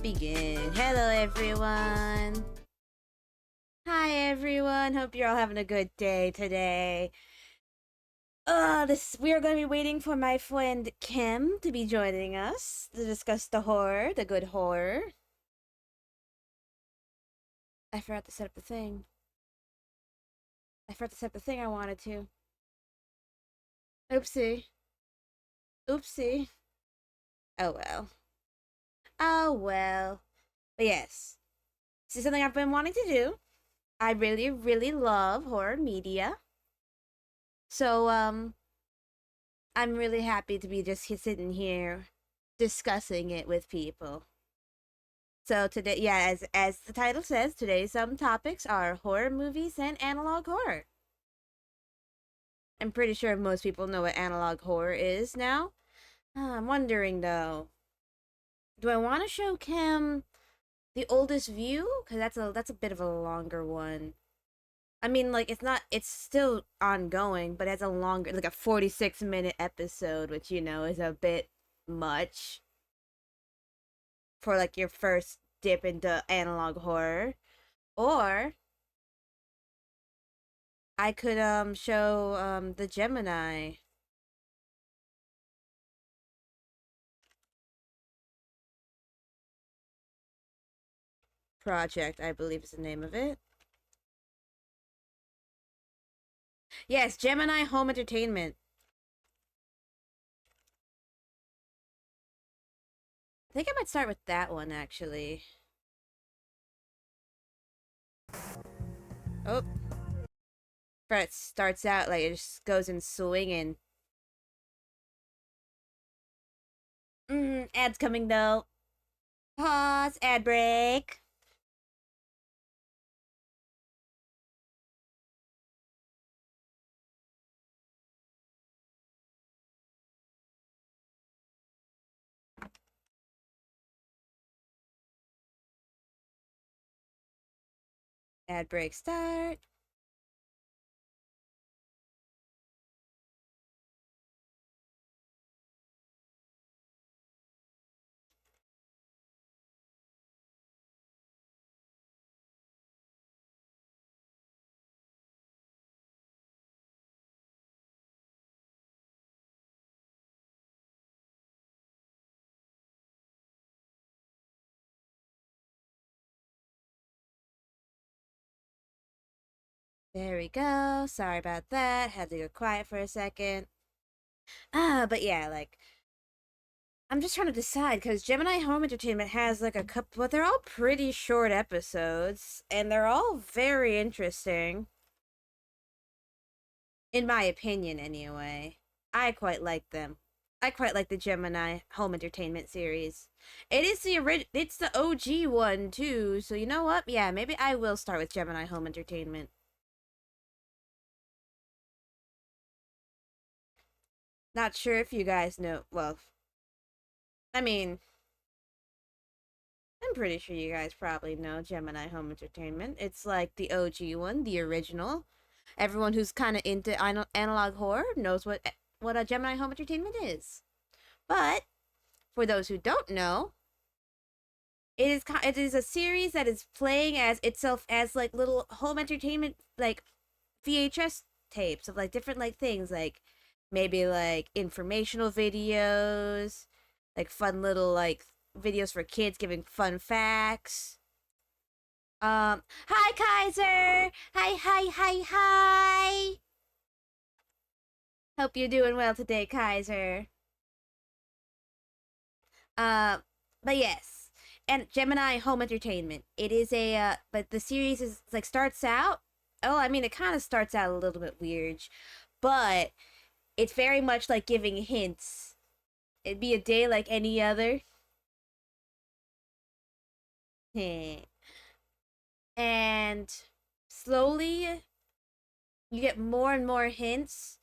begin. Hello, everyone. Hi, everyone. Hope you're all having a good day today. We are going to be waiting for my friend Kim to be joining us to discuss the horror, the good horror. I forgot to set up the thing. I wanted to. Oopsie. Oopsie. Oh well. Oh well. But yes, this is something I've been wanting to do. I really, really love horror media. So, I'm really happy to be just sitting here discussing it with people. So today, yeah, as the title says, today's topics are horror movies and analog horror. I'm pretty sure most people know what analog horror is now. I'm wondering though, do I want to show Kim the oldest view? Cause that's a bit of a longer one. I mean, like it's still ongoing, but it's a longer, like a 46-minute episode, which is a bit much for like your first dip into analog horror. Or I could show the Gemini project, I believe is the name of it. Yes, Gemini Home Entertainment. I think I might start with that one actually. Oh, but it starts out like it just goes in swinging. Ads coming though. Pause, ad break. Ad break start. There we go. Sorry about that. Had to go quiet for a second. But yeah, like I'm just trying to decide because Gemini Home Entertainment has like a couple, but they're all pretty short episodes, and they're all very interesting. In my opinion, anyway. I quite like them. I quite like the Gemini Home Entertainment series. It's the OG one too, so you know what? Yeah, maybe I will start with Gemini Home Entertainment. Not sure if you guys know. Well, I mean, I'm pretty sure you guys probably know Gemini Home Entertainment. It's like the OG one, the original. Everyone who's kind of into analog horror knows what a Gemini Home Entertainment is. But for those who don't know, it is a series that is playing as itself as like little home entertainment like VHS tapes of like different like things like maybe like informational videos, like fun little like videos for kids giving fun facts. Hi Kaiser. Hi. Hope you're doing well today, Kaiser. Uh, but yes, and Gemini Home Entertainment. It is but the series is like starts out. Oh, I mean, it kind of starts out a little bit weird, but it's very much like giving hints. It'd be a day like any other. And slowly, you get more and more hints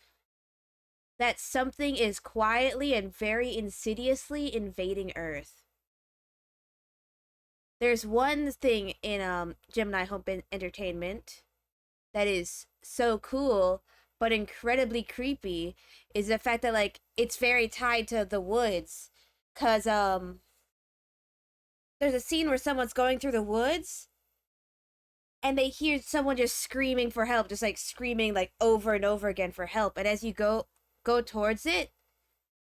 that something is quietly and very insidiously invading Earth. There's one thing in Gemini Home Entertainment that is so cool but incredibly creepy is the fact that like it's very tied to the woods cuz There's a scene where someone's going through the woods and they hear someone just screaming for help, just like screaming like over and over again for help. And as you go towards it,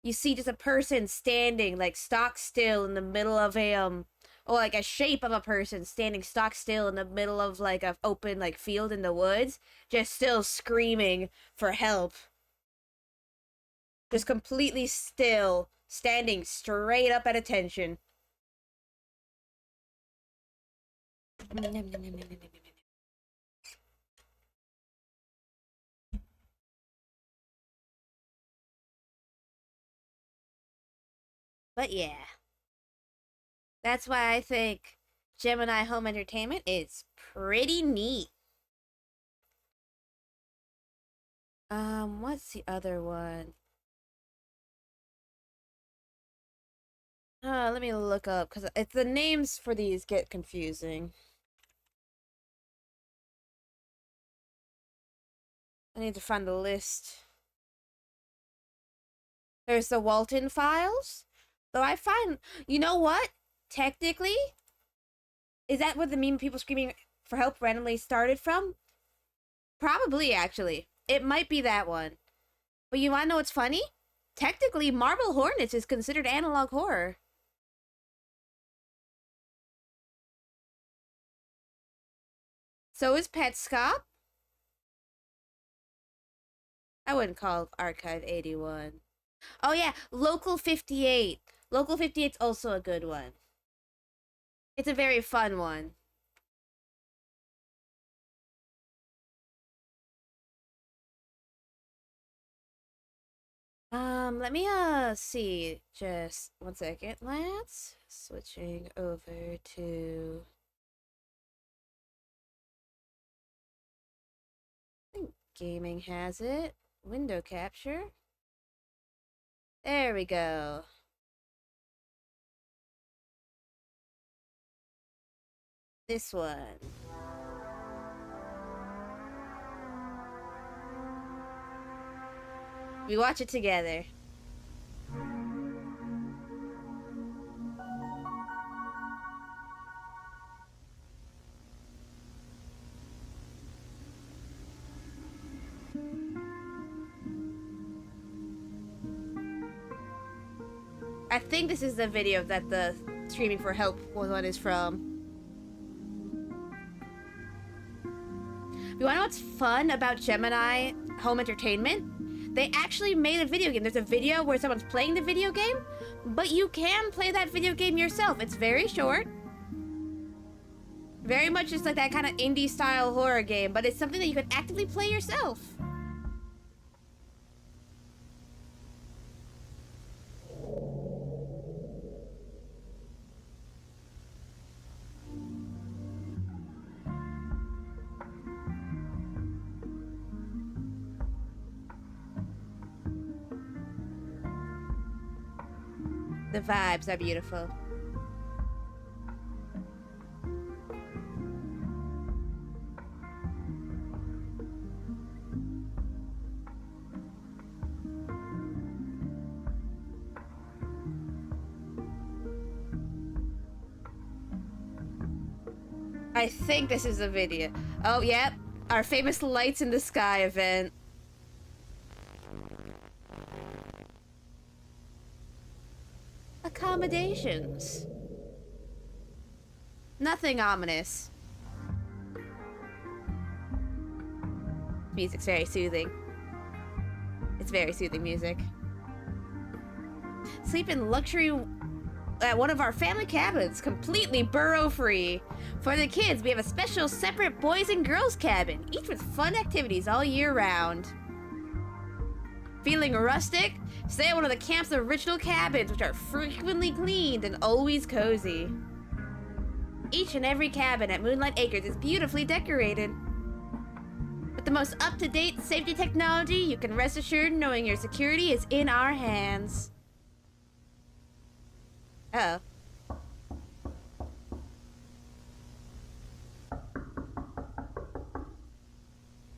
you see just a person standing like stock still in the middle of a or like a shape of a person standing stock still in the middle of like a open like field in the woods, just still screaming for help. Just completely still, standing straight up at attention. But yeah, that's why I think Gemini Home Entertainment is pretty neat. What's the other one? Let me look up because it's the names for these get confusing. I need to find the list. There's the Walton Files. Though I find, you know what? Technically, is that where the meme people screaming for help randomly started from? Probably, actually. It might be that one. But you wanna know what's funny? Technically, Marble Hornets is considered analog horror. So is Petscop. I wouldn't call Archive 81. Oh yeah, Local 58. Local 58's also a good one. It's a very fun one. Let me see. Just one second, lads. Switching over to I think gaming has it. Window capture. There we go. This one. We watch it together. I think this is the video that the Screaming for Help one is from. You wanna know what's fun about Gemini Home Entertainment? They actually made a video game. There's a video where someone's playing the video game, but you can play that video game yourself. It's very short. Very much just like that kind of indie style horror game, but it's something that you can actively play yourself. The vibes are beautiful. I think this is a video. Oh, yep. Our famous Lights in the Sky event. Accommodations. Nothing ominous. Music's very soothing. It's very soothing music. Sleep in luxury at one of our family cabins, completely burrow-free. For the kids, we have a special separate boys and girls cabin, each with fun activities all year round. Feeling rustic? Stay at one of the camp's original cabins, which are frequently cleaned and always cozy. Each and every cabin at Moonlight Acres is beautifully decorated. With the most up-to-date safety technology, you can rest assured knowing your security is in our hands. Uh-oh.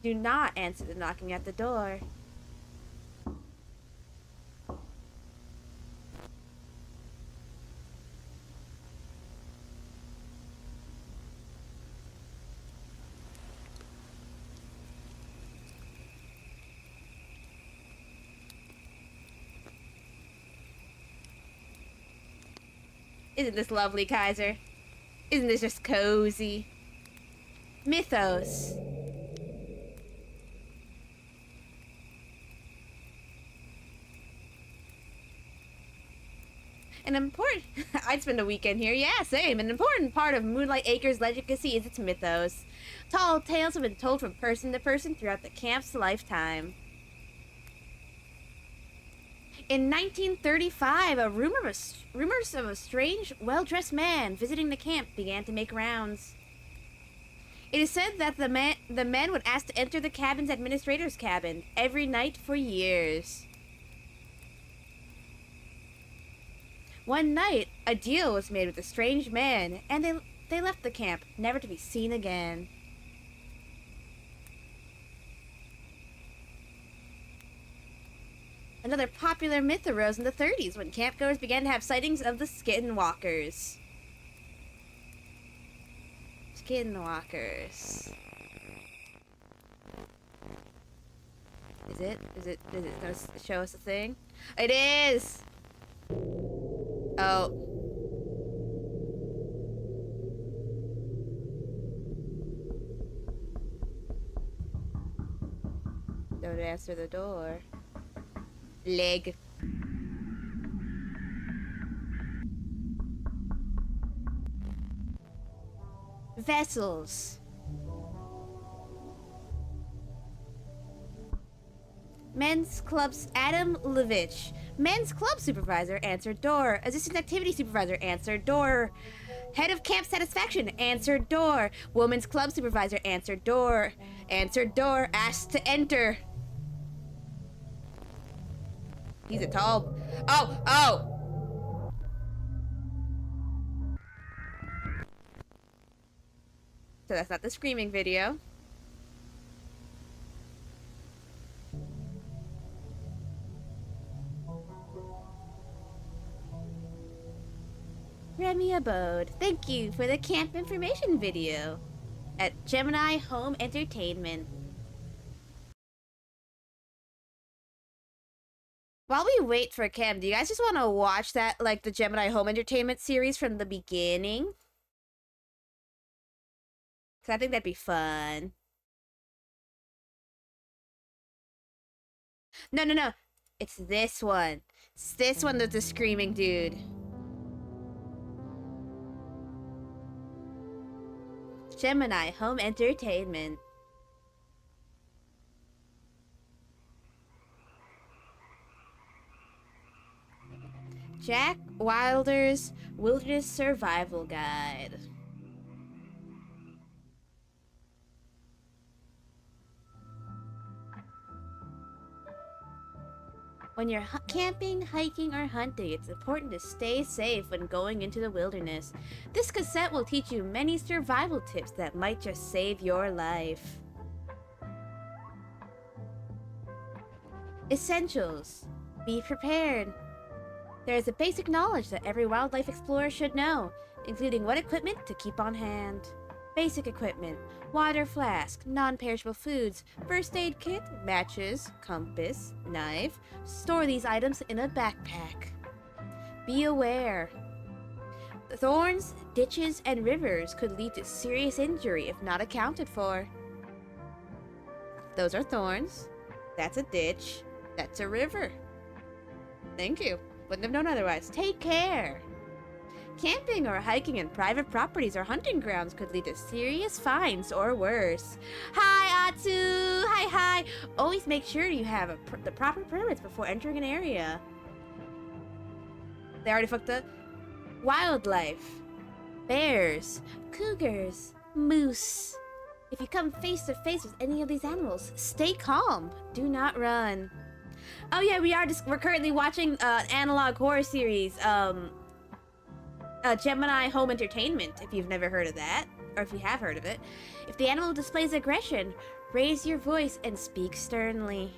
Do not answer the knocking at the door. Isn't this lovely, Kaiser? Isn't this just cozy? Mythos. An important... I'd spend a weekend here. Yeah, same. An important part of Moonlight Acres' legacy is its mythos. Tall tales have been told from person to person throughout the camp's lifetime. In 1935, rumors of a strange, well-dressed man visiting the camp began to make rounds. It is said that the men would ask to enter the cabin's administrator's cabin every night for years. One night, a deal was made with a strange man, and they left the camp, never to be seen again. Another popular myth arose in the 30s when campgoers began to have sightings of the skinwalkers. Skinwalkers. Is it gonna show us a thing? It is! Oh. Don't answer the door. Leg. Vessels. Men's Club's Adam Levitch. Men's Club Supervisor answered door. Assistant Activity Supervisor answered door. Head of Camp Satisfaction answered door. Women's Club Supervisor answered door. Answered door. Asked to enter. He's a tall... Oh! So that's not the screaming video. Remy Abode, thank you for the camp information video at Gemini Home Entertainment. While we wait for Cam, do you guys just want to watch that, like, the Gemini Home Entertainment series from the beginning? Because I think that'd be fun. No. It's this one. It's this one that's the screaming dude. Gemini Home Entertainment. Jack Wilder's Wilderness Survival Guide. When you're camping, hiking, or hunting, it's important to stay safe when going into the wilderness. This cassette will teach you many survival tips that might just save your life. Essentials. Be prepared. There is a basic knowledge that every wildlife explorer should know, including what equipment to keep on hand. Basic equipment: water flask, non-perishable foods, first aid kit, matches, compass, knife. Store these items in a backpack. Be aware. The thorns, ditches, and rivers could lead to serious injury if not accounted for. Those are thorns. That's a ditch. That's a river. Thank you. Wouldn't have known otherwise. Take care. Camping or hiking in private properties or hunting grounds could lead to serious fines or worse. Hi, Atsu! Hi! Always make sure you have the proper permits before entering an area. They already fucked up. Wildlife. Bears, cougars, moose. If you come face to face with any of these animals, stay calm. Do not run. Oh yeah, we're currently watching an analog horror series, Gemini Home Entertainment, if you've never heard of that, or if you have heard of it. If the animal displays aggression, raise your voice and speak sternly.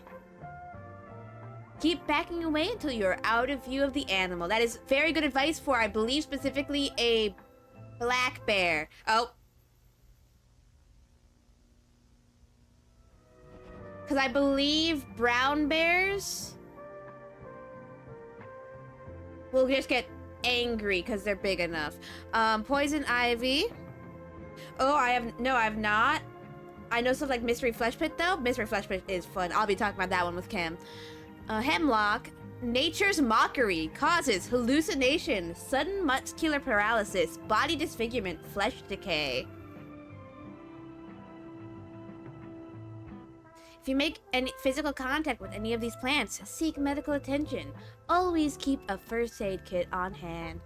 Keep backing away until you're out of view of the animal. That is very good advice for, I believe, specifically a black bear. Oh. Because I believe brown bears will just get angry because they're big enough. Poison ivy. Oh, I've not. I know stuff like Mystery Flesh Pit, though. Mystery Flesh Pit is fun. I'll be talking about that one with Cam. Hemlock. Nature's Mockery. Causes hallucination, sudden muscular paralysis, body disfigurement, flesh decay. If you make any physical contact with any of these plants, seek medical attention. Always keep a first aid kit on hand.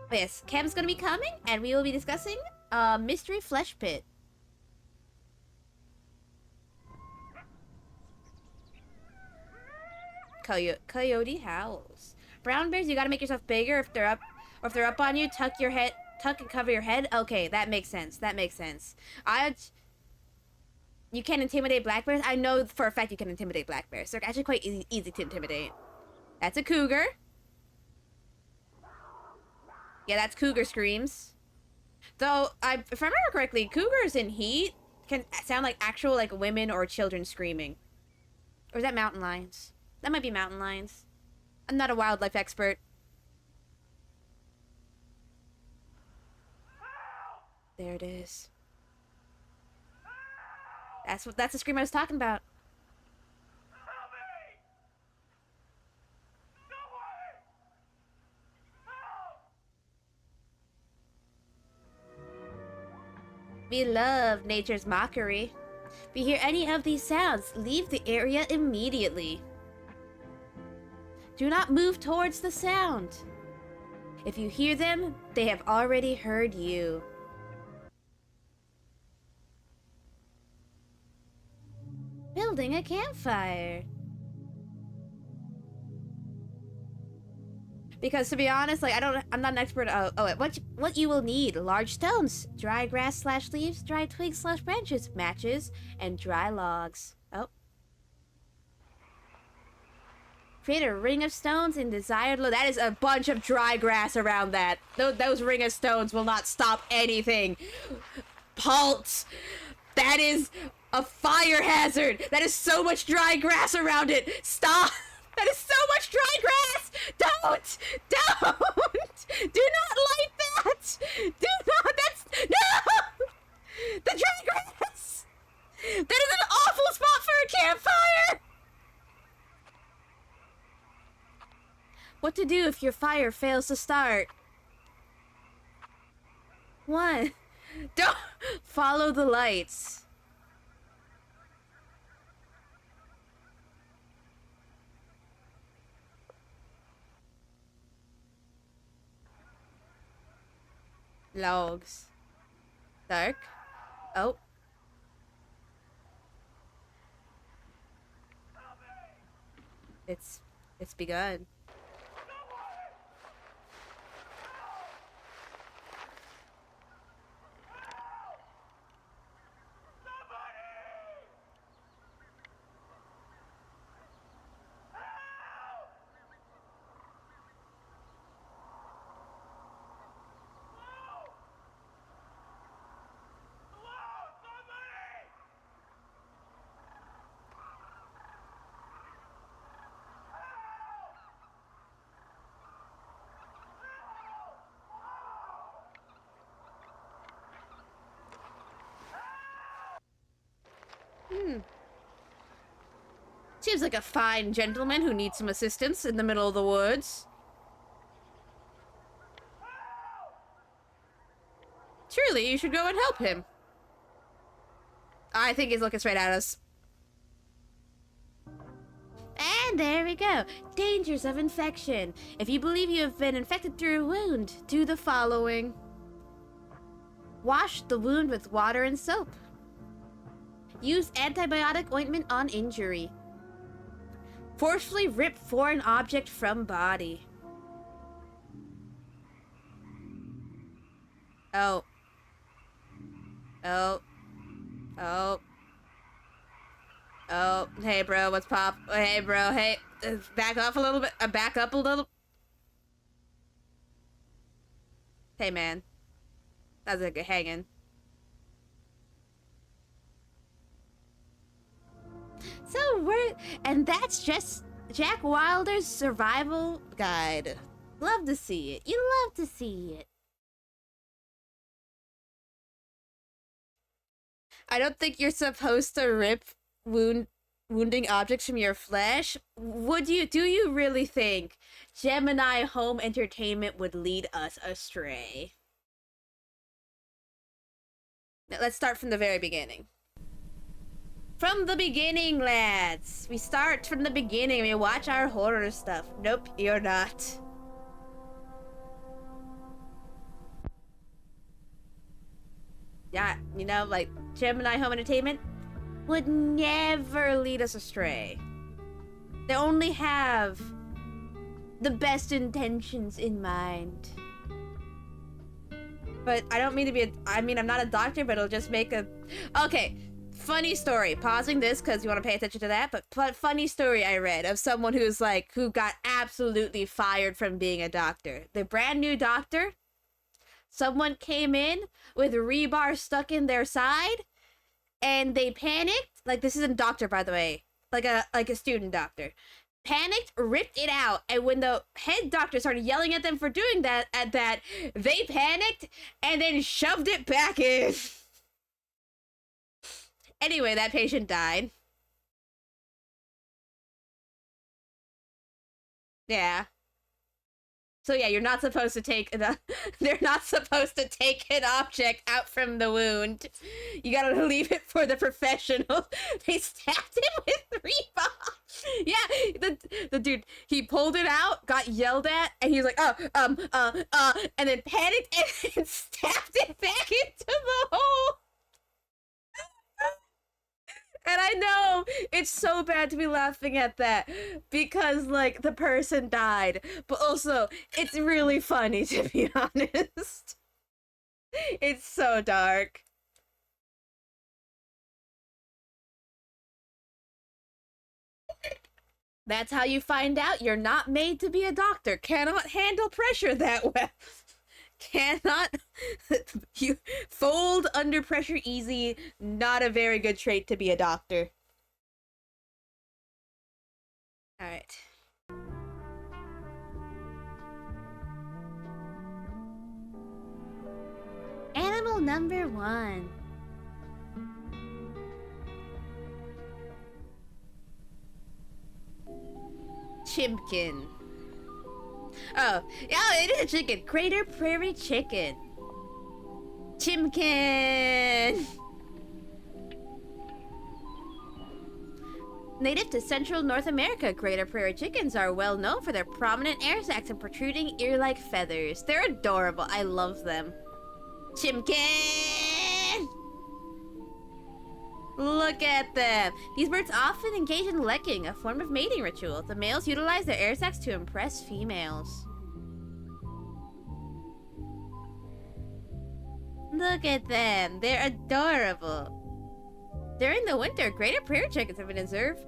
But yes, Cam's gonna be coming, and we will be discussing Mystery Flesh Pit. Coyote howls. Brown bears, you gotta make yourself bigger if they're up, or if they're up on you. Tuck and cover your head. Okay, that makes sense. That makes sense. You can't intimidate black bears. I know for a fact you can intimidate black bears. They're actually quite easy to intimidate. That's a cougar. Yeah, that's cougar screams. Though, if I remember correctly, cougars in heat can sound like actual like women or children screaming. Or is that mountain lions? That might be mountain lions. I'm not a wildlife expert. There it is. That's the scream I was talking about. We love nature's mockery. If you hear any of these sounds, leave the area immediately. Do not move towards the sound. If you hear them, they have already heard you. Building a campfire. Because to be honest, like I'm not an expert. What you will need: large stones, dry grass / leaves, dry twigs / branches, matches, and dry logs. Oh. Create a ring of stones in desired location. That is a bunch of dry grass around that. Those ring of stones will not stop anything. Halt! That is a fire hazard. That is so much dry grass around it. Stop! That is so much dry grass! Don't! Do not light that! Do not! No! The dry grass! That is an awful spot for a campfire! What to do if your fire fails to start? 1. Don't follow the lights. Logs. Dark. Oh. It's begun. Seems like a fine gentleman who needs some assistance in the middle of the woods. Surely you should go and help him. I think he's looking straight at us. And there we go. Dangers of infection. If you believe you have been infected through a wound, do the following. Wash the wound with water and soap. Use antibiotic ointment on injury. Forcefully rip foreign object from body. Oh. Oh. Oh. Oh. Hey, bro, what's pop? Hey, bro, hey. Back off a little bit. Back up a little. Hey, man. That's a good hanging. So and that's just Jack Wilder's survival guide. Love to see it. You love to see it. I don't think you're supposed to rip wounding objects from your flesh. Would you? Do you really think Gemini Home Entertainment would lead us astray? Now, let's start from the very beginning. From the beginning, lads. We start from the beginning. We watch our horror stuff. Nope, you're not. Yeah, you know, like Gemini Home Entertainment would never lead us astray. They only have the best intentions in mind. But I don't mean to be I mean, I'm not a doctor, but it'll just make a... Okay, funny story. Pausing this because you want to pay attention to that, but funny story I read of someone who got absolutely fired from being a doctor. The brand new doctor, someone came in with rebar stuck in their side, and they panicked. Like, this isn't a doctor, by the way. Like a student doctor. Panicked, ripped it out, and when the head doctor started yelling at them for doing that, they panicked and then shoved it back in. Anyway, that patient died. Yeah. So yeah, you're not supposed to take they're not supposed to take an object out from the wound. You gotta leave it for the professionals. They stabbed him with rebar. Yeah, the dude, he pulled it out, got yelled at, and he was like, and then panicked and stabbed it back into the hole. And I know it's so bad to be laughing at that because, like, the person died. But also, it's really funny, to be honest. It's so dark. That's how you find out you're not made to be a doctor. Cannot handle pressure that well. Cannot you fold under pressure easy. Not a very good trait to be a doctor. All right. Animal number 1. Chimkin. Oh, yeah, it is a chicken. Greater Prairie Chicken. Chimkin! Native to central North America, Greater Prairie Chickens are well known for their prominent air sacs and protruding ear-like feathers. They're adorable. I love them. Chimkin! Look at them. These birds often engage in lecking, a form of mating ritual. The males utilize their air sacs to impress females. Look at them. They're adorable. During the winter, Greater Prairie Chickens have been observed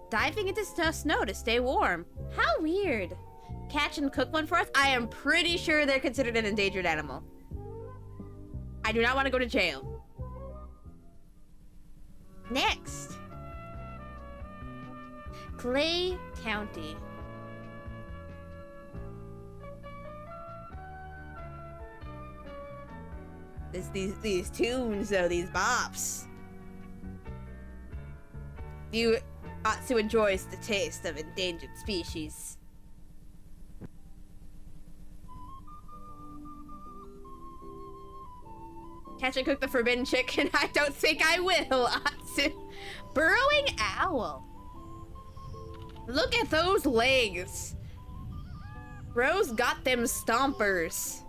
diving into snow to stay warm. How weird. Catch and cook one for us? I am pretty sure they're considered an endangered animal. I do not want to go to jail. Next, Clay County. These tunes though, these bops. You ought to enjoy the taste of endangered species. Catch and cook the forbidden chicken? I don't think I will. Burrowing owl. Look at those legs. Bro's got them stompers.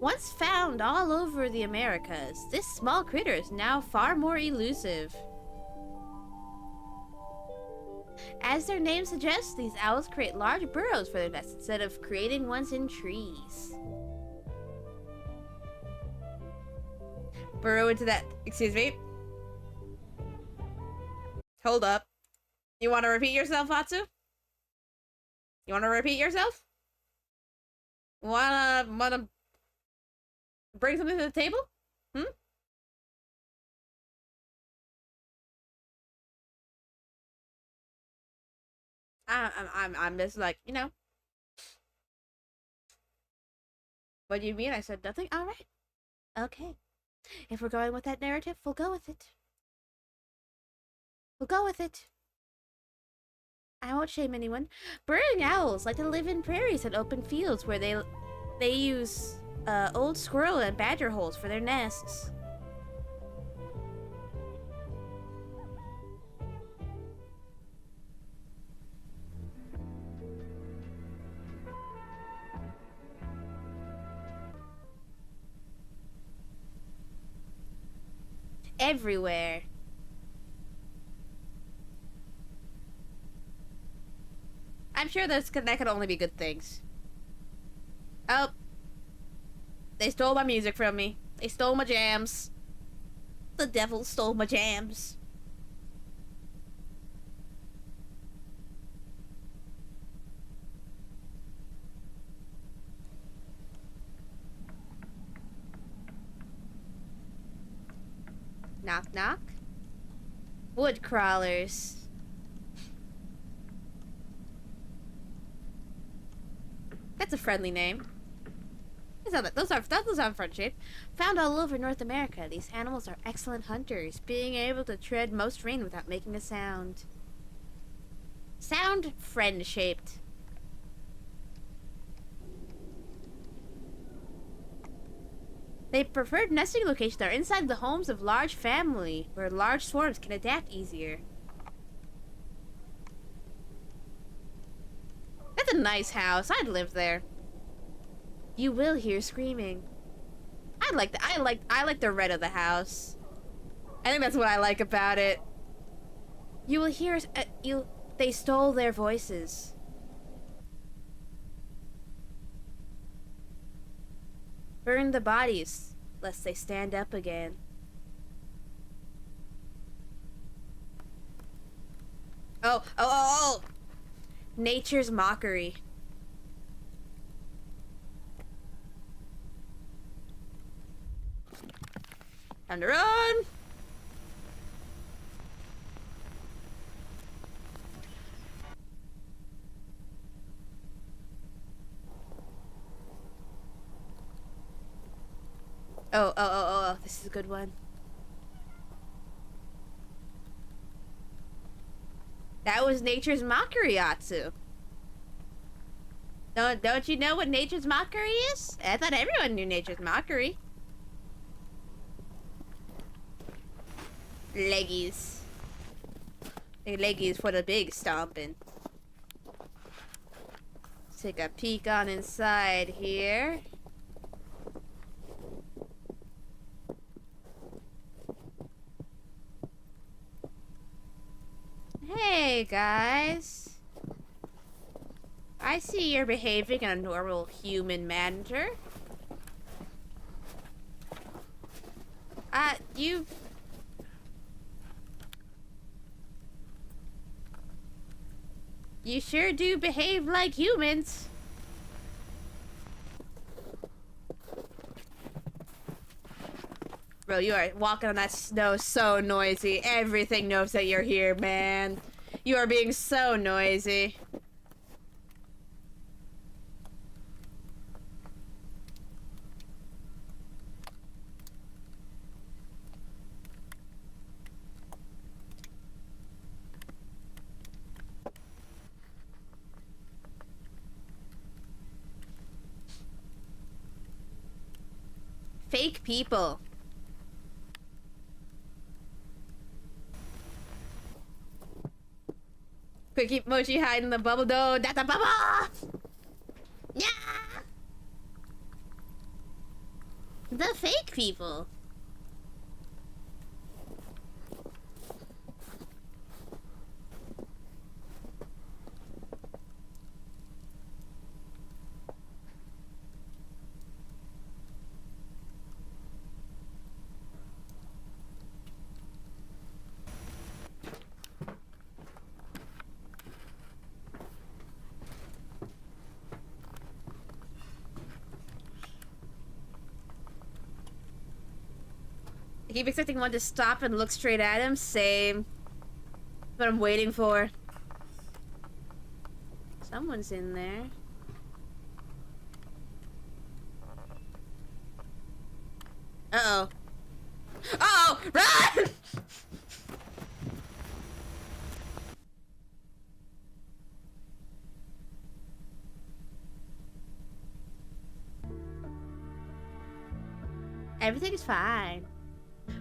Once found all over the Americas, this small critter is now far more elusive. As their name suggests, these owls create large burrows for their nests instead of creating ones in trees. Burrow into that. Excuse me. Hold up. You want to repeat yourself, Hatsu? You want to repeat yourself? Wanna bring something to the table? Hmm? I'm just like, you know, what do you mean? I said nothing. All right, okay. If we're going with that narrative, we'll go with it. We'll go with it. I won't shame anyone. Burrowing owls like to live in prairies and open fields where they use old squirrel and badger holes for their nests. Everywhere. I'm sure that could only be good things. Oh, they stole my music from me. They stole my jams. The devil stole my jams. Knock knock. Wood crawlers. That's a friendly name. Those are fun shape. Found all over North America, these animals are excellent hunters, being able to tread most rain without making a sound. Sound friend-shaped. They preferred nesting locations are inside the homes of large family, where large swarms can adapt easier. That's a nice house. I'd live there. You will hear screaming. I like the red of the house. I think that's what I like about it. You will hear they stole their voices. Burn the bodies, lest they stand up again. Oh. Nature's mockery. Time to run! Oh, this is a good one. That was nature's mockery, Atsu. Don't you know what nature's mockery is? I thought everyone knew nature's mockery. Leggies. Leggies for the big stomping. Let's take a peek on inside here. Hey, guys. I see you're behaving in a normal human manner. You sure do behave like humans. Bro, you are walking on that snow so noisy. Everything knows that you're here, man. You are being so noisy. Fake people. Quick, keep Mochi hiding in the bubble though. That's a bubble! Yeah! The fake people. I keep expecting one to stop and look straight at him. Same. What I'm waiting for. someone's in there. Uh-oh. Uh-oh! Run! Everything's fine.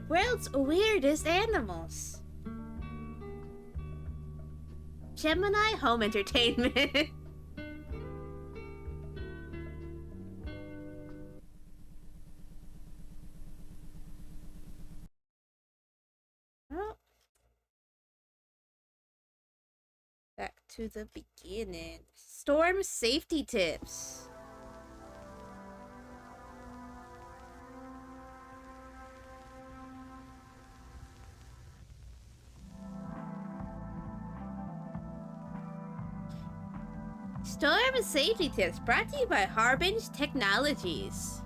World's weirdest animals. Gemini Home Entertainment. Well, back to the beginning. Storm safety tips. Storm safety tips brought to you by Harbinge Technologies.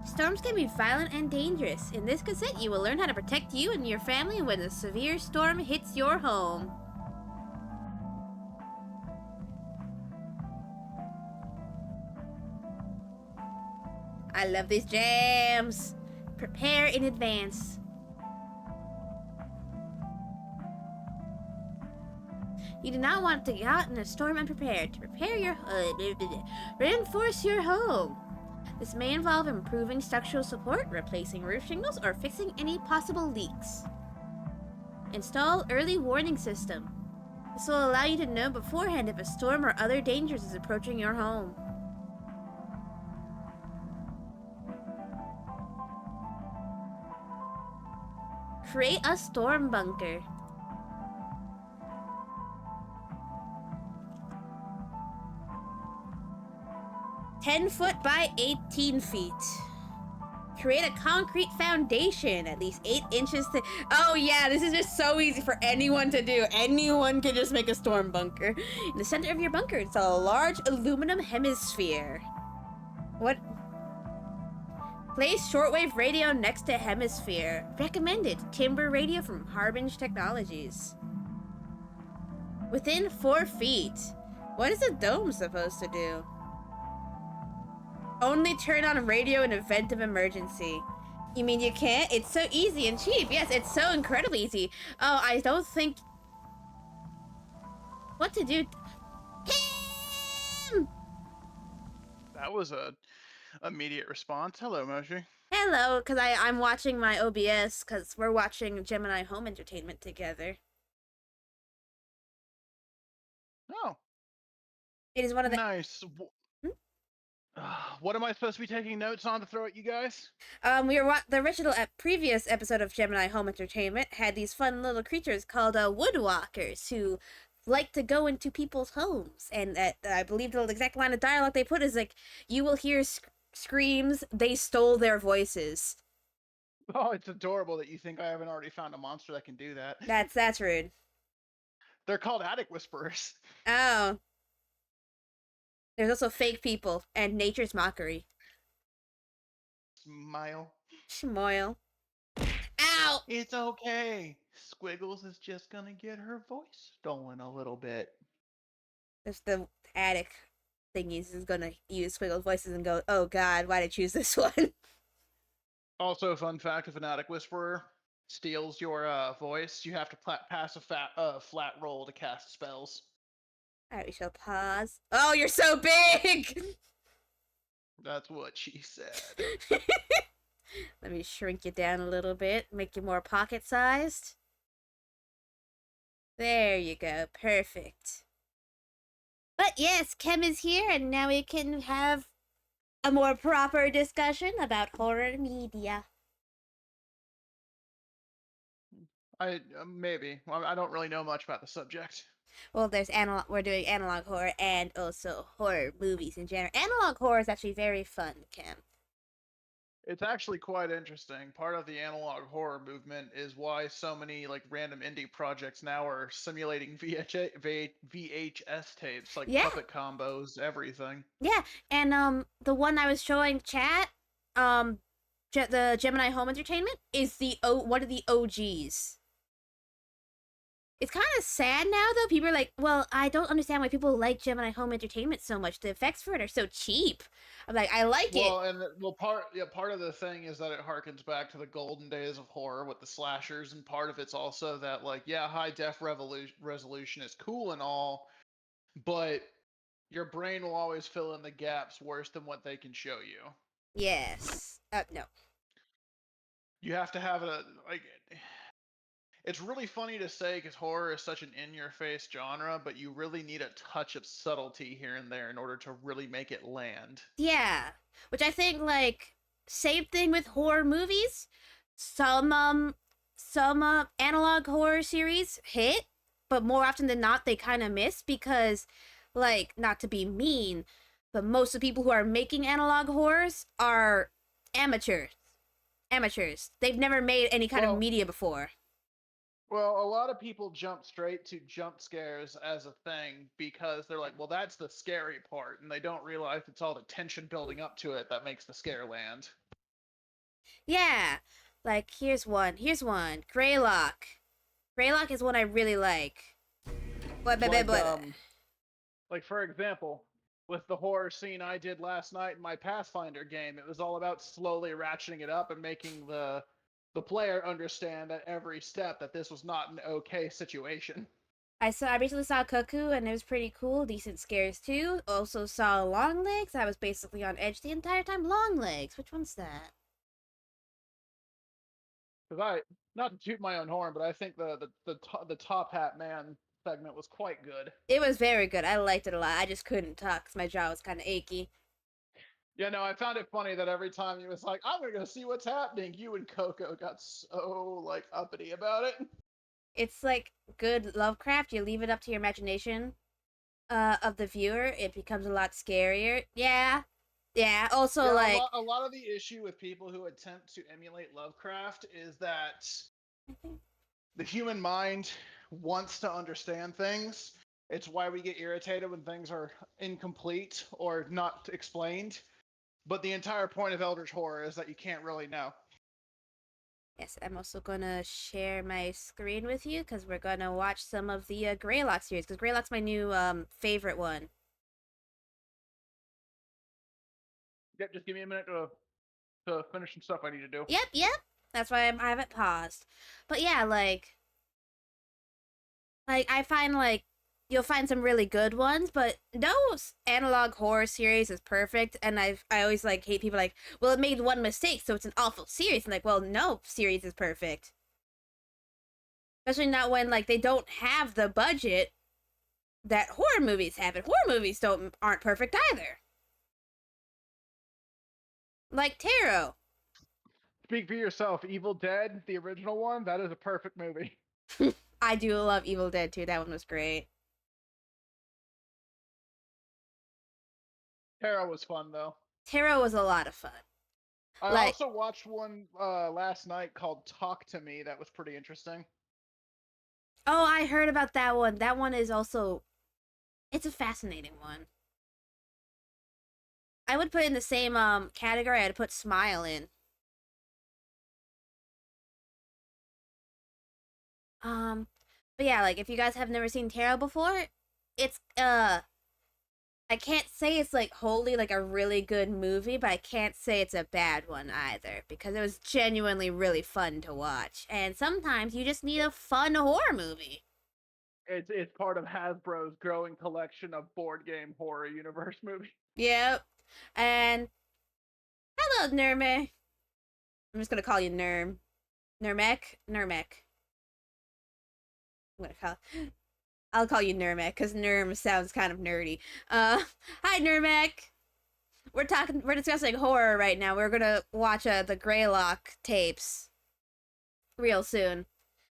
Storms can be violent and dangerous. In this cassette, you will learn how to protect you and your family when a severe storm hits your home. I love these jams. Prepare in advance. You do not want to get out in a storm unprepared. To prepare your reinforce your home. This may involve improving structural support, replacing roof shingles, or fixing any possible leaks. Install early warning system. This will allow you to know beforehand if a storm or other dangers is approaching your home. Create a storm bunker. 10 foot by 18 feet. Create a concrete foundation at least 8 inches to... Oh yeah, this is just so easy for anyone to do. Anyone can just make a storm bunker. In the center of your bunker, it's a large aluminum hemisphere. What? Place shortwave radio next to hemisphere. Recommended. Timber radio from Harbinge Technologies. Within 4 feet. What is a dome supposed to do? Only turn on radio in event of emergency. You mean you can't? It's so easy and cheap. Yes, it's so incredibly easy. Oh, I don't think... What to do? Kim! That was a immediate response. Hello, Moshi. Hello, because I'm watching my OBS, because we're watching Gemini Home Entertainment together. Oh. It is one of the... Nice. What am I supposed to be taking notes on to throw at you guys? We were the original previous episode of Gemini Home Entertainment had these fun little creatures called woodwalkers who like to go into people's homes, and I believe the exact line of dialogue they put is like, "You will hear screams. They stole their voices." Oh, it's adorable that you think I haven't already found a monster that can do that. That's rude. They're called attic whisperers. Oh. There's also fake people and nature's mockery. Smile. Schmoil. Ow! It's okay. Squiggles is just gonna get her voice stolen a little bit. If the attic thingies is gonna use Squiggle's voices and go, "Oh God, why did I choose this one?" Also, a fun fact: if an attic whisperer steals your voice, you have to pass a flat roll to cast spells. Alright, we shall pause. Oh, you're so big! That's what she said. Let me shrink you down a little bit, make you more pocket-sized. There you go, perfect. But yes, Kem is here, and now we can have a more proper discussion about horror media. Maybe. Well, I don't really know much about the subject. Well, there's analog. We're doing analog horror and also horror movies in general. Analog horror is actually very fun, Kim. It's actually quite interesting. Part of the analog horror movement is why so many like random indie projects now are simulating VHS tapes, like puppet combos, everything. Yeah, and the one I was showing chat, the Gemini Home Entertainment is one of the OGs. It's kind of sad now, though. People are like, well, I don't understand why people like Gemini Home Entertainment so much. The effects for it are so cheap. I'm like, I like it. Well, and part of the thing is that it harkens back to the golden days of horror with the slashers, and part of it's also that like yeah, high def resolution is cool and all, but your brain will always fill in the gaps worse than what they can show you. Yes. No. You have to have a like. It's really funny to say because horror is such an in-your-face genre, but you really need a touch of subtlety here and there in order to really make it land. Yeah. Which I think, like, same thing with horror movies. Some analog horror series hit, but more often than not, they kind of miss because, like, not to be mean, but most of the people who are making analog horrors are amateurs. Amateurs. They've never made any kind of Well, media before. Well, a lot of people jump straight to jump scares as a thing because they're like, well, that's the scary part, and they don't realize it's all the tension building up to it that makes the scare land. Yeah. Like, here's one. Here's one. Greylock. Greylock is one I really like. What? Like, like for example, with the horror scene I did last night in my Pathfinder game, it was all about slowly ratcheting it up and making the player understand at every step that this was not an okay situation. I recently saw Cuckoo and it was pretty cool. Decent scares too. Also saw Long Legs. I was basically on edge the entire time. Long Legs. Which one's that? Because I, not to toot my own horn, but I think the Top Hat Man segment was quite good. It was very good. I liked it a lot. I just couldn't talk because my jaw was kind of achy. Yeah, no, I found it funny that every time he was like, "I'm gonna go see what's happening," you and Coco got so like uppity about it. It's like good Lovecraft. You leave it up to your imagination of the viewer. It becomes a lot scarier. Yeah. Yeah. Also, Yeah, like, a lot of the issue with people who attempt to emulate Lovecraft is that the human mind wants to understand things. It's why we get irritated when things are incomplete or not explained. But the entire point of Eldritch Horror is that you can't really know. yes, I'm also gonna share my screen with you because we're gonna watch some of the Greylock series because Greylock's my new favorite one. Yep, just give me a minute to finish some stuff I need to do. Yep, yep. That's why I have it paused. But yeah, like I find like you'll find some really good ones, but no analog horror series is perfect. And I always like hate people like, well, it made one mistake, so it's an awful series. And like, well, no series is perfect. Especially not when like they don't have the budget that horror movies have, and horror movies aren't perfect either. Like Tarot. Speak for yourself. Evil Dead, the original one, that is a perfect movie. I do love Evil Dead too. That one was great. Tarot was fun though. Tarot was a lot of fun. I Like, also watched one last night called Talk to Me. That was pretty interesting. oh, I heard about that one. That one is also it's a fascinating one. I would put in the same category I'd put Smile in. Um but yeah, like if you guys have never seen Tarot before, it's I can't say it's like wholly like a really good movie, but I can't say it's a bad one either because it was genuinely really fun to watch. And sometimes you just need a fun horror movie. It's part of Hasbro's growing collection of board game horror universe movies. Yep. And hello, Nerme. I'm just gonna call you Nerm. Nermek? Nermek. I'm gonna call I'll call you Nermek because Nerm sounds kind of nerdy. Hi Nermek. We're discussing horror right now. We're gonna watch the Greylock tapes real soon.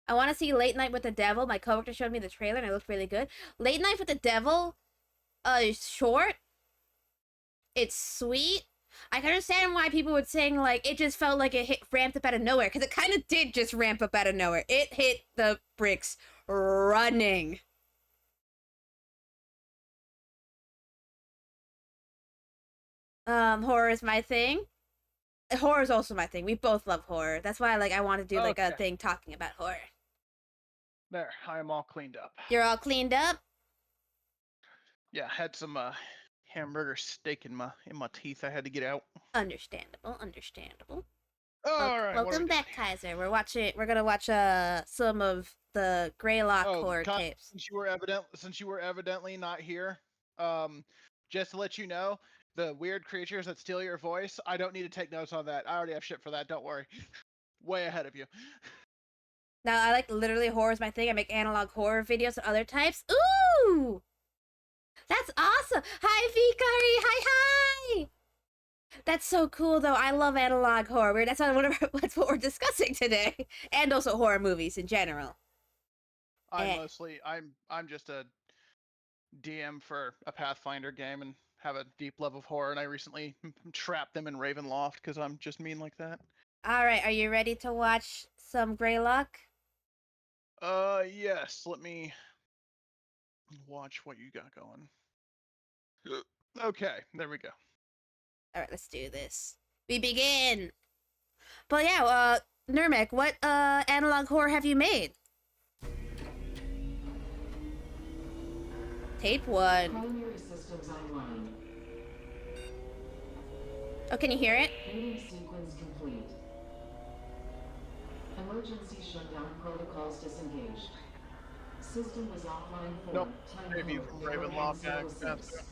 I want to see Late Night with the Devil. My coworker showed me the trailer and it looked really good. Late Night with the Devil, is short. It's sweet. I can understand why people would saying like it just felt like it hit ramped up out of nowhere because it kind of did just ramp up out of nowhere. It hit the bricks running. Horror is my thing. Horror is also my thing. We both love horror. That's why like I want to do like a Okay. thing talking about horror. There, I am all cleaned up. You're all cleaned up? Yeah, had some hamburger steak in my teeth. I had to get out. Understandable, understandable. All right, what are we Welcome doing back, here? Kaiser. We're gonna watch some of the Greylock Oh, horror tapes. since you were evidently not here, just to let you know, the weird creatures that steal your voice, I don't need to take notes on that. I already have shit for that. Don't worry. Way ahead of you. Now I like literally horror is my thing. I make analog horror videos and other types. Ooh! That's awesome! Hi Vikari! Hi! That's so cool though. I love analog horror. That's that's what we're discussing today. And also horror movies in general. I'm just a DM for a Pathfinder game and have a deep love of horror, and I recently trapped them in Ravenloft because I'm just mean like that. Alright, are you ready to watch some Greylock? Yes, let me watch what you got going. Okay, there we go. Alright, let's do this. We begin! But yeah, Nurmek, what analog horror have you made? Tape 1. Primary systems online. Oh, can you hear it? Meeting sequence complete. Emergency shutdown protocols disengaged. System is offline for Nope. time Maybe code from Ravenloft back. 0106.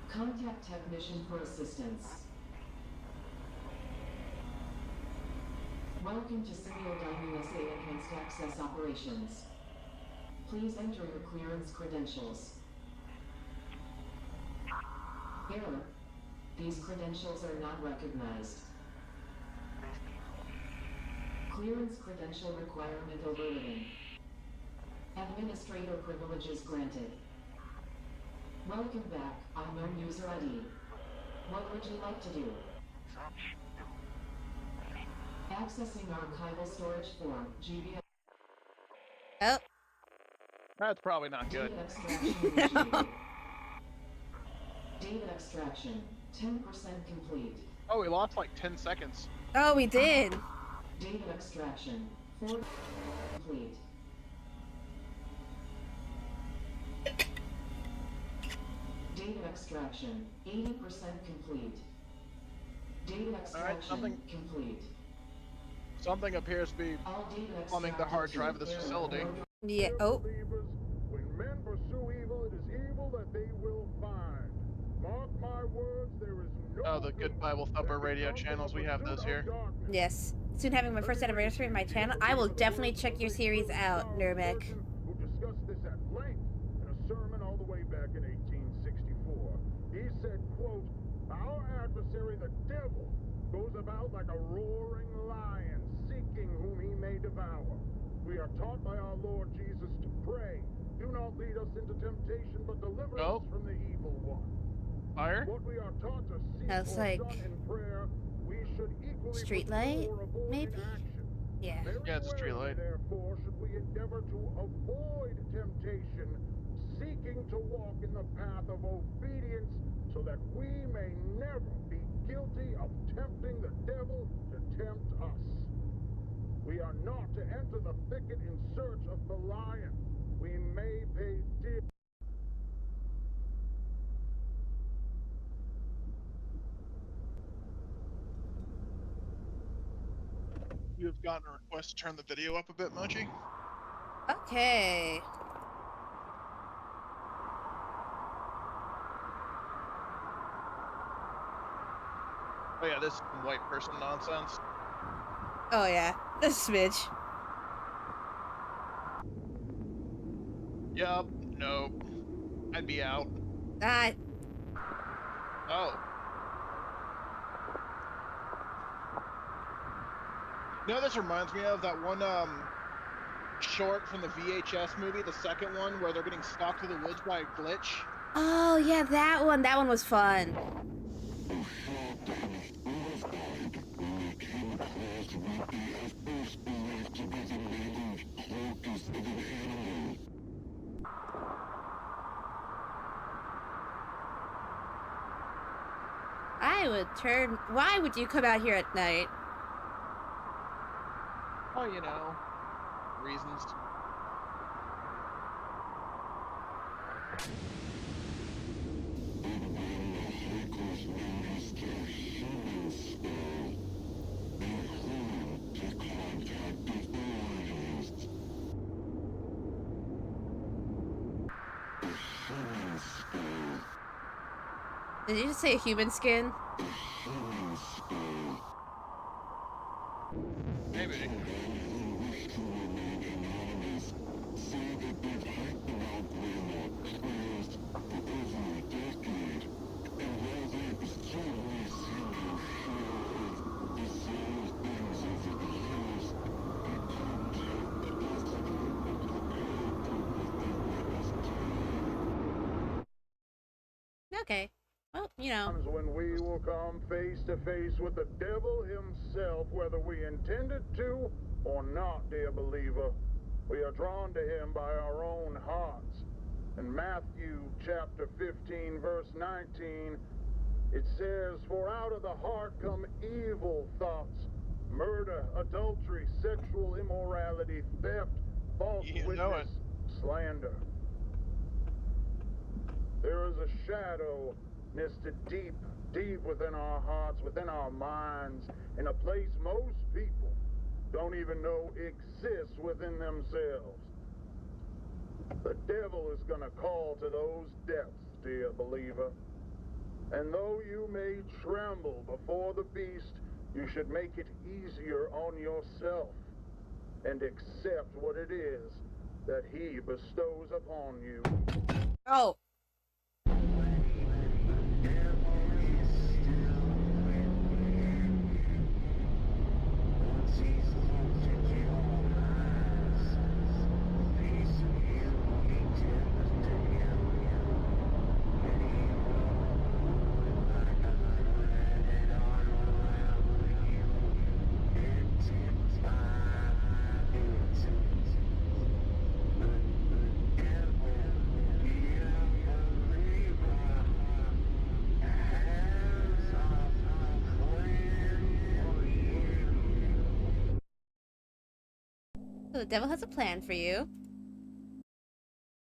Contact technician for assistance. Welcome to Serial Dining SA Enhanced Access Operations. Please enter your clearance credentials. Error. These credentials are not recognized. Clearance credential requirement overridden. Administrator privileges granted. Welcome back, unknown user ID. What would you like to do? Accessing archival storage form, GBS. Oh. That's probably not good. Data extraction initiated. Data extraction, 10% complete. Oh, we lost like 10 seconds. Oh, we did. Data extraction, 4% complete. Data extraction, 80% complete. Data extraction complete. Something appears to be All data plumbing the hard drive of this facility. Yeah. Oh. When men pursue evil, it is evil that they will find. Mark my words, there is no. Oh, the Good Bible Thumper radio channels. We have those here. Yes. Soon having my first anniversary of my channel. I will definitely check your series out, Nurmek. Who discussed this at length in a sermon all the way back in 1864. He said, quote, "Our adversary, the devil, goes about like a roaring lion, seeking whom he may devour. We are taught by our Lord Jesus to pray. Do not lead us into temptation, but deliver us from the evil one." Fire? What we are taught to seek That's or like shun in prayer, we should equally street pursue light, or avoid maybe? in action. Yeah. Very Yeah, it's a street warily, light. therefore, should we endeavor to avoid temptation, seeking to walk in the path of obedience, so that we may never be guilty of tempting the devil to tempt us. We are not to enter the thicket in search of the lion. We may pay dear. You have gotten a request to turn the video up a bit, Mochi. Okay. Oh yeah, this is some white person nonsense. Oh yeah. A smidge. Yup. Nope. I'd be out. Ah. Oh. You know, this reminds me of that one short from the VHS movie, the second one, where they're getting stalked through the woods by a glitch. Oh yeah, that one. That one was fun. I would turn. Why would you come out here at night? Oh, you know, reasons. Did you just say a human skin? Maybe. Okay. Well, you know. When we will come face to face with the devil himself, whether we intended to or not, dear believer. We are drawn to him by our own hearts. In Matthew chapter 15, verse 19, it says, "For out of the heart come evil thoughts, murder, adultery, sexual immorality, theft, false You know it. witness, slander." There is a shadow nested deep, deep within our hearts, within our minds, in a place most people don't even know exists within themselves. The devil is going to call to those depths, dear believer. And though you may tremble before the beast, you should make it easier on yourself and accept what it is that he bestows upon you. Oh. So the devil has a plan for you.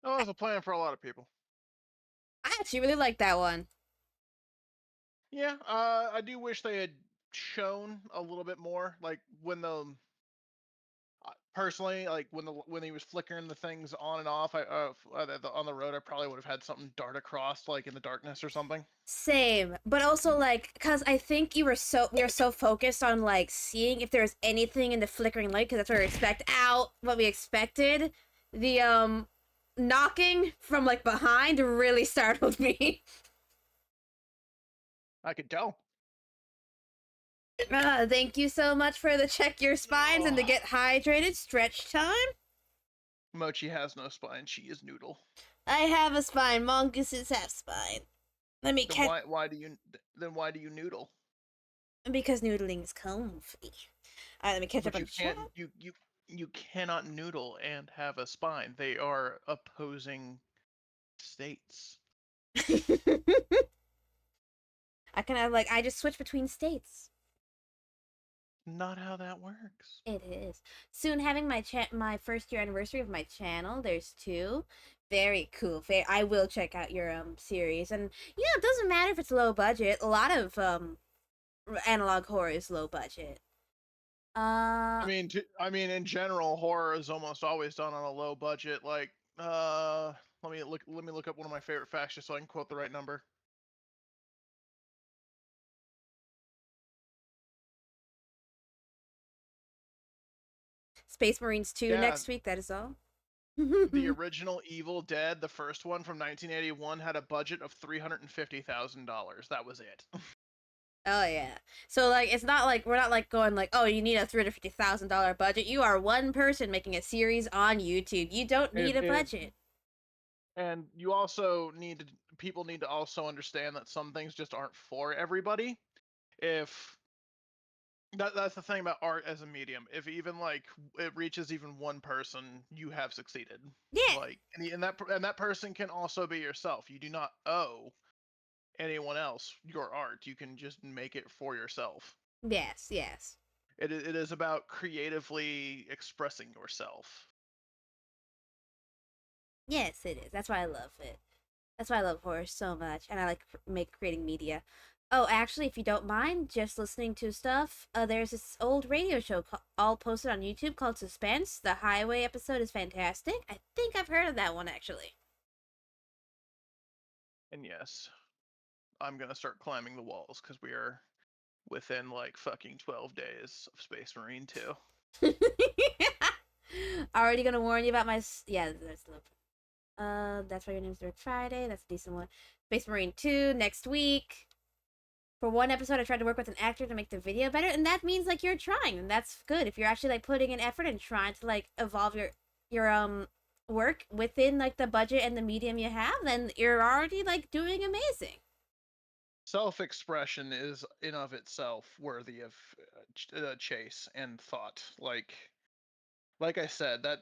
Oh, there's a plan for a lot of people. I actually really like that one. Yeah, I do wish they had shown a little bit more, like when the personally, like when he was flickering the things on and off. On the road, I probably would have had something dart across, like in the darkness or something. Same, but also like because I think we were so focused on like seeing if there's anything in the flickering light because that's what we expect out what we expected. The knocking from like behind really startled me. I could tell. Thank you so much for the check your spines and to get hydrated stretch time. Mochi has no spine. She is noodle. I have a spine. Mongooses have spine. Let me Then catch. why do you noodle? Because noodling is comfy. All right, let me catch up But on you can't. chat. You cannot noodle and have a spine. They are opposing states. I can have like I just switch between states. Not how that works. It is soon having my first year anniversary of my channel. There's two. Very cool. I will check out your series, and yeah, it doesn't matter if it's low budget. A lot of analog horror is low budget. I mean, in general, horror is almost always done on a low budget. Like, let me look up one of my favorite facts just so I can quote the right number. Space Marines 2 Yeah, next week. That is all. the original Evil Dead, the first one from 1981, had a budget of $350,000. That was it. Oh yeah. So like it's not like we're not like going like, oh, you need a $350,000 budget. You are one person making a series on YouTube. You don't need a budget. And you also people need to also understand that some things just aren't for everybody. If that's the thing about art as a medium. If even like it reaches even one person, you have succeeded. Yeah. Like and that person can also be yourself. You do not owe anyone else your art. You can just make it for yourself. Yes, yes. It is about creatively expressing yourself. Yes, it is. That's why I love it. That's why I love horror so much, and I like creating media. Oh, actually, if you don't mind just listening to stuff, there's this old radio show all posted on YouTube called Suspense. The Highway episode is fantastic. I think I've heard of that one actually. And yes, I'm gonna start climbing the walls because we are within like fucking 12 days of Space Marine 2. Already gonna warn you about my yeah. That's why your name's Direct Friday. That's a decent one. Space Marine 2 next week. For one episode, I tried to work with an actor to make the video better, and that means like you're trying, and that's good. If you're actually like putting in effort and trying to like evolve your work within like the budget and the medium you have, then you're already like doing amazing. Self-expression is in of itself worthy of chase and thought. Like I said, that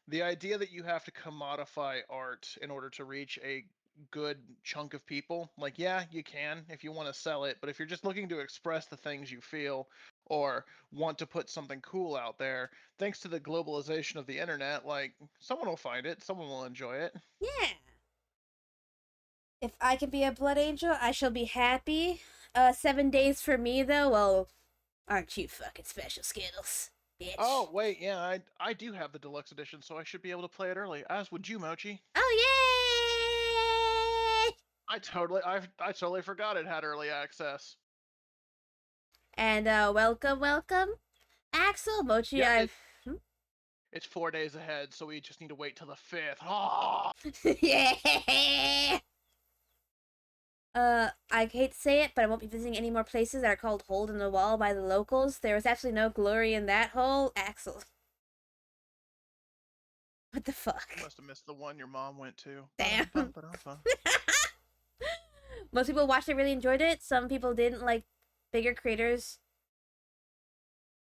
the idea that you have to commodify art in order to reach a good chunk of people, like, yeah, you can if you want to sell it, but if you're just looking to express the things you feel or want to put something cool out there, thanks to the globalization of the internet, like, someone will find it, someone will enjoy it. Yeah. If I can be a blood angel, I shall be happy. 7 days for me though. Well, aren't you fucking special, Skittles? Bitch. Oh wait, yeah, I do have the deluxe edition, so I should be able to play it early. As would you, Mochi. Oh yay! I totally forgot it had early access. And welcome, Axel, Mochi. Yeah, it's 4 days ahead, so we just need to wait till the 5th. Oh! Yeah. I hate to say it, but I won't be visiting any more places that are called Hole in the Wall by the locals. There was absolutely no glory in that hole, Axel. What the fuck? You must have missed the one your mom went to. Damn. Most people watched it, really enjoyed it. Some people didn't, like bigger creators.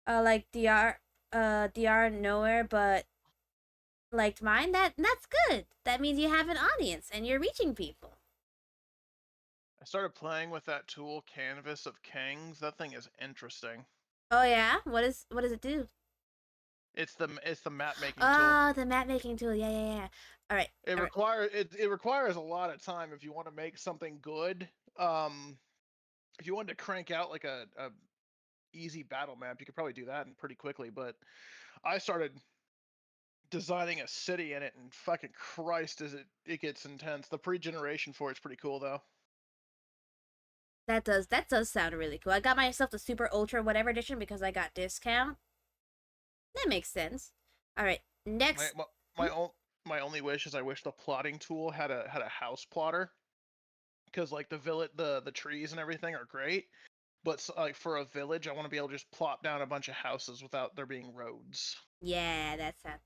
Like DR Nowhere, but liked mine. That's good. That means you have an audience and you're reaching people. I started playing with that tool, Canvas of Kings. That thing is interesting. Oh yeah? What does it do? It's the map making tool. Oh, the map making tool. Yeah. All right. It requires a lot of time if you want to make something good. If you wanted to crank out like a easy battle map, you could probably do that pretty quickly. But I started designing a city in it, and fucking Christ, it gets intense. The pre-generation for it's pretty cool though. That does sound really cool. I got myself the super ultra whatever edition because I got discount. That makes sense. All right, next. My only wish is I wish the plotting tool had a house plotter, because like the trees and everything are great, but like for a village, I want to be able to just plop down a bunch of houses without there being roads. Yeah, that sounds.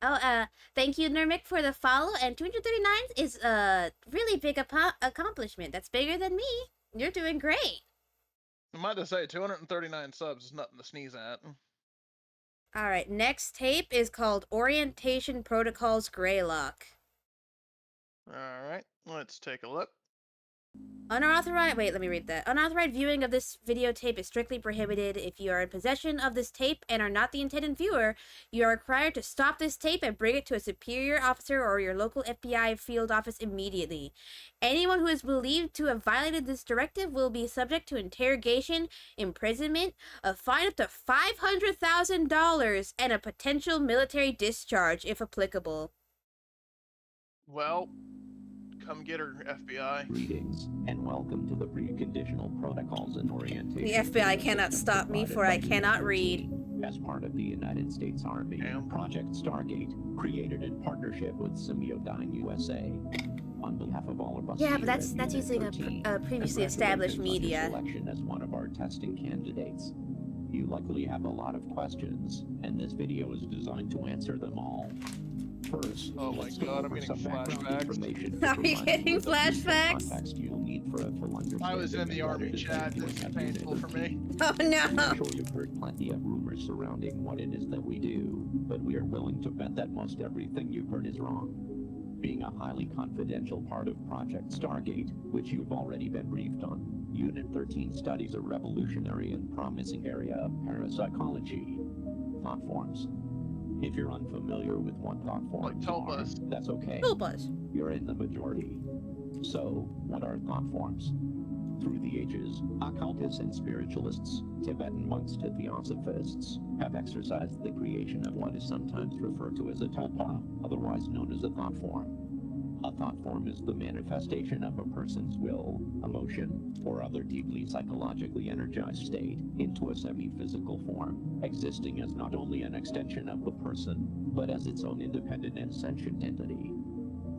Oh, thank you, Nermic, for the follow. And 239 is a really big accomplishment. That's bigger than me. You're doing great. I'm about to say 239 subs is nothing to sneeze at. All right, next tape is called Orientation Protocols Greylock. All right, let's take a look. Unauthorized. Wait, let me read that. Unauthorized viewing of this videotape is strictly prohibited. If you are in possession of this tape and are not the intended viewer, you are required to stop this tape and bring it to a superior officer or your local FBI field office immediately. Anyone who is believed to have violated this directive will be subject to interrogation, imprisonment, a fine up to $500,000, and a potential military discharge if applicable. Well, come get her, FBI. Greetings, and welcome to the Preconditional Protocols and Orientation. The FBI cannot stop me, for I cannot read. As part of the United States Army, Project Stargate, created in partnership with Semiodyne USA. On behalf of all of us, yeah, but that's using a previously established media. Selection as one of our testing candidates. You likely have a lot of questions, and this video is designed to answer them all. First, oh my god, I'm getting flashbacks. Are you getting flashbacks? I was in the army chat. This is painful for me. Oh no! I'm sure you've heard plenty of rumors surrounding what it is that we do, but we are willing to bet that most everything you've heard is wrong. Being a highly confidential part of Project Stargate, which you've already been briefed on, Unit 13 studies a revolutionary and promising area of parapsychology. Thought forms. If you're unfamiliar with what thought forms are, that's okay. Help us. You're in the majority. So, what are thought forms? Through the ages, occultists and spiritualists, Tibetan monks to theosophists, have exercised the creation of what is sometimes referred to as a tulpa, otherwise known as a thought form. A A thought form is the manifestation of a person's will, emotion, or other deeply psychologically energized state into a semi-physical form, existing as not only an extension of the person, but as its own independent and sentient entity.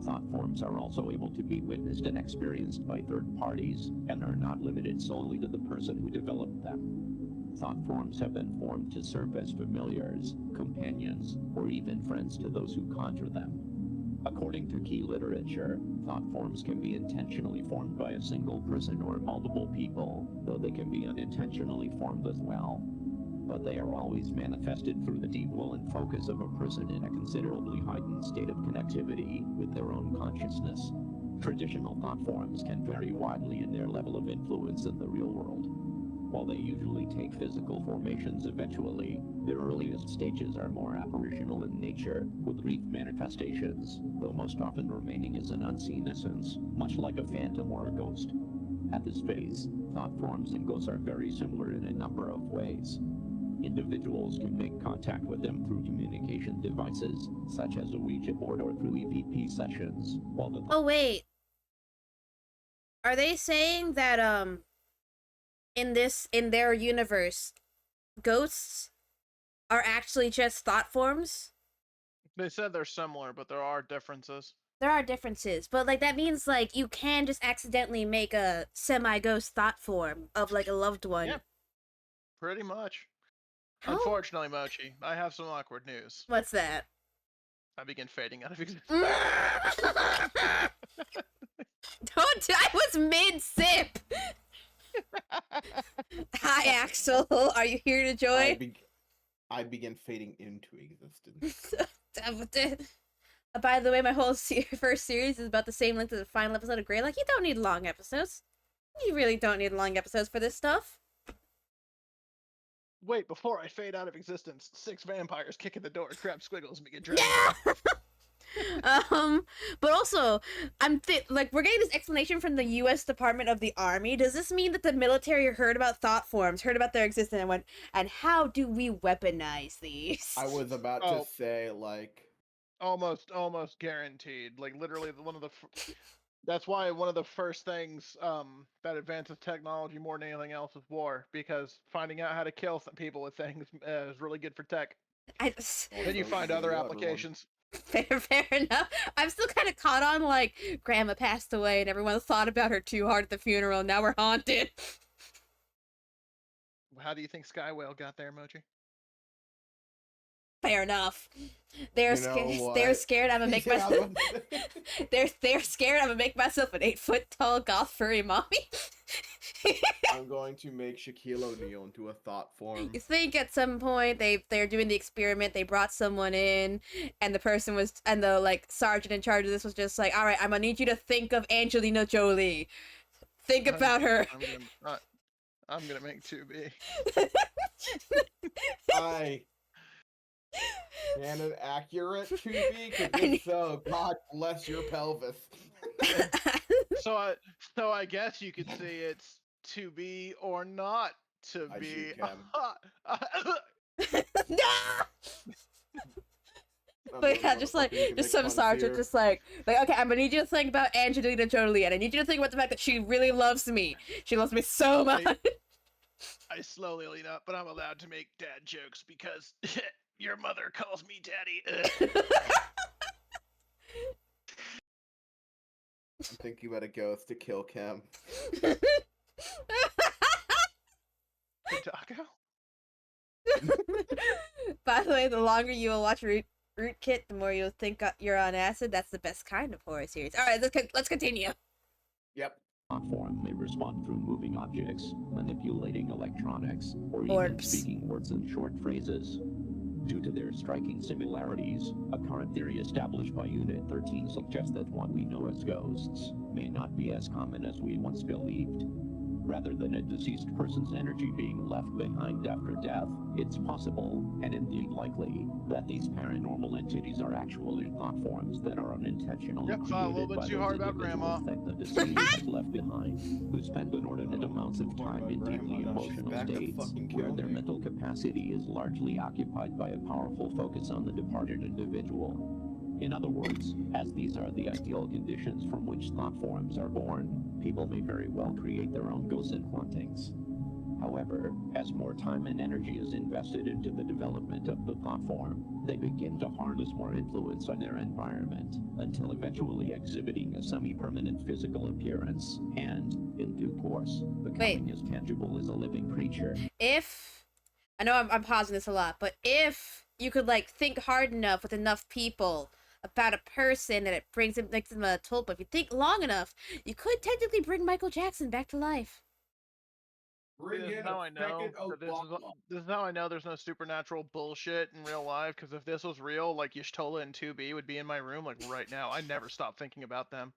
Thought forms are also able to be witnessed and experienced by third parties, and are not limited solely to the person who developed them. Thought forms have been formed to serve as familiars, companions, or even friends to those who conjure them. According to key literature, thought forms can be intentionally formed by a single person or multiple people, though they can be unintentionally formed as well. But they are always manifested through the deep will and focus of a person in a considerably heightened state of connectivity with their own consciousness. Traditional thought forms can vary widely in their level of influence in the real world. While they usually take physical formations eventually, their earliest stages are more apparitional in nature, with brief manifestations, though most often remaining as an unseen essence, much like a phantom or a ghost. At this phase, thought forms and ghosts are very similar in a number of ways. Individuals can make contact with them through communication devices, such as a Ouija board or through EVP sessions, while the Oh wait, are they saying that in their universe, ghosts are actually just thought forms? They said they're similar, but there are differences. There are differences, but like that means like you can just accidentally make a semi-ghost thought form of like a loved one. Yeah, pretty much. How? Unfortunately, Mochi, I have some awkward news. What's that? I begin fading out of existence. Don't I was mid-sip! Hi, Axel. Are you here to join? I begin fading into existence. By the way, my whole first series is about the same length as the final episode of Grey. Like, you don't need long episodes. You really don't need long episodes for this stuff. Wait, before I fade out of existence, 6 vampires kick in the door, grab squiggles, and begin dragging. Yeah! But also, like, we're getting this explanation from the U.S. Department of the Army. Does this mean that the military heard about thought forms, heard about their existence, and went, and how do we weaponize these? I was about to say, like... Almost guaranteed. Like, literally, one of the... That's why one of the first things that advances technology more than anything else is war, because finding out how to kill some people with things is really good for tech. Then you find other applications. Fair enough. I'm still kind of caught on, like, Grandma passed away and everyone thought about her too hard at the funeral, and now we're haunted. How do you think Skywhale got there, Mochi? Fair enough. They're scared I'm gonna make myself. they're scared I'm gonna make myself an 8-foot tall goth furry mommy. I'm going to make Shaquille O'Neal into a thought form. You think at some point they're doing the experiment, they brought someone in, and the like sergeant in charge of this was just like, all right, I'm gonna need you to think of Angelina Jolie. Think about her. I'm gonna make 2B. Can it accurate 2B? Because if so, God bless your pelvis. So I guess you could say it's to be or not to be. But yeah, just some sergeant, just like, okay, I'm gonna need you to think about Angelina Jolie, and I need you to think about the fact that she really loves me. She loves me so much. I slowly lean up, but I'm allowed to make dad jokes because your mother calls me daddy. I'm thinking about a ghost to kill Kim. Taco? By the way, the longer you will watch Rootkit, the more you'll think you're on acid. That's the best kind of horror series. All right, let's continue. Yep. Thought form may respond through moving objects, manipulating electronics, or even speaking words and short phrases. Due to their striking similarities, a current theory established by Unit 13 suggests that what we know as ghosts may not be as common as we once believed. Rather than a deceased person's energy being left behind after death, it's possible, and indeed likely, that these paranormal entities are actually thought forms that are unintentionally created by those individuals that the deceased has left behind, who spend inordinate amounts of time in deeply emotional states, where their mental capacity is largely occupied by a powerful focus on the departed individual. In other words, as these are the ideal conditions from which thought forms are born, people may very well create their own ghosts and hauntings. However, as more time and energy is invested into the development of the thought form, they begin to harness more influence on their environment, until eventually exhibiting a semi-permanent physical appearance, and, in due course, becoming as tangible as a living creature. If I know I'm pausing this a lot, but if you could like think hard enough with enough people about a person that it makes them a tulpa, if you think long enough, you could technically bring Michael Jackson back to life. Bring This is in how a I know second that Obama. this is how I know there's no supernatural bullshit in real life. Because if this was real, like Y'shtola and 2B would be in my room like right now. I never stop thinking about them.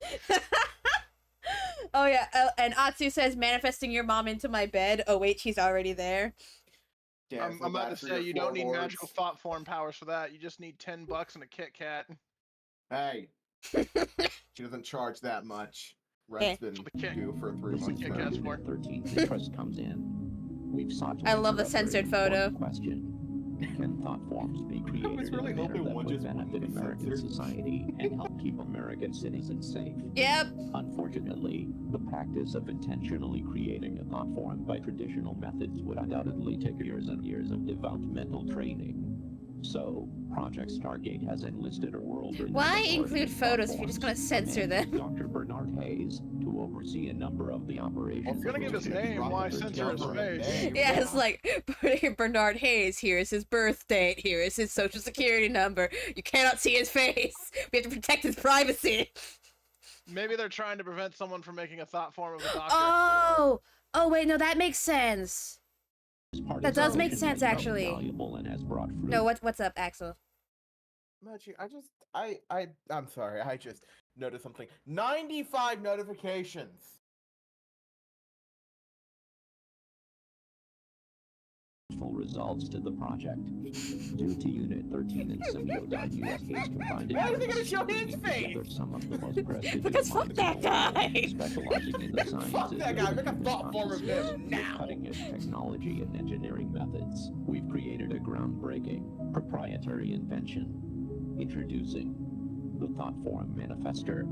Oh yeah, and Atsu says manifesting your mom into my bed. Oh wait, she's already there. I'm Cancel about that to for say your you don't need magical floorboards. thought form powers for that. You just need $10 and a Kit Kat. Hey, she doesn't charge that much. Eh. Rent's been due for 3 This months is Kit where now. Kat's for. Unit 13's interest comes in. We've sought to I love answer the a very censored photo. important question. Can thought forms be created really in a manner hoping that one would just benefit wouldn't be American censored. society and help keep American citizens safe? Yep. Unfortunately, the practice of intentionally creating a thought form by traditional methods would undoubtedly take years and years of developmental training. So, Project Stargate has enlisted a world-renowned Why authority include in thought photos if you're just gonna forms, censor and them? Dr. Bernard Hayes, to oversee a number of the operations. Gonna give his name, why censor his face? Yeah, it's like Bernard Hayes. Here is his birth date. Here is his social security number. You cannot see his face. We have to protect his privacy. Maybe they're trying to prevent someone from making a thought form of a doctor. Oh, wait, no, that makes sense. That does make sense, actually. And has brought fruit. No, what's up, Axel? Mochi, I'm sorry, I just noticed something. 95 notifications! Results to the project. Due to Unit 13 and Symbio.USK's combined Why is it efforts, gonna show his bringing face? together some of the most prestigious Because fuck minds that in the world, guy! specializing in the sciences Fuck that guy, of the make a human thought form of consciousness him with now! cutting-edge technology and engineering methods. We've created a groundbreaking, proprietary invention. Introducing the Thought Form Manifester.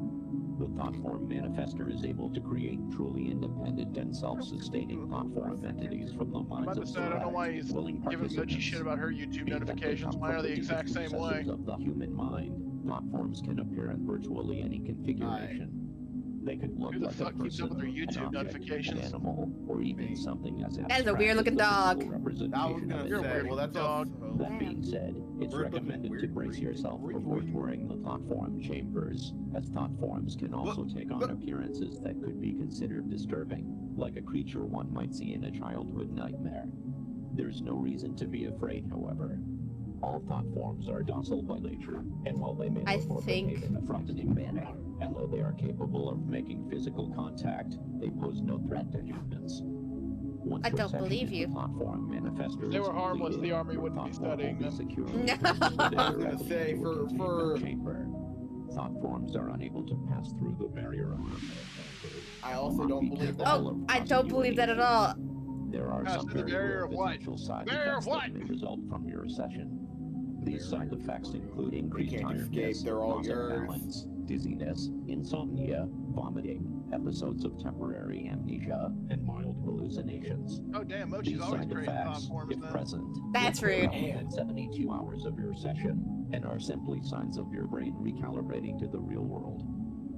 The Thought Form Manifester is able to create truly independent and self-sustaining thought form entities from the I'm minds about of to say, I don't know why he's willing giving Mochi participants. shit about her YouTube Being that they notifications. come Mine from are the deepest exact same way. recesses of the human mind, thought forms can appear in virtually any configuration. They could look Who the like a fuck keeps up person, with their an YouTube object, notifications? an animal, or even something as abstract That is a weird-looking as the dog. physical representation I was of gonna an You're a say, weird well, that's dog. also... That being said, it's Weird-looking, recommended to weird brace breed. yourself Breed, before breed. touring the thought form chambers, as thought forms can also take on appearances that could be considered disturbing, like a creature one might see in a childhood nightmare. There's no reason to be afraid, however. All thought forms are docile by nature, and while they may I look or think- behave in a frightening manner, and though they are capable of making physical contact, they pose no threat to humans. Once I your don't session believe in you. the thought form manifester If they is were harmless, completed, the army your wouldn't be thought form studying will them. securely No. transported I was gonna directly say, into a for- containment chamber. Thought forms are unable to pass through the barrier of I also don't believe that. Oh, I don't believe that at all. There are Pass some through the very barrier rare of what? potential side Barrier effects of what? that may result from your session. These side effects include increased can't escape, tiredness, they're all loss of yours. balance, dizziness, insomnia, vomiting, episodes of temporary amnesia, and mild hallucinations. Oh damn, Mochi's These always side creating thought effects, forms if then. present, That's will rude. occur within 72 hours of your session, and are simply signs of your brain recalibrating to the real world.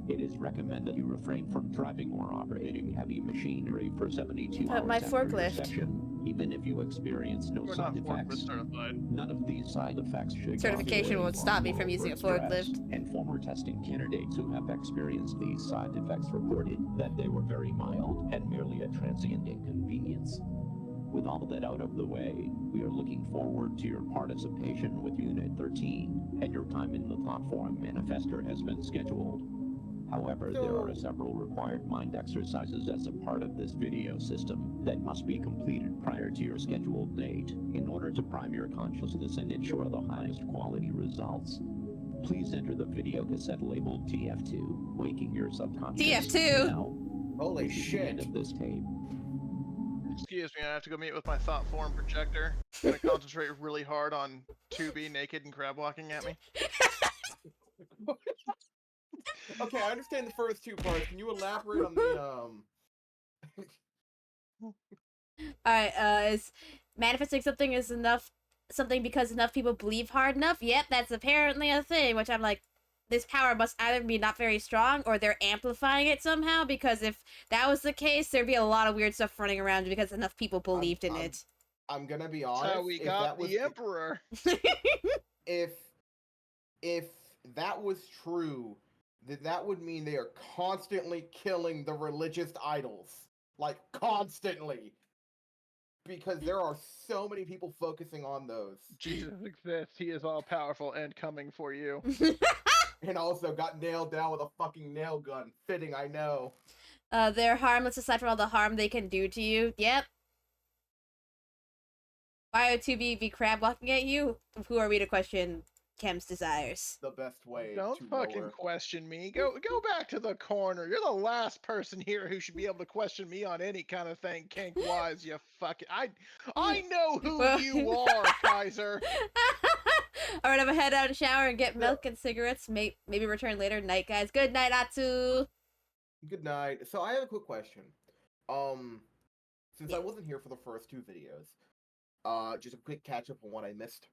It is recommended you refrain from driving or operating heavy machinery for 72 But hours my after your forklift. session, even if you experience no We're side not forklift effects. certified. None of these side effects should Certification cause won't you stop me or from using a stress, forklift. And former testing candidates who have experienced these side effects reported that they were very mild and merely a transient inconvenience. With all of that out of the way, we are looking forward to your participation with Unit 13, and your time in the Thought Form Manifester has been scheduled. However, there are several required mind exercises as a part of this video system that must be completed prior to your scheduled date in order to prime your consciousness and ensure the highest quality results. Please enter the video cassette labeled TF2, waking your subconscious. TF2? Now, Holy this is the end shit. of this tape. Excuse me, I have to go meet with my thought form projector. I'm gonna concentrate really hard on 2B naked and crab walking at me. Okay, I understand the first two parts. Can you elaborate on the Alright, is manifesting something is enough something because enough people believe hard enough? Yep, that's apparently a thing, which I'm like, this power must either be not very strong or they're amplifying it somehow, because if that was the case, there'd be a lot of weird stuff running around because enough people believed in it. I'm gonna be That's honest. how we if got that was the Emperor. if that was true, that would mean they are constantly killing the religious idols, like constantly, because there are so many people focusing on those. Jesus exists. He is all powerful and coming for you. And also got nailed down with a fucking nail gun. Fitting, I know. They're harmless aside from all the harm they can do to you. Yep. Bio2B be crab walking at you? Who are we to question Chem's desires? The best way Don't to fucking lower. question me. Go back to the corner. You're the last person here who should be able to question me on any kind of thing kink wise, you fucking I know who Well- you are, Kaiser. Alright, I'm gonna head out and shower and get milk and cigarettes. Maybe return later. Night, guys. Good night, Atsu. Good night. So I have a quick question. Since I wasn't here for the first two videos, just a quick catch up on what I missed.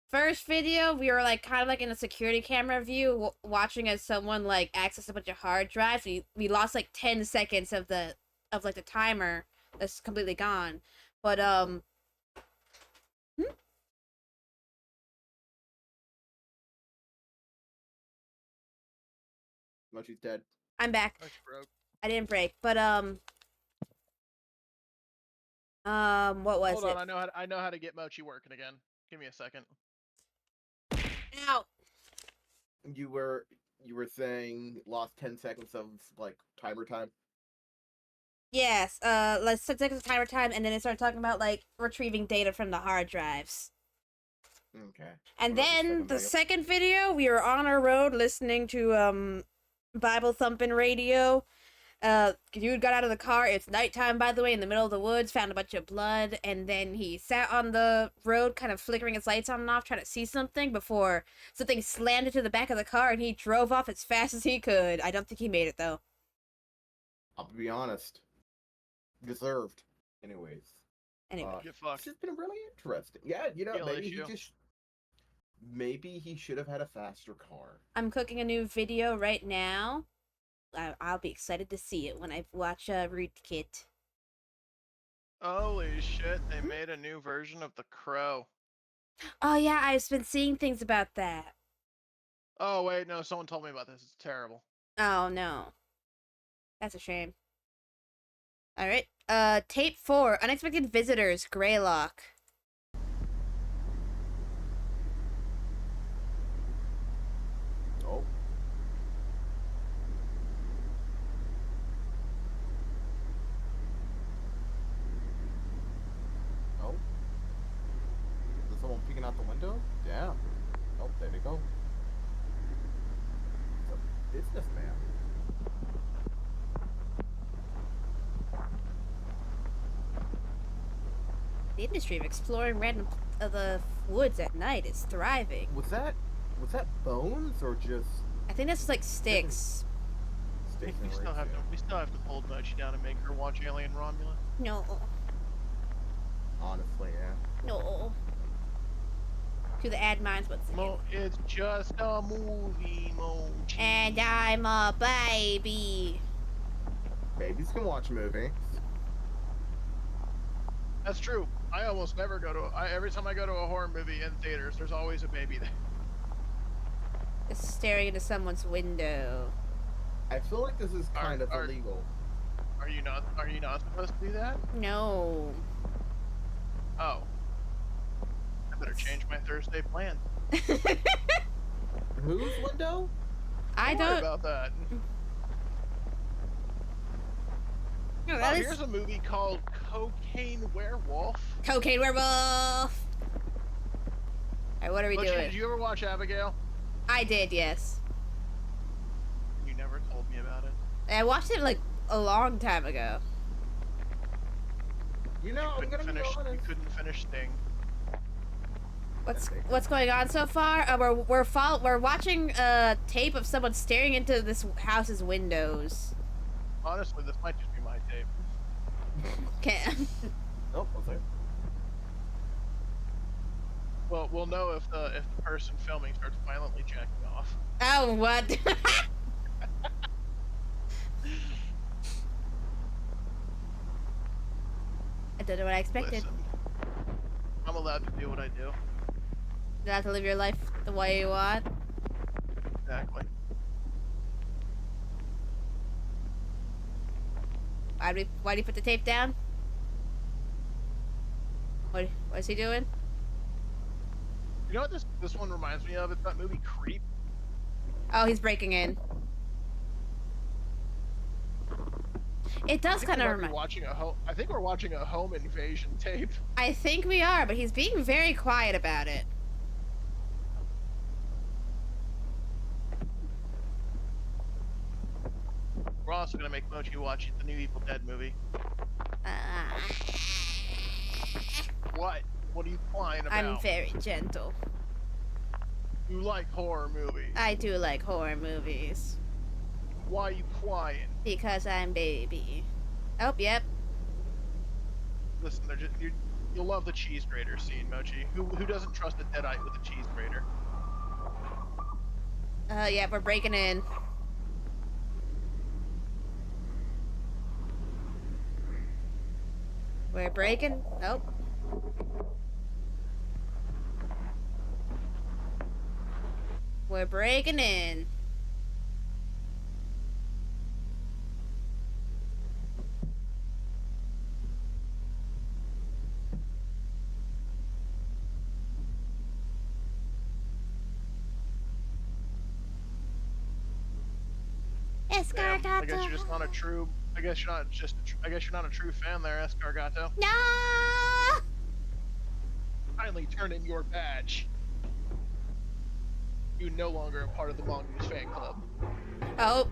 First video, we were like kind of like in a security camera view, watching as someone like access a bunch of hard drives. We lost like 10 seconds of the timer that's completely gone. But Mochi's dead. I'm back. That's broke. I didn't break, but what was Hold it? on, I know how to get Mochi working again. Give me a second. Ow. You were saying lost 10 seconds of like timer time. Yes, let's take the timer time, and then it started talking about like retrieving data from the hard drives. Okay. And What about then the video? second video, we were on our road listening to Bible thumping radio. Dude got out of the car. It's nighttime, by the way, in the middle of the woods. Found a bunch of blood, and then he sat on the road, kind of flickering his lights on and off, trying to see something before something slammed into the back of the car, and he drove off as fast as he could. I don't think he made it though. I'll be honest. Deserved. Anyways. Anyway. Get It's fucked. just been really interesting. Yeah, Real maybe issue. maybe he should have had a faster car. I'm cooking a new video right now. I'll be excited to see it when I watch Rootkit. Holy shit, they made a new version of The Crow. Oh yeah, I've been seeing things about that. Oh wait, no, someone told me about this. It's terrible. Oh no. That's a shame. Alright. Tape 4, Unexpected Visitors, Greylock. Oh. Oh. Is there someone peeking out the window? Yeah. Oh, there they go. It's a businessman. The industry of exploring random the woods at night is thriving. Was that bones or just I think that's like sticks. sticks and We still have to hold Mochi down and make her watch Alien Romulus. No. Honestly, yeah. No. To the ad mines once again. It's just a movie, Mochi. And I'm a baby. Babies can watch movies. That's true. I almost never go to. Every time I go to a horror movie in theaters, there's always a baby there. Just staring into someone's window. I feel like this is kind of are- illegal. Are you not supposed to do that? No. Oh. I better change my Thursday plan. Whose window? I Don't worry don't. about that. No, Oh, that is here's a movie called Cocaine Werewolf. Cocaine Werewolf. Alright, what are we Mochi, doing? did you ever watch Abigail? I did, yes. You never told me about it. I watched it like a long time ago. You know, I'm gonna be You honest. couldn't finish Sting. What's going on so far? We're watching a tape of someone staring into this house's windows. Honestly, this might just be my tape. Okay. Oh, what's that? Well, we'll know if the person filming starts violently jacking off. Oh, what? I don't know what I expected. Listen, I'm allowed to do what I do. You have to live your life the way you want. Exactly. Why do you put the tape down? What's he doing? You know what this one reminds me of? It's that movie Creep. Oh, he's breaking in. It does kind of remind. I think we're watching a home invasion tape. I think we are, but he's being very quiet about it. We're also gonna make Mochi watch the new Evil Dead movie. What? What are you flying about? I'm very gentle. You like horror movies. I do like horror movies. Why are you crying? Because I'm baby. Oh, yep. Listen, you'll love the cheese grater scene, Mochi. Who doesn't trust a deadite with a cheese grater? Yeah, we're breaking in. We're breaking. Oh. We're breaking in. Escargato. I guess you're just not a true. I guess you're not a true fan there, Escargato. No! Finally turn in your badge. You're no longer a part of the Mongoose fan club. Oh.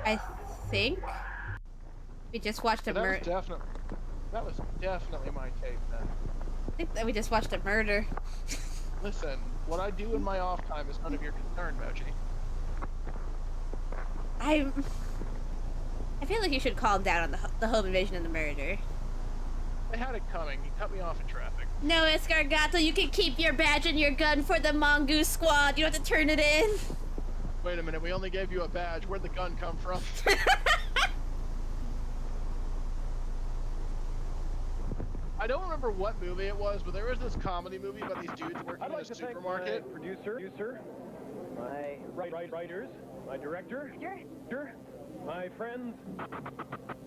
I think we just watched a murder. That was definitely my tape then. I think that we just watched a murder. Listen, what I do in my off time is none of your concern, Mochi. I feel like you should calm down on the home invasion and the murder. I had it coming. You cut me off in traffic. No, Escargato, you can keep your badge and your gun for the Mongoose squad. You don't have to turn it in. Wait a minute, we only gave you a badge. Where'd the gun come from? I don't remember what movie it was, but there was this comedy movie about these dudes working in a supermarket. My producer, my writers, my director, my friends,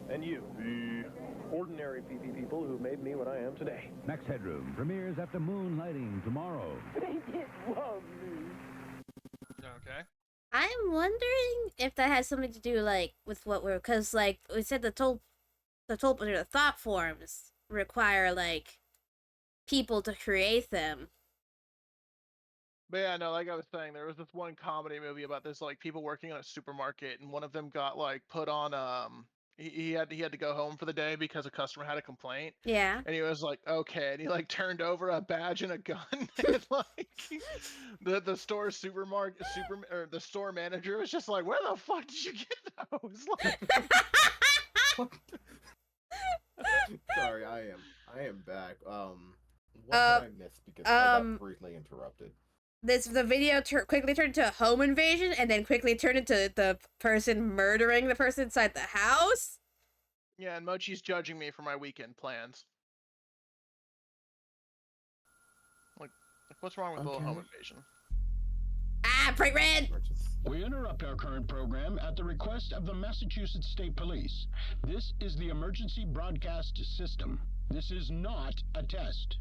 and you, the ordinary people who made me what I am today. Max Headroom premieres after moonlighting tomorrow. They did love me. Okay. I'm wondering if that has something to do, like, with what we're, because, like, we said the thought forms require, like, people to create them. But yeah, no, like I was saying, there was this one comedy movie about this, like, people working in a supermarket, and one of them got, like, put on, he had to go home for the day because a customer had a complaint. Yeah. And he was like, okay, and he, like, turned over a badge and a gun, and, like, the store the store manager was just like, where the fuck did you get those? Like, Sorry, I am back. What did I miss because I got briefly interrupted? The video quickly turned into a home invasion, and then quickly turned into the person murdering the person inside the house. Yeah, and Mochi's judging me for my weekend plans. Like what's wrong with the home invasion? Ah, bright red! We interrupt our current program at the request of the Massachusetts State Police. This is the emergency broadcast system. This is not a test.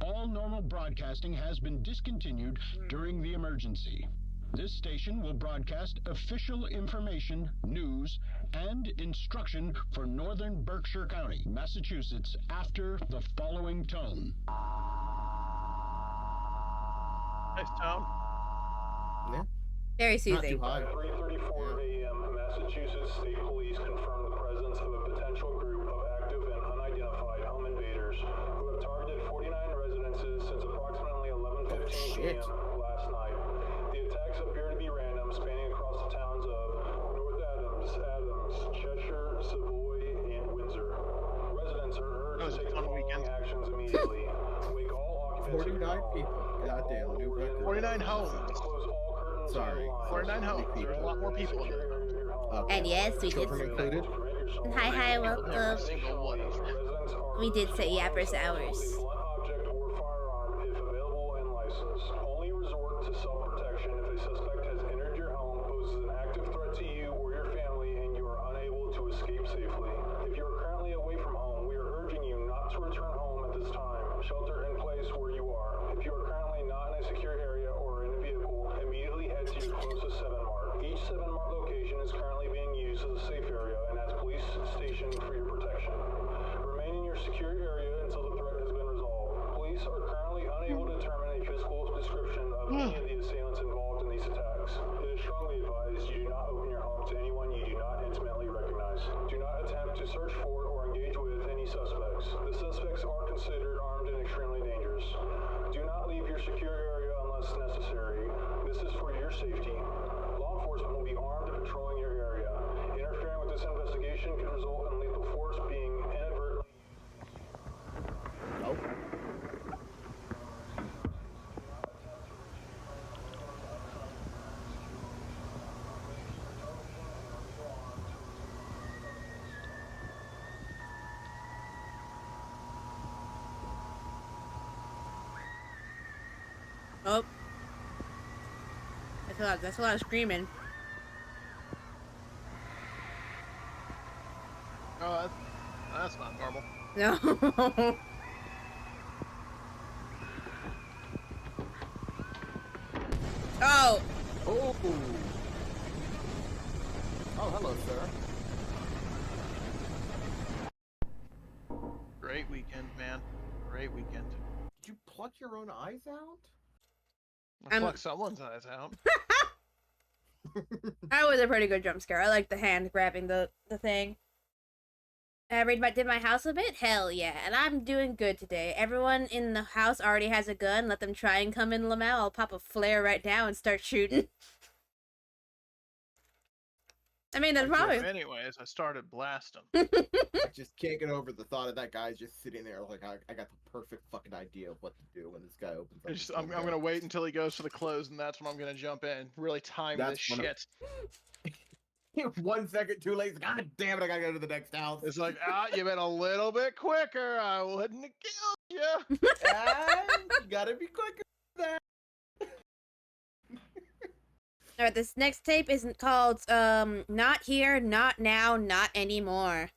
All normal broadcasting has been discontinued during the emergency. This station will broadcast official information, news, and instruction for northern Berkshire County, Massachusetts, after the following tone. Nice tone. Yeah. Very Not soothing. too high. 3:34 a.m. Massachusetts. Massachusetts State Police confirmed the presence of a potential group of active and unidentified home invaders who have targeted 49 residences since approximately 11:15 p.m. last night. The attacks appear to be random, spanning across the towns of North Adams, Cheshire, Savoy, and Windsor. Residents are urged to take the following actions immediately. Wake all occupants 49 people. Goddamn, new record. 49 homes. Close all curtains. Sorry. 49 homes. There's a lot more people in there. And yes, we did. Children included. Hi, welcome. Every single one of them. We did say Yappers Hours. Blunt object or firearm if available and licensed. Only resort to self-protection if a suspect has entered your home, poses an active threat to you or your family, and you are unable to escape safely. If you are currently away from home, we are urging you not to return home at this time. Shelter in place where you are. If you are currently not in a secure area or in a vehicle, immediately head to your closest 7-Mart. Each 7-Mart location is currently being used as a safe area and has police stationed for your protection. Remain in your secure area until the threat has been resolved. Police are currently unable to determine a physical description of any of the assailants involved in these attacks. It is strongly advised you do not open your home to anyone you do not intimately recognize. Do not attempt to search for or engage with any suspects. The suspects are considered armed and extremely dangerous. Do not leave your secure area unless necessary. This is for your safety. Law enforcement will be armed and patrolling your area. Interfering with this investigation could result in lethal force being inadvertently. Nope. Oh. That's a lot of screaming. Oh, that's not normal. No. Oh. Oh. Oh, hello, sir. Great weekend, man. Great weekend. Did you pluck your own eyes out? I plucked someone's eyes out. That was a pretty good jump scare. I like the hand grabbing the thing. I did my house a bit? Hell yeah. And I'm doing good today. Everyone in the house already has a gun. Let them try and come in, Lamau. I'll pop a flare right now and start shooting. I mean, that's probably... Anyways, I started blasting. I just can't get over the thought of that guy just sitting there like, I got the perfect fucking idea of what to do when this guy opens up. I'm going to wait until he goes for the close, and that's when I'm going to jump in. Really time this shit. 1 second too late. God damn it, I gotta go to the next house. It's like, you've been a little bit quicker. I wouldn't have killed you. You gotta be quicker than that. Alright, this next tape isn't called, Not Here, Not Now, Not Anymore.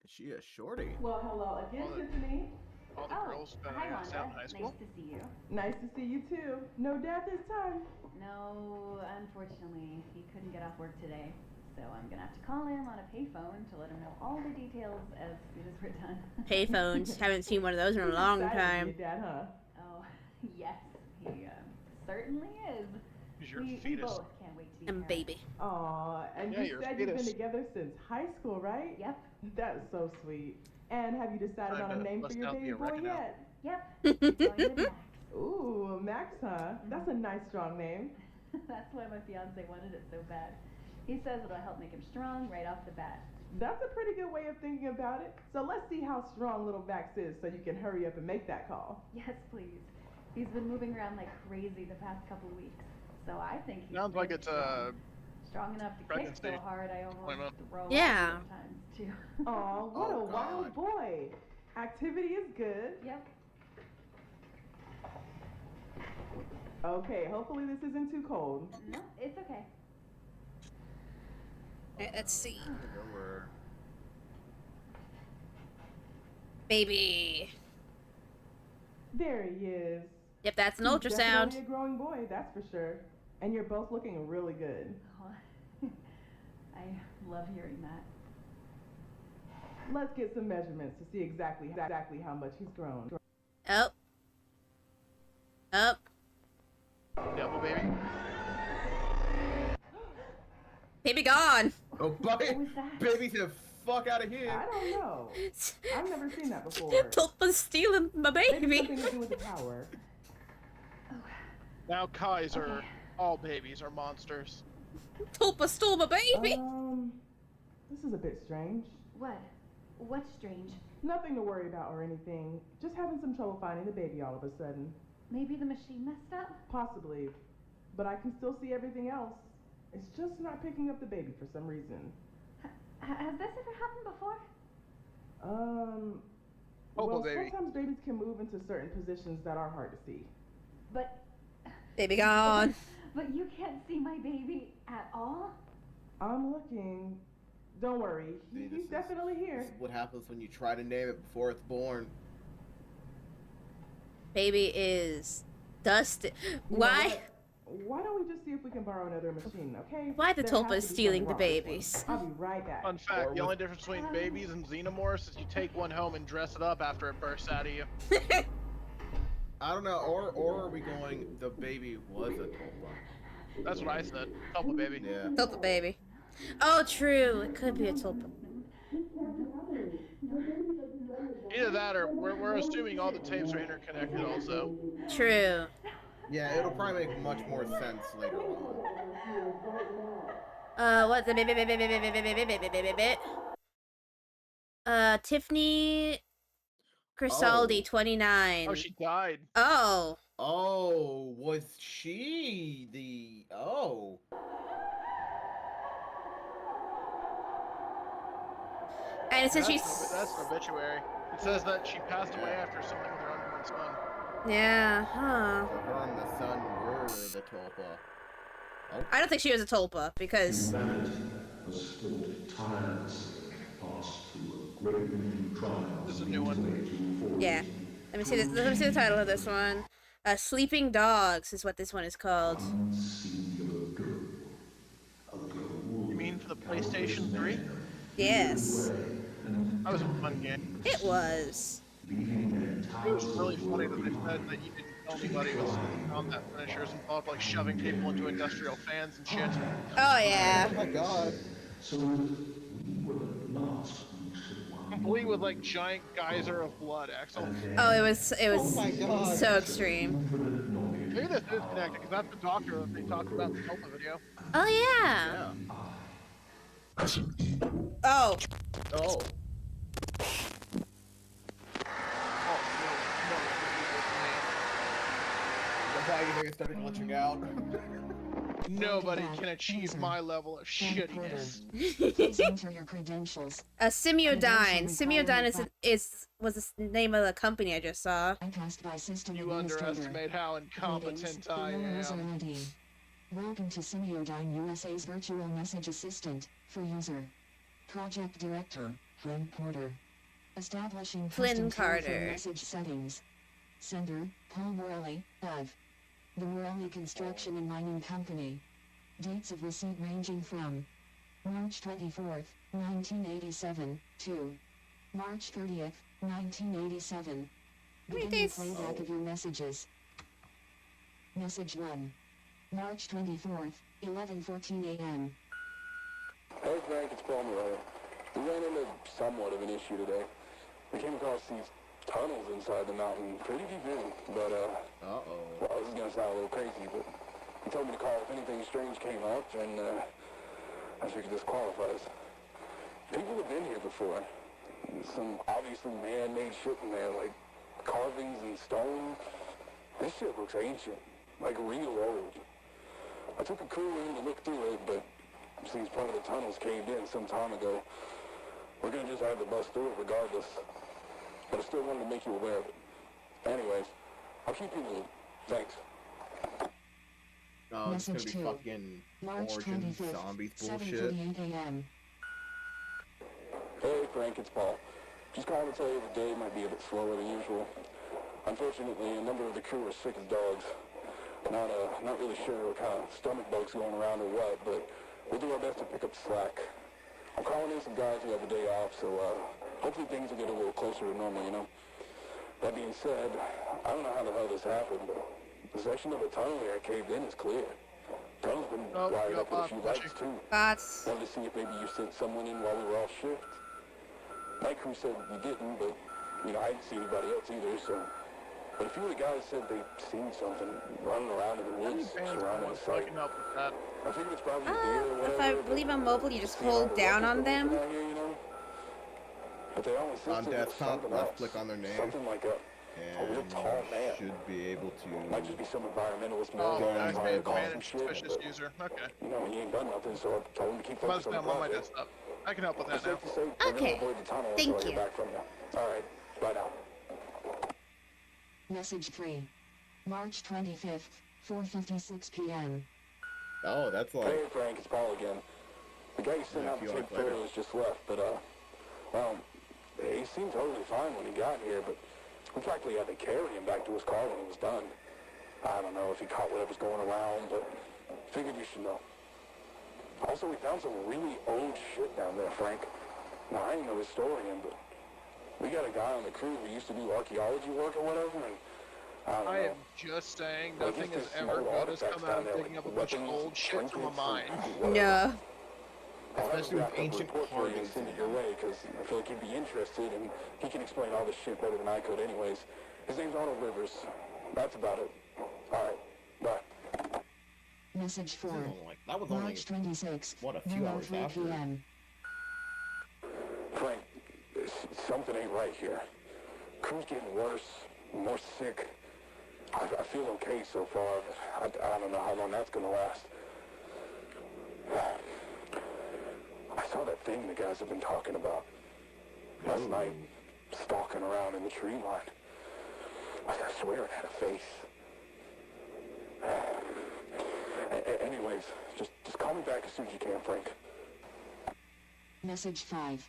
Is she a shorty? Well, hello again, Tiffany. All the girls hi, out in high school. Nice to see you. Nice to see you too. No dad this time. No, unfortunately, he couldn't get off work today. So I'm gonna have to call him on a payphone to let him know all the details as soon as we're done. Payphones. Haven't seen one of those in a long time. Dad, huh? Oh, yes, he certainly is. He's your we fetus. both can't wait to be And baby. Aw, and Yeah, you said fetus. you've been together since high school, right? Yep. That's so sweet. And have you decided on a name for your baby boy yet? Yep. Going with Max. Ooh, Max, huh? That's a nice, strong name. That's why my fiance wanted it so bad. He says it'll help make him strong right off the bat. That's a pretty good way of thinking about it. So let's see how strong little Max is so you can hurry up and make that call. Yes, please. He's been moving around like crazy the past couple weeks. So I think he's Sounds like it's strong enough to kick so hard I almost throw Yeah. up sometimes too. Aw, what Oh, a wild boy. Activity is good. Yep. Okay, hopefully this isn't too cold. No, it's okay. Alright, let's see. We're... Baby. There he is. Yep, that's an He's ultrasound. definitely a growing boy, that's for sure. And you're both looking really good. Oh, I love hearing that. Let's get some measurements to see exactly how much he's grown. Oh. Oh. Devil baby. Baby gone. Oh, baby, the fuck out of here. I don't know. I've never seen that before. Tulpa's stealing my Maybe baby. something to do with the power. Now Kaiser, all babies are monsters. Tulpa stole my baby. This is a bit strange. What? What's strange? Nothing to worry about or anything. Just having some trouble finding the baby all of a sudden. Maybe the machine messed up? Possibly. But I can still see everything else. It's just not picking up the baby for some reason. Has this ever happened before? Well, baby. sometimes babies can move into certain positions that are hard to see. But... Baby gone. But you can't see my baby at all? I'm looking. Don't worry. He's definitely here. This is what happens when you try to name it before it's born. Baby is dusted. Why? Why don't we just see if we can borrow another machine, okay? Why the There Tulpa has is to be stealing something the wrong with babies? this one. I'll be right back. Fun fact, the only difference between babies and xenomorphs is you take one home and dress it up after it bursts out of you. I don't know, or are we going, the baby was a Tulpa? That's what I said. Tulpa baby. Yeah. Tulpa baby. Oh, true. It could be a Tulpa. Either that or we're assuming all the tapes are interconnected also. True. Yeah, it'll probably make much more sense later on. What the Tiffany Crisaldi, 29. Oh, she died. Oh. Oh, was she the... Oh. And it says That's an obituary. It says that she passed away after something with her unborn son. Yeah, huh. Her and the son were the Tulpa. Oh. I don't think she was a Tulpa, because... Humanity was fought tirelessly, passed through a great many trials. This is a new one. Yeah. Let me see this. Let me see the title of this one. Sleeping Dogs is what this one is called. You mean for the PlayStation 3? Yes. That was a fun game. It was. It was really funny that they said that you didn't kill anybody with some combat finishers involved like shoving people into industrial fans and shit. Oh yeah. Oh my god. Complete with like giant geyser of blood, Axel. Oh, it was Oh my god. so extreme. Maybe this is connected because that's the doctor that they talked about in the Tulpa video. Oh yeah. Oh. Oh. That's how you think it started glitching out. Nobody can achieve my level of shittiness. Please enter your credentials. Semiodyne. Semiodyne was the name of the company I just saw. You underestimate how incompetent I am. Welcome to Semiodyne USA's virtual message assistant for user. Project Director, Flynn Porter. Establishing Flynn custom telephone Carter. message settings. Sender, Paul Morelli, of the Morelli Construction and Mining Company. Dates of receipt ranging from March 24th, 1987, to March 30th, 1987. Begin playback of your messages. Message 1. March 24th, 11:14 a.m. Hey Frank, it's Paul Morelli. We ran into somewhat of an issue today. We came across these tunnels inside the mountain, pretty deep in, but well, this is gonna sound a little crazy, but he told me to call if anything strange came up, and I figured this qualifies. People have been here before. Some obviously man-made shit in there, like carvings and stone. This shit looks ancient, like real old. I took a crew in to look through it, but since part of the tunnels caved in some time ago, we're gonna just have to bust through it regardless. But I still wanted to make you aware of it. Anyways, I'll keep you in the loop. Thanks. No, it's gonna be Message 2. fucking March Origin 25th, Zombies bullshit. 7:48 a.m. Hey Frank, it's Paul. Just calling to tell you the day might be a bit slower than usual. Unfortunately, a number of the crew are sick as dogs. Not really sure what kind of stomach bugs going around or what, but we'll do our best to pick up the slack. I'm calling in some guys who have a day off, so hopefully things will get a little closer to normal, you know? That being said, I don't know how the hell this happened, but the section of the tunnel here caved in is clear. Tunnel's been Oh, wired got up with a bots few watching. lights, too. Bots. Wanted to see if maybe you sent someone in while we were off shift. Night crew said you didn't, but, you know, I didn't see anybody else either, so... But a few of the guys said they'd seen something running around in the woods surrounding the I site. can help with that. I figured it's probably a deer or whatever. If I believe on mobile, you just hold down on them. Here, you know? But they always On said it was desktop, something left else. click on their name. Something like a real And tall man. should be able to... Might just be some environmentalist Oh, man nice. trying to cause some Manage shit, suspicious but, user. Okay. you know, he ain't done nothing, so I told him to keep Must focused on have the on my project. desktop. I can help with that It's now. safe to say, we're gonna avoid the tunnel until I hear back from you. All right, bye now. Message 3. March 25th, 4:56 p.m. Oh, that's like... Hey, Frank, it's Paul again. The guy you sent out to take photos just left, but, well, he seemed totally fine when he got here, but we practically had to carry him back to his car when it was done. I don't know if he caught whatever's going around, but figured you should know. Also, we found some really old shit down there, Frank. Now, I ain't no historian, but we got a guy on the crew who used to do archaeology work or whatever, and I don't know. I am just saying, nothing is ever good as come out of digging up a bunch of old shit from a mine. No. Especially with ancient carvings. Send it your way, because I feel like he'd be interested, and he can explain all this shit better than I could anyways. His name's Arnold Rivers. That's about it. All right, bye. Message 4. That was only, March 26th, what, a few hours 3 after? p.m. Frank, something ain't right here. Crew's getting worse, more sick. I feel okay so far, but I don't know how long that's gonna last. I saw that thing the guys have been talking about last night, stalking around in the tree line. I swear it had a face. Anyways, just call me back as soon as you can, Frank. Message 5.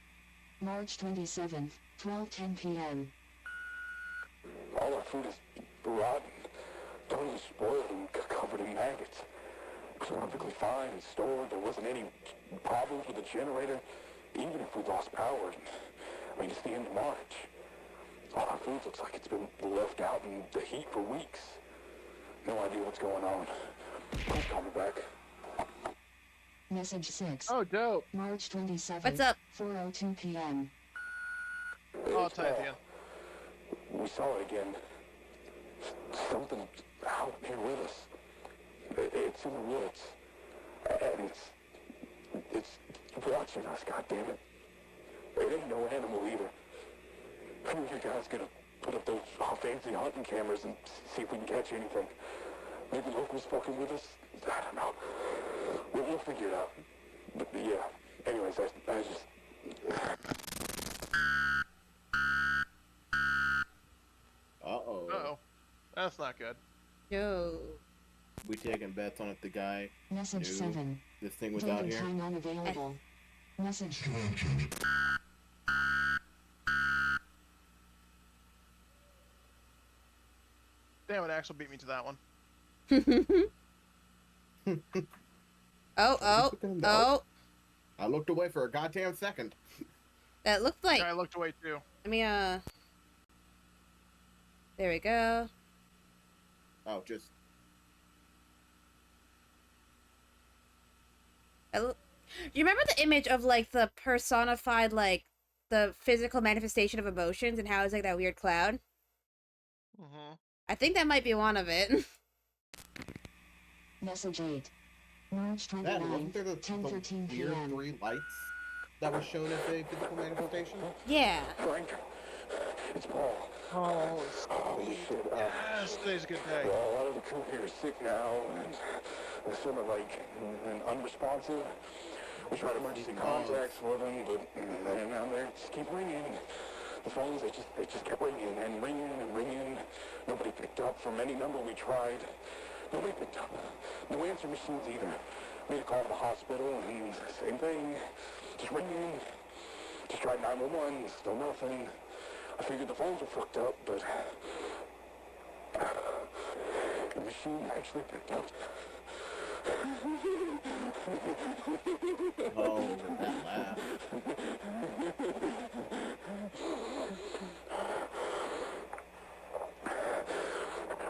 March 27th, 12:10 p.m. All our food is rotten, totally spoiled and covered in maggots. It was perfectly fine and stored. There wasn't any problems with the generator, even if we lost power. I mean, it's the end of March. All our food looks like it's been left out in the heat for weeks. No idea what's going on. Please call me back. Message 6. Oh, dope. March 27th, What's up? 4:02 p.m. Oh, I'll tell you at the end. We saw it again. Something out here with us. It's in the woods. And it's watching us, goddammit. It ain't no animal either. Who are you guys gonna put up those fancy hunting cameras and see if we can catch anything? Maybe locals fucking with us? I don't know. We'll figure it out. But yeah, anyways, I just... Uh-oh. Uh-oh. That's not good. No. We taking bets on if the guy Message knew 7. this thing was Date out and here? time unavailable. Message 2. Damn it, Axel beat me to that one. Oh. I looked away for a goddamn second. That looked like... I looked away too. Let me, there we go. Oh, just... You remember the image of, like, the personified, like, the physical manifestation of emotions and how it's like that weird cloud? Mm-hmm. I think that might be one of it. Message 8. March That, 29th, wasn't there the 10:13 weird p.m. 3 lights that was shown as a physical manifestation? Yeah. Frank, it's Paul. Oh, shit. yes, today's a good day. Well, a lot of the crew here is sick now, and they're sort of like unresponsive. We tried emergency contacts for them, but they just keep ringing. The phones, they just kept ringing and ringing and ringing. Nobody picked up from any number we tried. Nobody picked up. No answer machines either. Made a call to the hospital, and same thing. Just ringing. Just tried 911, still nothing. I figured the phones were fucked up, but the machine actually picked up. Oh, that laugh.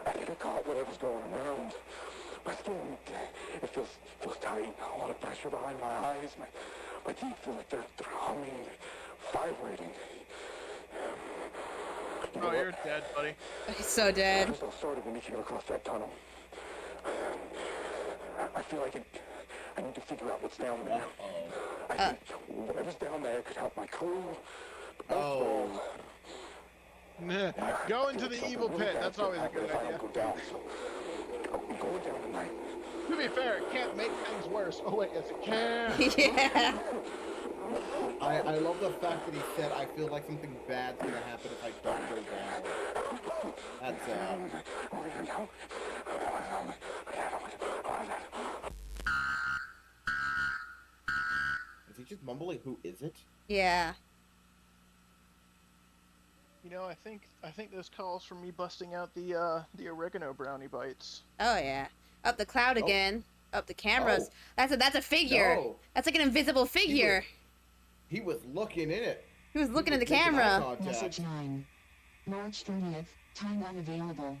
I think I caught whatever's going around. My skin, it feels tight. A lot of pressure behind my eyes. My teeth feel like they're humming, vibrating. Oh, you're dead, buddy. He's so dead. I felt sorry when we came across that tunnel. I feel like I need to figure out what's down there. I think whatever's down there could help my crew. Nah, go into the evil pit. That's always a good idea. Go down, so I'm going down tonight. To be fair, it can't make things worse. Oh wait, yes it can. Yeah. I love the fact that he said, I feel like something bad's gonna happen if I don't go down. That's Is he just mumbling, who is it? Yeah. You know, I think this calls for me busting out the oregano brownie bites. Oh yeah. Up the cloud again. Up the cameras. That's a figure. No. That's like an invisible figure. He was looking in it. He was looking in the camera. Message 9. March 30th. Time unavailable.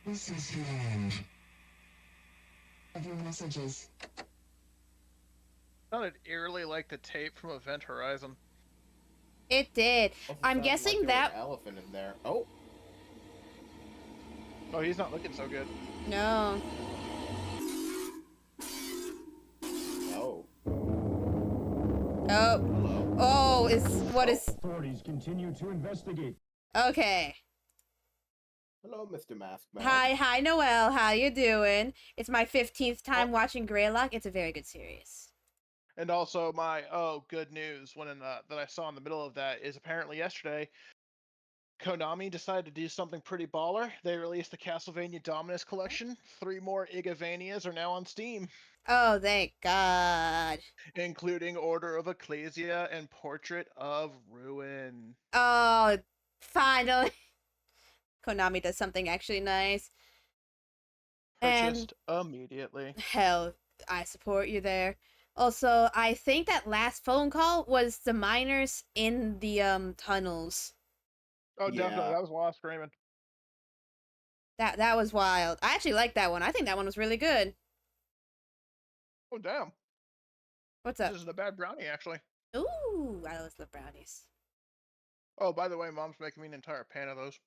This is the end of your messages. Sounded eerily like the tape from Event Horizon. It did. I'm guessing like there was that an elephant in there. Oh, he's not looking so good. no. Oh. Oh. Oh, what is Authorities continue to investigate. Okay. Hello, Mr. Mask Man. Hi, Noelle. How you doing? It's my 15th time watching Greylock. It's a very good series. And also my good news that I saw in the middle of that is apparently yesterday Konami decided to do something pretty baller. They released the Castlevania Dominus collection. 3 more Igavanias are now on Steam. Oh, thank God. Including Order of Ecclesia and Portrait of Ruin. Oh, finally. Konami does something actually nice. Purchased immediately. Hell, I support you there. Also, I think that last phone call was the miners in the tunnels. Oh, definitely. That was Lost Screaming. That was wild. I actually like that one. I think that one was really good. Oh, damn. What's up? This isn't a bad brownie, actually. Ooh, I love the brownies. Oh, by the way, Mom's making me an entire pan of those.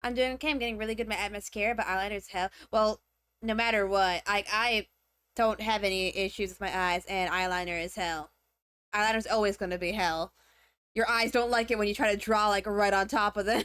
I'm doing okay. I'm getting really good at mascara, but eyeliner's hell. Well, no matter what, I don't have any issues with my eyes, and eyeliner is hell. Eyeliner's always going to be hell. Your eyes don't like it when you try to draw, like, right on top of them.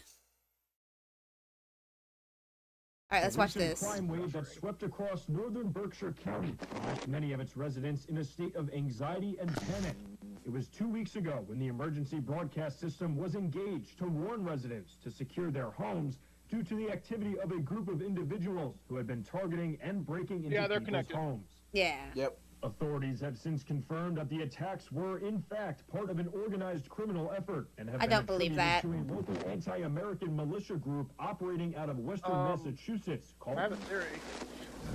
Alright, let's watch this. A crime wave that swept across northern Berkshire County left many of its residents in a state of anxiety and panic. It was 2 weeks ago when the emergency broadcast system was engaged to warn residents to secure their homes due to the activity of a group of individuals who had been targeting and breaking into people's homes. Yeah. Yep. Authorities have since confirmed that the attacks were, in fact, part of an organized criminal effort and have I been don't believe that. to a local anti-American militia group operating out of western Massachusetts called... I have a theory.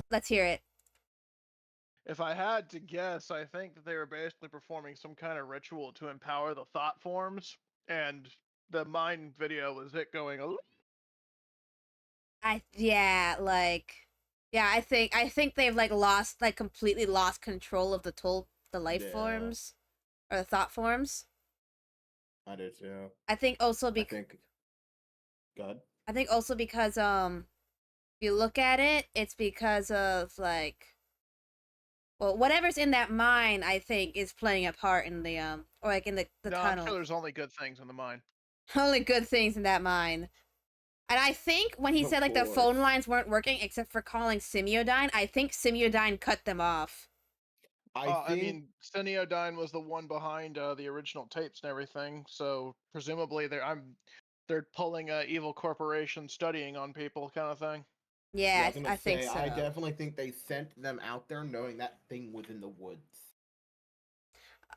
Let's hear it. If I had to guess, I think that they were basically performing some kind of ritual to empower the thought forms, and the Mind video was it going a I think they've completely lost control of the life forms or the thought forms. I did too. I think also because God. I think also because if you look at it, it's because of whatever's in that mine, I think, is playing a part in the in the no, tunnel. I'm sure there's only good things in the mine. Only good things in that mine. And I think when he said the phone lines weren't working except for calling Simiodyne, I think Simiodyne cut them off. I mean, Simiodyne was the one behind the original tapes and everything, so presumably they're pulling a evil corporation studying on people kind of thing. Yeah, I was gonna I think say, so. I definitely think they sent them out there knowing that thing was in the woods.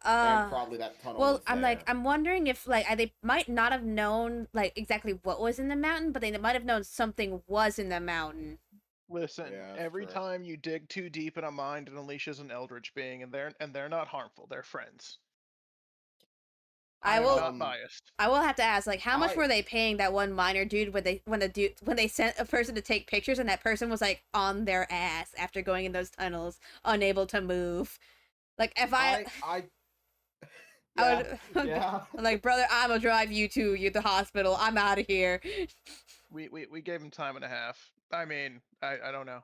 And probably that tunnel well, was I'm there. like, I'm wondering if like they might not have known like exactly what was in the mountain, but they might have known something was in the mountain. Listen, Yeah, every true. time you dig too deep in a mind, it unleashes an eldritch being, and they're not harmful. They're friends. I I'm will not biased. I will have to ask, like, how much were they paying that one miner dude when they sent a person to take pictures and that person was like on their ass after going in those tunnels, unable to move. Like if I would, yeah. I'm like, brother, I'm gonna drive you to the hospital. I'm out of here. We gave him time and a half. I mean, I don't know.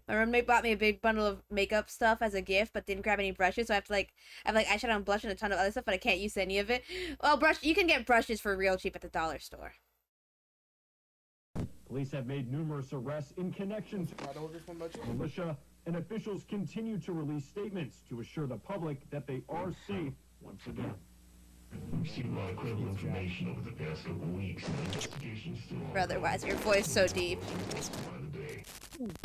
My roommate bought me a big bundle of makeup stuff as a gift, but didn't grab any brushes, so I have eyeshadow and blush and a ton of other stuff, but I can't use any of it. Well, you can get brushes for real cheap at the dollar store. Police have made numerous arrests in connection to militia, and officials continue to release statements to assure the public that they are safe once again. We've seen a lot of credible information over the past couple of weeks, and the investigation still on. Brother, why is your voice so deep?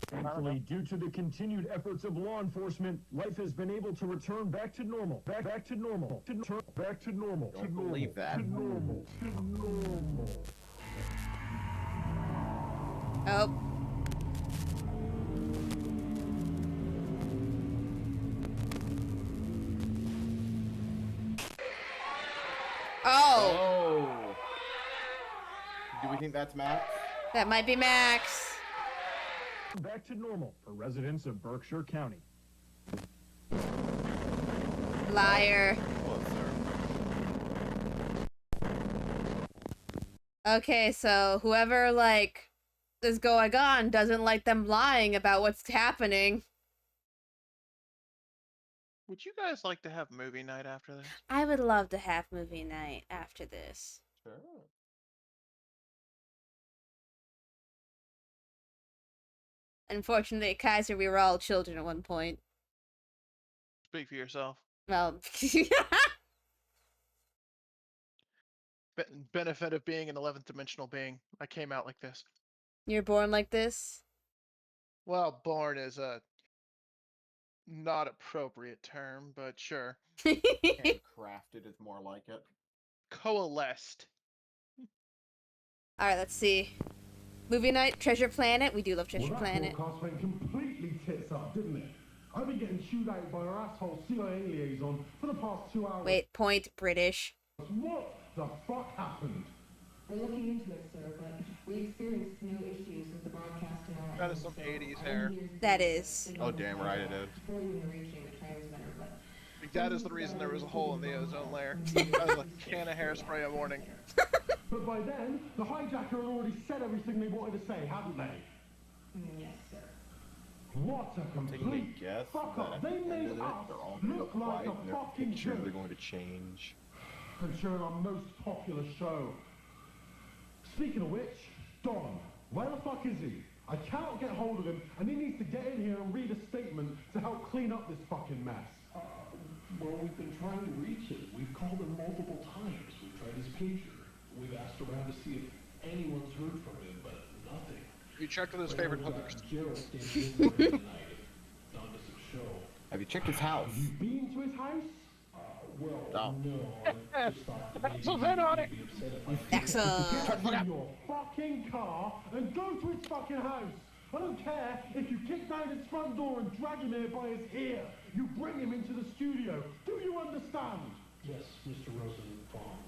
Thankfully, due to the continued efforts of law enforcement, life has been able to return back to normal. Back to normal. Back to normal. Don't believe that. To normal. To normal. Oh. Oh. Do we think that's Max? That might be Max. Back to normal for residents of Berkshire County. Liar. Okay, so whoever like is going on doesn't like them lying about what's happening. Would you guys like to have movie night after this? I would love to have movie night after this. Sure. Unfortunately, at Kaiser, we were all children at one point. Speak for yourself. Well, benefit of being an 11th dimensional being. I came out like this. You're born like this? Well, born is a not appropriate term, but sure. Handcrafted is more like it. Coalesced. Alright, let's see. Movie night, Treasure Planet. We do love Treasure Planet. That forecast went completely tits up, didn't it? I've been getting chewed out by our asshole CIA liaison for the past 2 hours. Wait, point British. What the fuck happened? We're looking into it, sir, but we experienced no issues with the broadcast in our... That is some 80s hair. That is. Oh, damn right it is. Before even reaching the transmitter, but... That is the reason there was a hole in the ozone layer. That was a can of hairspray a morning. But by then, the hijacker had already said everything they wanted to say, hadn't they? Yes, sir. What a complete guess fuck that up. at They the end made of it, us they're all look like a fucking Sure, joke. they're going to change. Concerning our most popular show. Speaking of which, Don, where the fuck is he? I cannot get hold of him, and he needs to get in here and read a statement to help clean up this fucking mess. Well, we've been trying to reach him. We've called him multiple times. We've tried his pager. We've asked around to see if anyone's heard from him, but nothing. You checked with his favorite hookers. Gerald standing in there tonight. Not to some show. Have you checked his house? Have you been to his house? Well, no. I just thought that maybe in on it. he'd be upset if I... Excellent. Get in your fucking car and go to his fucking house. I don't care if you kick down his front door and drag him here by his ear. You bring him into the studio. Do you understand? Yes, Mr. Rosenbaum.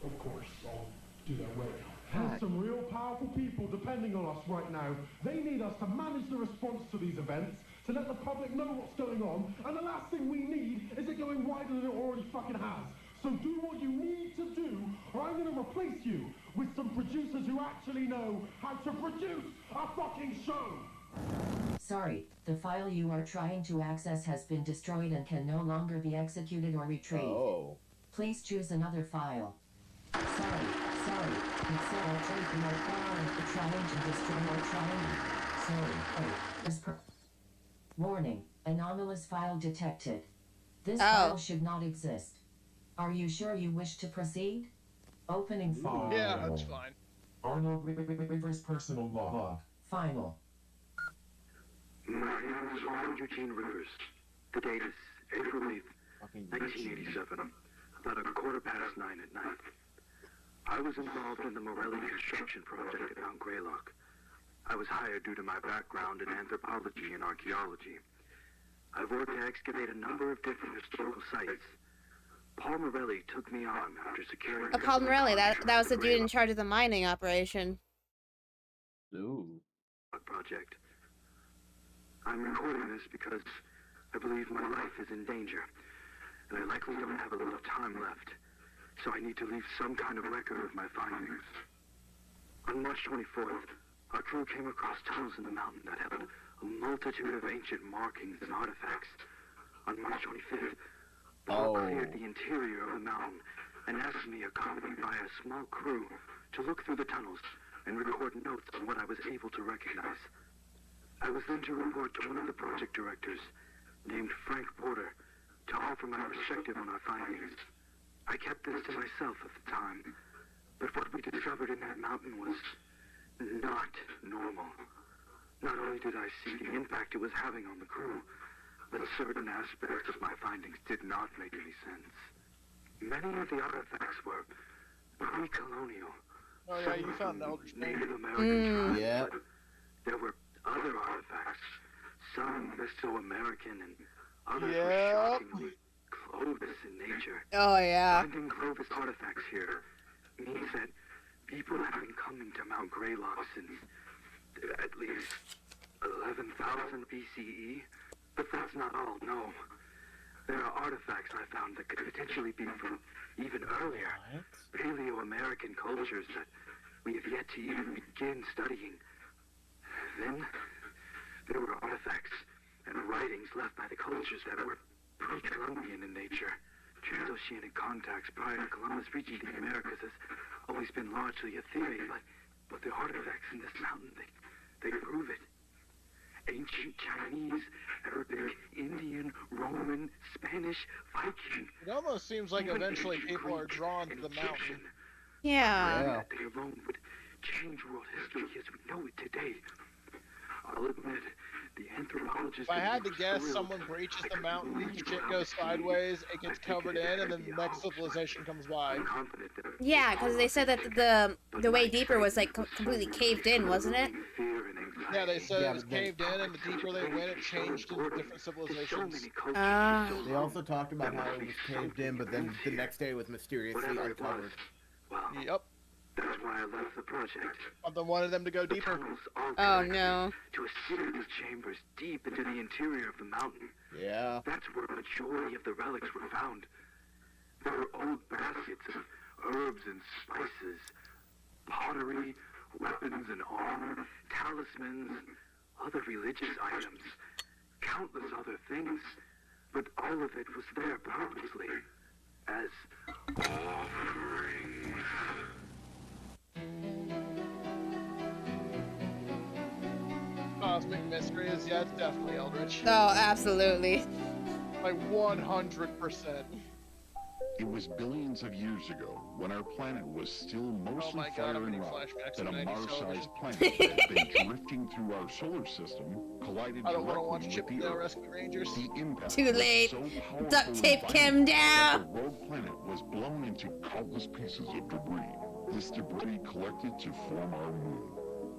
Of course, I'll do that right now. There's some real powerful people depending on us right now. They need us to manage the response to these events, to let the public know what's going on, and the last thing we need is it going wider than it already fucking has. So do what you need to do, or I'm going to replace you with some producers who actually know how to produce a fucking show. Sorry, the file you are trying to access has been destroyed and can no longer be executed or retrieved. Oh. Please choose another file. Sorry. It said I'll take your file and trying to destroy or trying. Sorry. Warning, anomalous file detected. This file should not exist. Are you sure you wish to proceed? Opening file. Yeah, that's fine. Arnold Rivers personal log. Final. My name is Arnold Eugene Rivers. The date is April 8th, 1987, about 9:15 at night. I was involved in the Morelli construction project at Mount Greylock. I was hired due to my background in anthropology and archaeology. I've worked to excavate a number of different historical sites. Paul Morelli took me on after securing... Paul Morelli, that was the dude in charge of the mining operation. Ooh. Project. I'm recording this because I believe my life is in danger, and I likely don't have a lot of time left, so I need to leave some kind of record of my findings. On March 24th, our crew came across tunnels in the mountain that held a multitude of ancient markings and artifacts. On March 25th, Paul cleared the interior of the mountain and asked me, accompanied by a small crew, to look through the tunnels and record notes on what I was able to recognize. I was then to report to one of the project directors, named Frank Porter, to offer my perspective on our findings. I kept this to myself at the time, but what we discovered in that mountain was not normal. Not only did I see the impact it was having on the crew, but certain aspects of my findings did not make any sense. Many of the artifacts were pre-colonial. Oh yeah, you found Eldritch Native American tribes, but there were other artifacts, some Mesoamerican and others were shockingly Clovis in nature. Oh yeah. Finding Clovis artifacts here means that people have been coming to Mount Greylock since at least 11,000 BCE. But that's not all, no. There are artifacts I found that could potentially be from even earlier. Paleo-American cultures that we have yet to even begin studying. Then, there were artifacts and writings left by the cultures that were pre-Columbian in nature. Transoceanic contacts prior to Columbus reaching the Americas has always been largely a theory, but the artifacts in this mountain, they prove it. Ancient Chinese, Arabic, Indian, Roman, Spanish, Viking. It almost seems like eventually people are drawn to the mountain. Yeah. They alone would change world history as we know it today. I'll admit, the anthropologists... If I had to guess, someone breaches the mountain, shit goes sideways, it gets covered in, and then the next civilization comes by. Yeah, because they said that the way deeper was like completely caved in, wasn't it? Yeah, they said it was caved in, and the deeper they went, it changed into different civilizations. They also talked about how it was caved in, but then the next day it was mysteriously uncovered. Yep. That's why I left the project. Something wanted them to go deeper. Oh no. To a series of chambers deep into the interior of the mountain. Yeah. That's where a majority of the relics were found. There were old baskets of herbs and spices, pottery, weapons and armor, talismans, and other religious items, countless other things, but all of it was there purposely as offerings. Cosmic mysteries, yeah, it's definitely Eldritch. Oh, absolutely. Like 100%. It was billions of years ago, when our planet was still mostly fire and rock, that a Mars-sized planet that had been drifting through our solar system collided I don't want to directly watch with Chip the and Dale Earth. Rescue Rangers. The impact Too was late. so powerful Duct tape and Kim violent that down. the rogue planet was blown into countless pieces of debris. This debris collected to form our moon.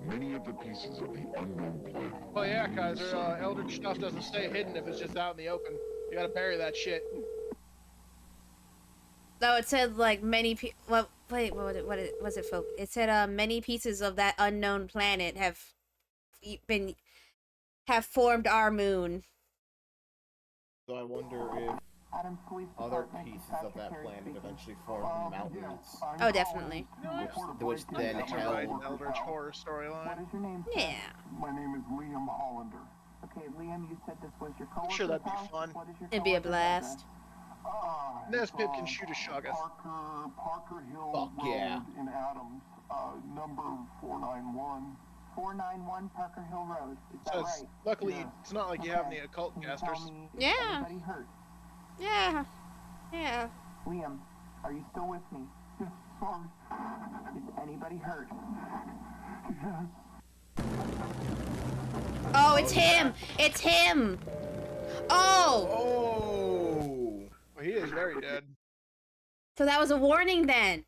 Many of the pieces of the unknown planet. Oh yeah, Kaiser, Eldritch stuff doesn't stay hidden if it's just out in the open. You gotta bury that shit. No, it said like many well, wait, what was it, folk? It said many pieces of that unknown planet have formed our moon. So I wonder if other pieces of that planet eventually form mountains. Oh, definitely. Which then held... Eldritch horror storyline. What is your name? Yeah. My name is Liam Hollander. Okay, Liam, you said this was your coworker's Sure, that'd be house. fun. What is your It'd be a coworker's blast. address? Nesbit can shoot a shoggoth. Parker Hill Fuck Road yeah. in Adams, number 491. 491 Parker Hill Road. Is that So right? luckily, Yeah. it's not like you have any occult Can you casters. tell me, is Yeah. anybody hurt? Yeah. Yeah. Liam, Are you still with me? Yes, sorry. Is anybody hurt? Yes. Oh, it's him! It's him! Oh! Oh! Well, he is very dead. So that was a warning then.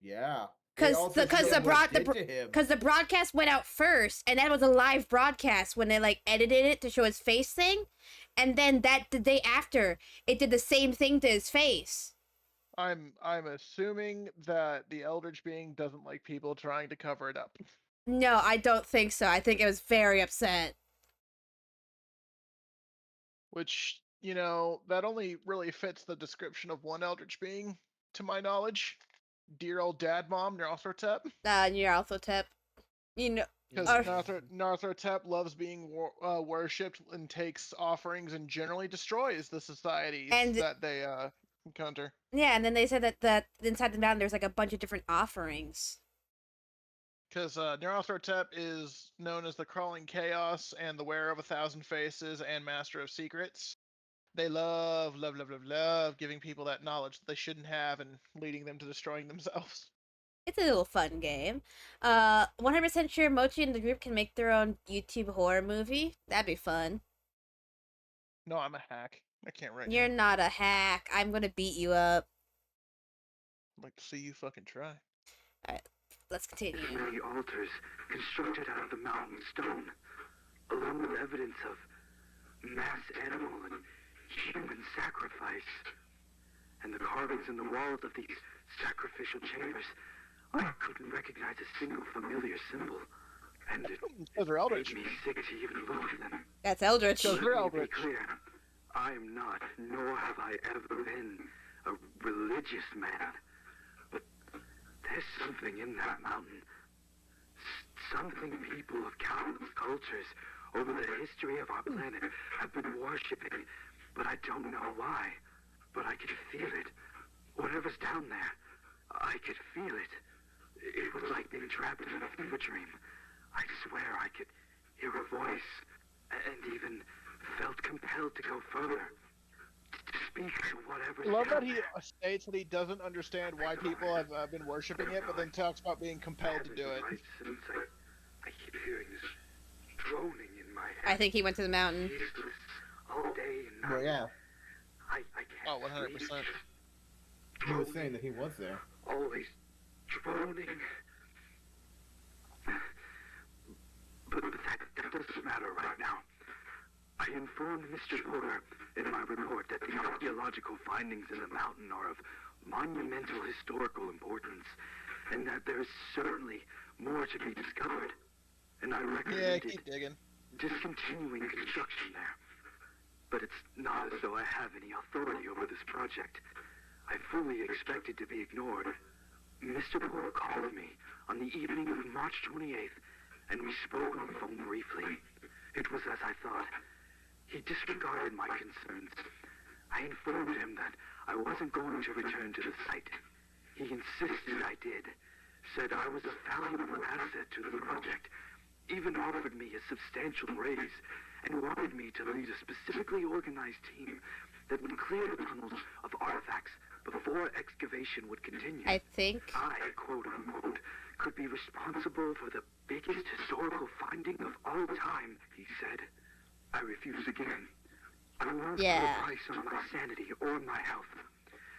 Yeah. Because the broadcast went out first, and that was a live broadcast when they like edited it to show his face thing, and then the day after it did the same thing to his face. I'm assuming that the Eldritch being doesn't like people trying to cover it up. No, I don't think so. I think it was very upset. Which, you know, that only really fits the description of one Eldritch being, to my knowledge. Dear old dad mom, Narthotep. Nyarlathotep. You know, because Narthotep loves being worshipped and takes offerings and generally destroys the societies that they encounter. Yeah, and then they said that inside the mountain there's like a bunch of different offerings. Because Nyarlathotep is known as the Crawling Chaos and the Wearer of 1,000 Faces and Master of Secrets. They love giving people that knowledge that they shouldn't have and leading them to destroying themselves. It's a little fun game. 100% sure Mochi and the group can make their own YouTube horror movie. That'd be fun. No, I'm a hack. I can't write. You're not a hack. I'm gonna beat you up. I'd like to see you fucking try. Alright, let's continue. Many altars constructed out of the mountain stone, along with evidence of mass animal and human sacrifice. And the carvings in the walls of these sacrificial chambers, I couldn't recognize a single familiar symbol. And it made me sick to even look at them. That's Eldritch. Let me be clear. I am not, nor have I ever been, a religious man. But there's something in that mountain. Something people of countless cultures over the history of our planet have been worshipping. But I don't know why. But I could feel it. Whatever's down there, I could feel it. It was like being trapped in a fever dream. I swear I could hear a voice, and even felt compelled to go further, to speak to whatever. I love that he states that he doesn't understand why people have been worshipping it, but then talks about being compelled to do it. I keep hearing this droning in my head. I think he went to the mountain. All day and night. Well, yeah. I can't 100%. He was saying that he was there. Always droning. But that doesn't matter right now. I informed Mr. Porter in my report that the archaeological findings in the mountain are of monumental historical importance, and that there is certainly more to be discovered. And I recommended keep digging. Discontinuing construction there. But it's not as though I have any authority over this project. I fully expected to be ignored. Mr. Porter called me on the evening of March 28th, and we spoke on the phone briefly. It was as I thought. He disregarded my concerns. I informed him that I wasn't going to return to the site. He insisted I did, said I was a valuable asset to the project, even offered me a substantial raise, and wanted me to lead a specifically organized team that would clear the tunnels of artifacts before excavation would continue. I think I, quote unquote, could be responsible for the biggest historical finding of all time, he said. I refused again. I won't put a price on my sanity or my health,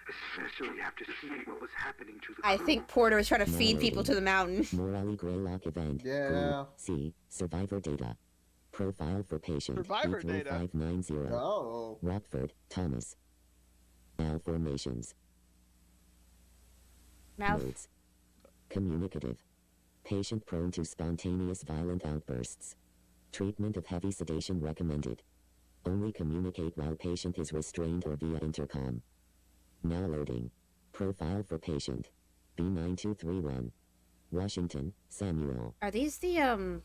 especially after seeing what was happening to the I think Porter was trying to feed people to the mountain. Morale Greylock event. Yeah. Group C. Survivor data. Profile for patient. Survivor data. 3590. Oh. Rockford, Thomas. Malformations. Modes. Communicative. Patient prone to spontaneous violent outbursts. Treatment of heavy sedation recommended. Only communicate while patient is restrained or via intercom. Now loading. Profile for patient. B9231. Washington, Samuel. Are these the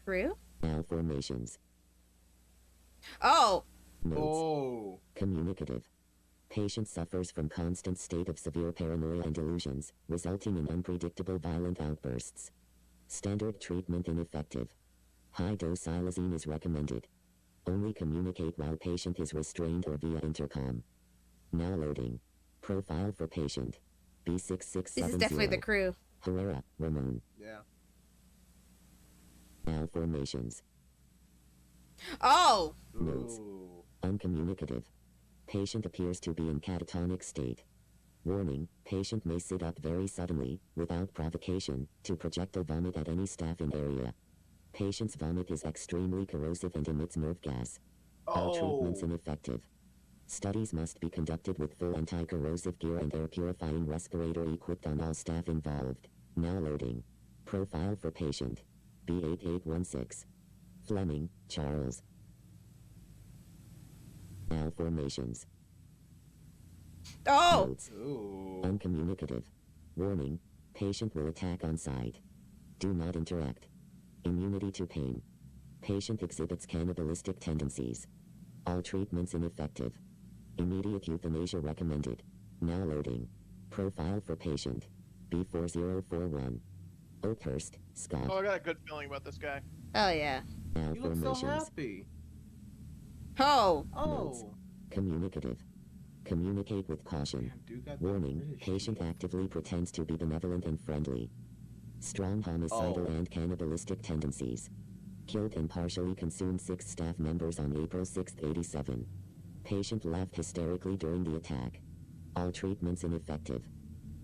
crew? Malformations. Oh. Modes. Oh. Communicative. Patient suffers from constant state of severe paranoia and delusions, resulting in unpredictable violent outbursts. Standard treatment ineffective. High-dose xylazine is recommended. Only communicate while patient is restrained or via intercom. Now loading. Profile for patient. B6670. This is definitely the crew. Herrera, Ramon. Yeah. Malformations. Oh! Notes. Uncommunicative. Patient appears to be in catatonic state. Warning, patient may sit up very suddenly, without provocation, to projectile vomit at any staff in area. Patient's vomit is extremely corrosive and emits nerve gas. All treatments ineffective. Studies must be conducted with full anti-corrosive gear and air purifying respirator equipped on all staff involved. Now loading. Profile for patient. B8816. Fleming, Charles. Malformations. Oh! Notes. Uncommunicative. Warning, patient will attack on sight. Do not interact. Immunity to pain. Patient exhibits cannibalistic tendencies. All treatments ineffective. Immediate euthanasia recommended. Now loading. Profile for patient. B4041. Oakhurst, Scott. Oh, I got a good feeling about this guy. Oh, yeah. You look so Malformations. happy. Oh! Notes. Communicative. Communicate with caution. Warning, patient actively pretends to be benevolent and friendly. Strong homicidal and cannibalistic tendencies. Killed and partially consumed 6 staff members on April 6, 87. Patient laughed hysterically during the attack. All treatments ineffective.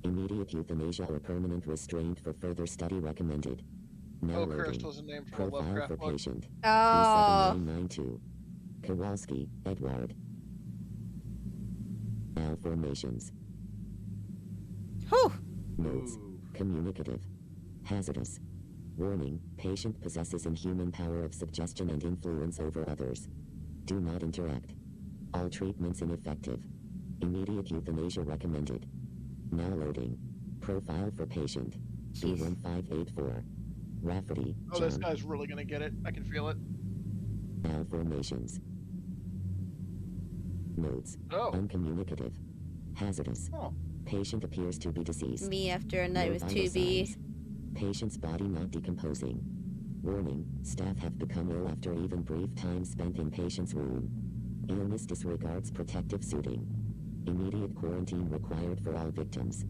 Immediate euthanasia or permanent restraint for further study recommended. Now Oakhurst loading. was a name from a Profile Lovecraft for book. patient. Oh. B7992. Kowalski, Edward. Malformations. Whew. Notes. Communicative. Hazardous. Warning, patient possesses inhuman power of suggestion and influence over others. Do not interact. All treatments ineffective. Immediate euthanasia recommended. Now loading. Profile for patient. B1584. Rafferty, Oh, this John. guy's really gonna get it. I can feel it. Malformations. Notes. Uncommunicative. Hazardous. Patient appears to be deceased. Me after a night No with vital 2B. signs. Patient's body not decomposing. Warning, staff have become ill after even brief time spent in patient's room. Illness disregards protective suiting. Immediate quarantine required for all victims.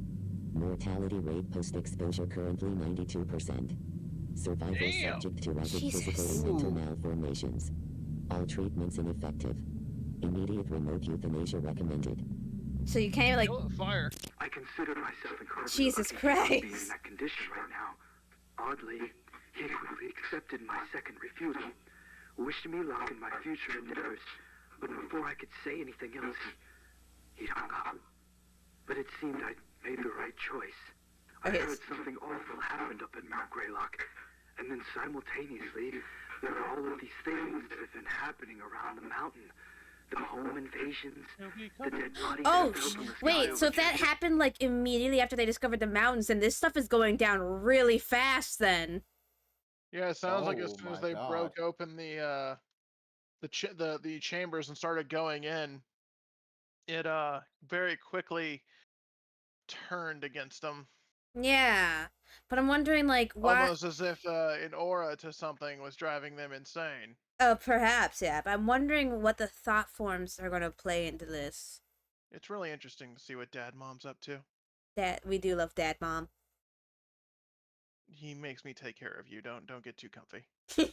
Mortality rate post-exposure currently 92%. Survival subject to rapid physical and mental malformations. All treatments ineffective. Immediate remote euthanasia recommended. So you can't like. Fire. I consider myself incredibly Jesus lucky to be in Christ. that condition right now. Oddly, he quickly accepted my second refusal, wished me luck in my future endeavors, but before I could say anything else, he'd hung up. But it seemed I'd made the right choice. I heard something awful happened up at Mount Greylock, and then simultaneously, there were all of these things that have been happening around the mountain. The home invasions, the dead bodies Oh, that fell from the sky wait, so if that happened like immediately after they discovered the mountains, then this stuff is going down really fast then. Yeah, it sounds like as Oh soon as my they God. broke open the chambers and started going in, it very quickly turned against them. Yeah. But I'm wondering like why Almost as if an aura to something was driving them insane. Oh, perhaps, yeah. But I'm wondering what the thought forms are gonna play into this. It's really interesting to see what Dad Mom's up to. That we do love Dad Mom. He makes me take care of you. Don't get too comfy. I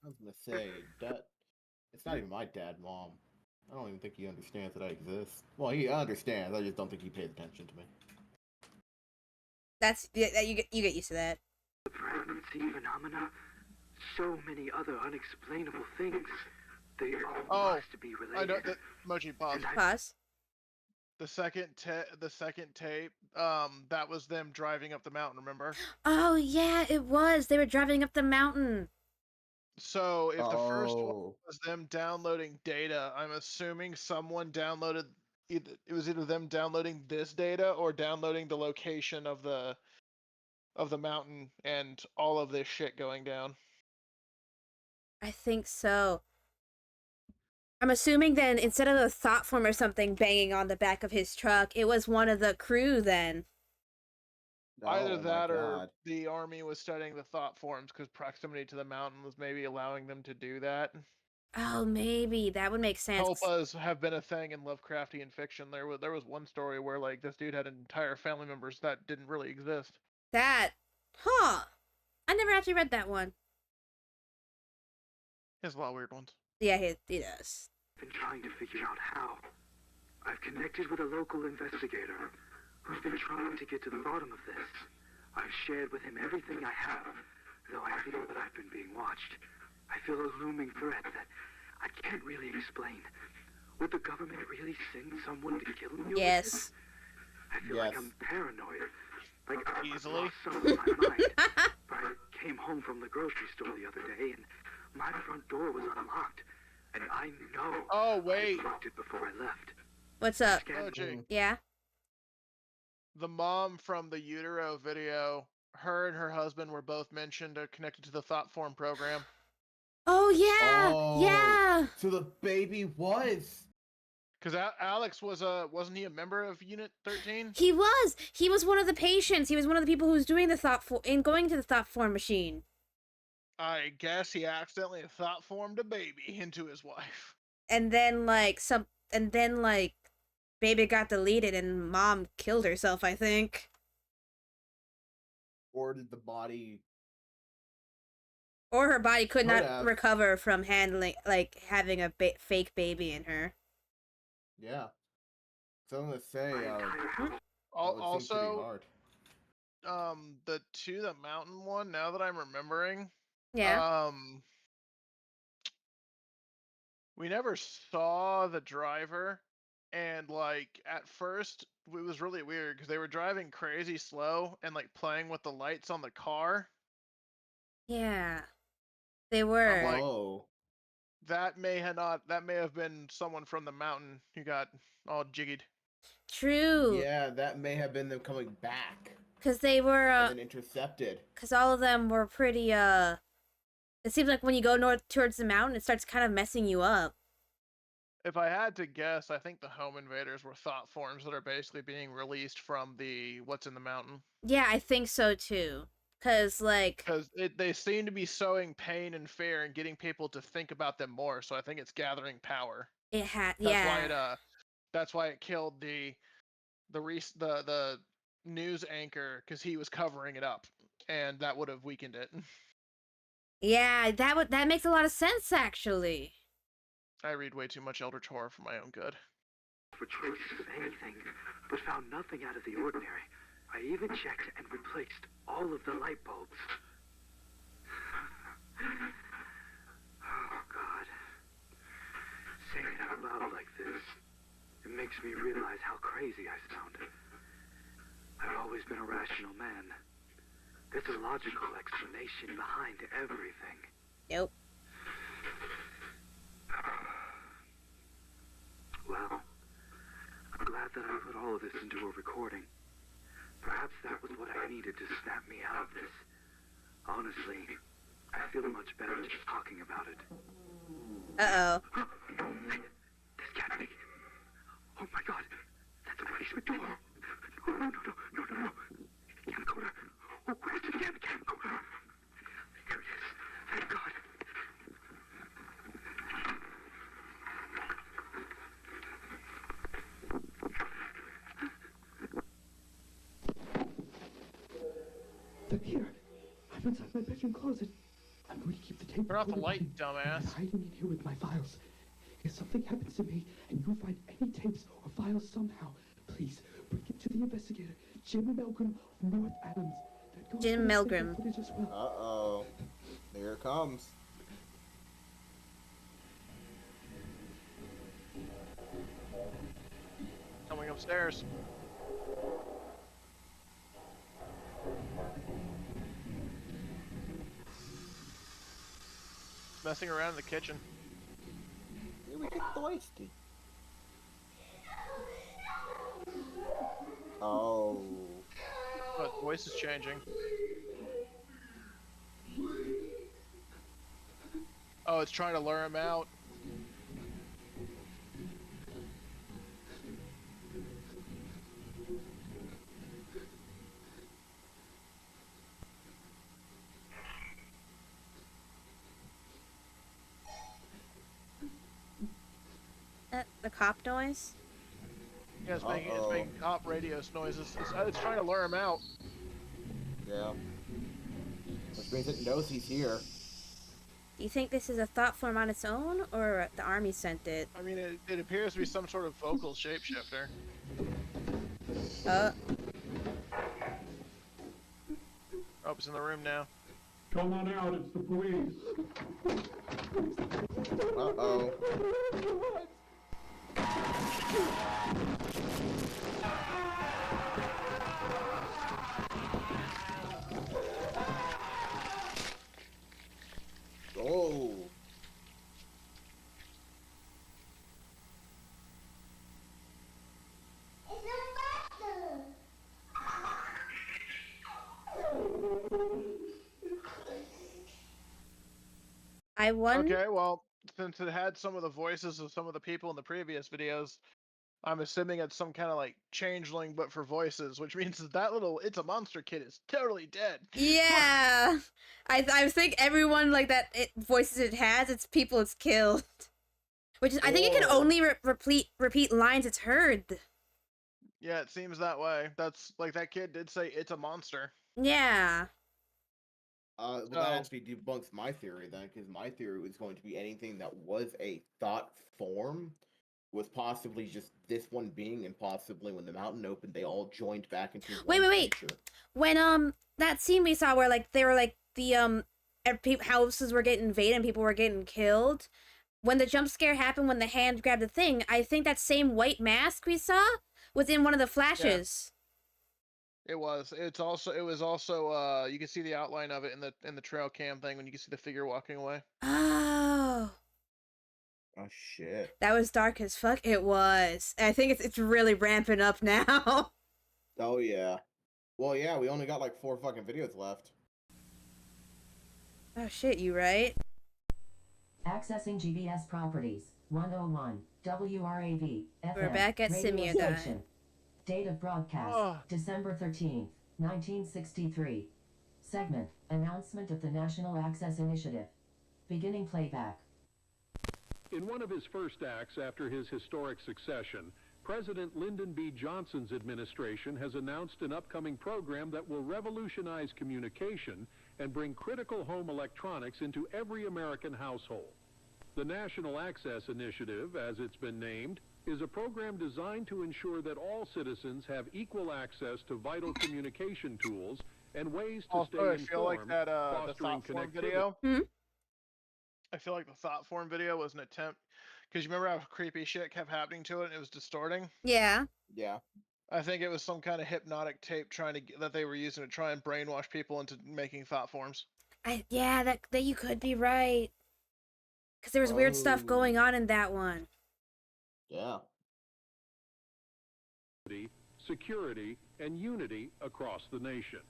was gonna say that it's not even my dad, mom. I don't even think he understands that I exist. Well, he understands. I just don't think he pays attention to me. That's yeah, you get used to that. The pregnancy phenomena, so many other unexplainable things. They all must be I know related. that. Mochi, pause. Pause. The second tape, that was them driving up the mountain. Remember? Oh yeah, it was. They were driving up the mountain. So if the first one was them downloading data, I'm assuming someone downloaded. It was either them downloading this data or downloading the location of the mountain and all of this shit going down. I think so. I'm assuming then instead of a thought form or something banging on the back of his truck, it was one of the crew then. Either Oh my that or God. the army was studying the thought forms because proximity to the mountain was maybe allowing them to do that. Oh, maybe that would make sense. Tulpas have been a thing in Lovecraftian fiction. There was one story where like this dude had entire family members that didn't really exist. That, huh? I never actually read that one. There's a lot of weird ones. Yeah, he does. Been trying to figure out how. I've connected with a local investigator who's been trying to get to the bottom of this. I've shared with him everything I have, though I feel that I've been being watched. I feel a looming threat that I can't really explain. Would the government really send someone to kill me? Yes. I feel like I'm paranoid. Like easily. I've lost some of my mind. But I came home from the grocery store the other day and my front door was unlocked. And I know I locked it before I left. What's up? Oh, gee. Yeah? The mom from the Utero video, her and her husband were both mentioned connected to the Thought Form program. Oh, yeah! Oh, yeah! So the baby was. Because Alex wasn't he a member of Unit 13? He was! He was one of the patients. He was one of the people who was doing the going to the Thought Form machine. I guess he accidentally thought formed a baby into his wife. And then, like, baby got deleted and mom killed herself, I think. Or did the body... Or her body could not recover from having a fake baby in her. Yeah. So I'm gonna say, also, the mountain one, now that I'm remembering, yeah. We never saw the driver, and like at first it was really weird because they were driving crazy slow and like playing with the lights on the car. Yeah, they were. Like, that may have been someone from the mountain who got all jiggied. True. Yeah, that may have been them coming back. Because they were and then intercepted. Because all of them were pretty it seems like when you go north towards the mountain, it starts kind of messing you up. If I had to guess, I think the home invaders were thought forms that are basically being released from the what's in the mountain. Yeah, I think so too. Because they seem to be sowing pain and fear and getting people to think about them more. So I think it's gathering power. That's why it killed the news anchor, because he was covering it up, and that would have weakened it. Yeah, that makes a lot of sense actually. I read way too much Eldritch Horror for my own good. For traces of anything, but found nothing out of the ordinary. I even checked and replaced all of the light bulbs. Oh, God. Saying it out loud like this, it makes me realize how crazy I sound. I've always been a rational man. There's a logical explanation behind everything. Nope. Well, I'm glad that I put all of this into a recording. Perhaps that was what I needed to snap me out of this. Honestly, I feel much better just talking about it. Uh-oh. This can't be. Oh my God, that's a basement door. No. Camcorder. Oh, where's the damn camcorder? There it is. Thank God. They're here. I'm inside my bedroom closet. I'm going to keep the tape. Turn off the light, dumbass. I'm hiding in here with my files. If something happens to me and you find any tapes or files somehow, please bring it to the investigator, Jim Milgram from North Adams. Jim Milgram. Uh-oh. There it comes. Coming upstairs. Messing around in the kitchen. Here we get thirsty. Oh. But voice is changing. Oh, it's trying to lure him out. The cop noise? Yeah, it's making cop radio noises. It's trying to lure him out. Yeah. Which means it knows he's here. Do you think this is a thought form on its own, or the army sent it? I mean, it appears to be some sort of vocal shapeshifter. Oh, it's in the room now. Come on out, it's the police. Uh-oh. Oh. I wonder. Okay, well, since it had some of the voices of some of the people in the previous videos, I'm assuming it's some kind of like changeling, but for voices, which means that little "It's a Monster" kid is totally dead. Yeah, I think everyone like that voices it has, it's people it's killed. Which is, I think it can only repeat lines it's heard. Yeah, it seems that way. That's like that kid did say "It's a monster." Yeah. Well, that actually debunks my theory then, because my theory was going to be anything that was a thought form was possibly just this one being, and possibly when the mountain opened, they all joined back into one creature. When that scene we saw where like they were like the houses were getting invaded and people were getting killed. When the jump scare happened, when the hand grabbed the thing, I think that same white mask we saw was in one of the flashes. Yeah. It was. It was also. You can see the outline of it in the trail cam thing when you can see the figure walking away. Oh. Oh shit. That was dark as fuck. It was. I think it's really ramping up now. Oh yeah. Well, yeah. We only got like 4 fucking videos left. Oh shit, you right? Accessing GBS properties. 101 WRAV FM. We're back at radio Simio station. Time. Date of broadcast December 13th, 1963. Segment Announcement of the National Access Initiative. Beginning playback. In one of his first acts after his historic succession, President Lyndon B. Johnson's administration has announced an upcoming program that will revolutionize communication and bring critical home electronics into every American household. The National Access Initiative, as it's been named, is a program designed to ensure that all citizens have equal access to vital communication tools and ways to stay informed, I feel like that the fostering thought form connectivity. video. I feel like the thought form video was an attempt, because you remember how creepy shit kept happening to it and it was distorting? Yeah. Yeah. I think it was some kind of hypnotic tape that they were using to try and brainwash people into making thought forms. Yeah, that you could be right. Because there was weird stuff going on in that one. Yeah. Security, and unity across the nation.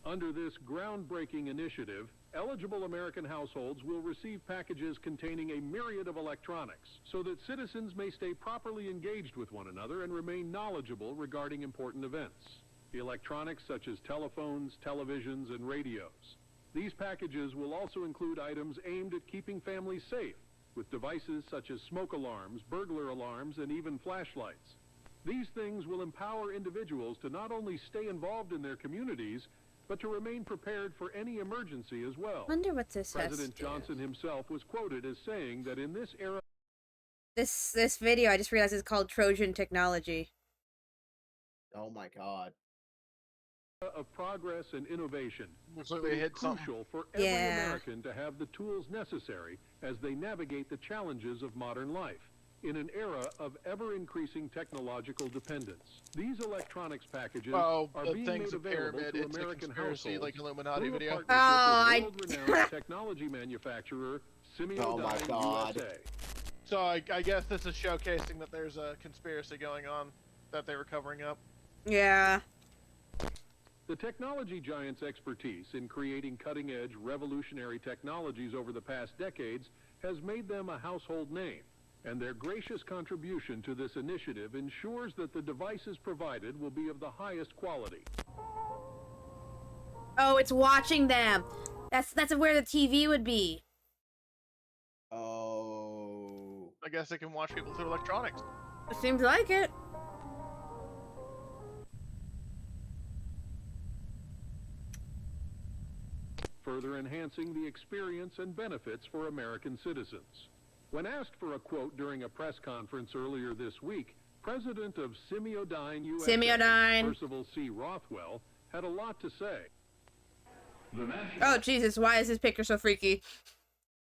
Under this groundbreaking initiative, eligible American households will receive packages containing a myriad of electronics so that citizens may stay properly engaged with one another and remain knowledgeable regarding important events. The electronics such as telephones, televisions, and radios. These packages will also include items aimed at keeping families safe, with devices such as smoke alarms, burglar alarms, and even flashlights. These things will empower individuals to not only stay involved in their communities, but to remain prepared for any emergency as well. Wonder what this has President to do. Johnson himself was quoted as saying that in this era This video, I just realized is called Trojan Technology. Oh my god. of progress and innovation, Looks like they hit something. crucial for every Yeah. American to have the tools necessary as they navigate the challenges of modern life. In an era of ever-increasing technological dependence, these electronics packages are the being thing's made a available pyramid. to It's a American conspiracy, households like Illuminati through a video. partnership with world-renowned technology manufacturer Oh my Simio god. USA. So I guess this is showcasing that there's a conspiracy going on that they were covering up. Yeah. The technology giant's expertise in creating cutting-edge, revolutionary technologies over the past decades has made them a household name, and their gracious contribution to this initiative ensures that the devices provided will be of the highest quality. Oh, it's watching them. That's where the TV would be. Oh. I guess they can watch people through electronics. It seems like it. Further enhancing the experience and benefits for American citizens. When asked for a quote during a press conference earlier this week, President of Semiodyne USA, Percival C. Rothwell, had a lot to say. Oh, Jesus, why is this picture so freaky?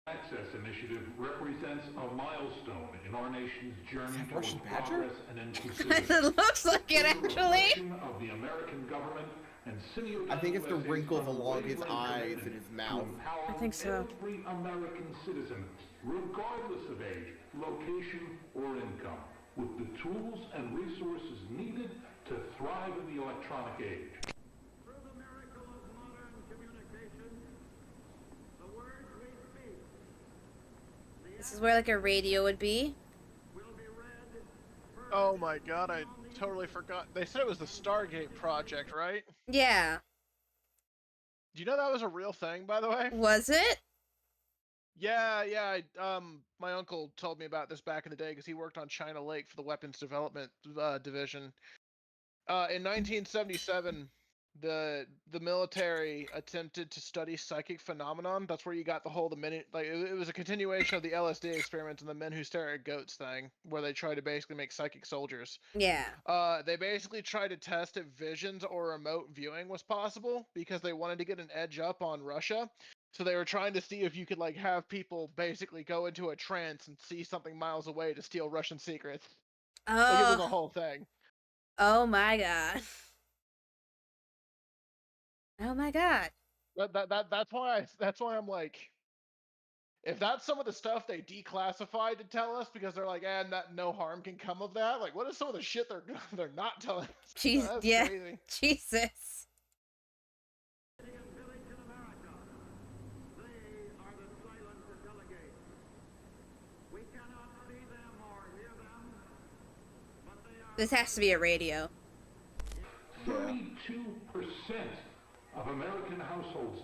Access Initiative represents a milestone in our nation's journey towards progress and inclusivity. It looks like it, actually. Of the American government and I think it's the wrinkles along his eyes and his mouth. I think so. Every American citizen, regardless of age, location, or income, with the tools and resources needed to thrive in the electronic age. This is where like a radio would be. Oh my god, I totally forgot. They said it was the Stargate project, right? Yeah. Do you know that was a real thing, by the way? Was it? Yeah. My uncle told me about this back in the day because he worked on China Lake for the Weapons Development Division. In 1977, the military attempted to study psychic phenomenon. That's where you got the whole it was a continuation of the LSD experiments and the men who stare at goats thing, where they try to basically make psychic soldiers. Yeah. They basically tried to test if visions or remote viewing was possible because they wanted to get an edge up on Russia. So they were trying to see if you could like have people basically go into a trance and see something miles away to steal Russian secrets. Oh. Like it was a whole thing. Oh my god. Oh my god. That's why I'm like, if that's some of the stuff they declassified to tell us because they're like, no harm can come of that. Like, what is some of the shit they're not telling us? Jeez, That's yeah. crazy. Jesus. This has to be a radio. 32% of American households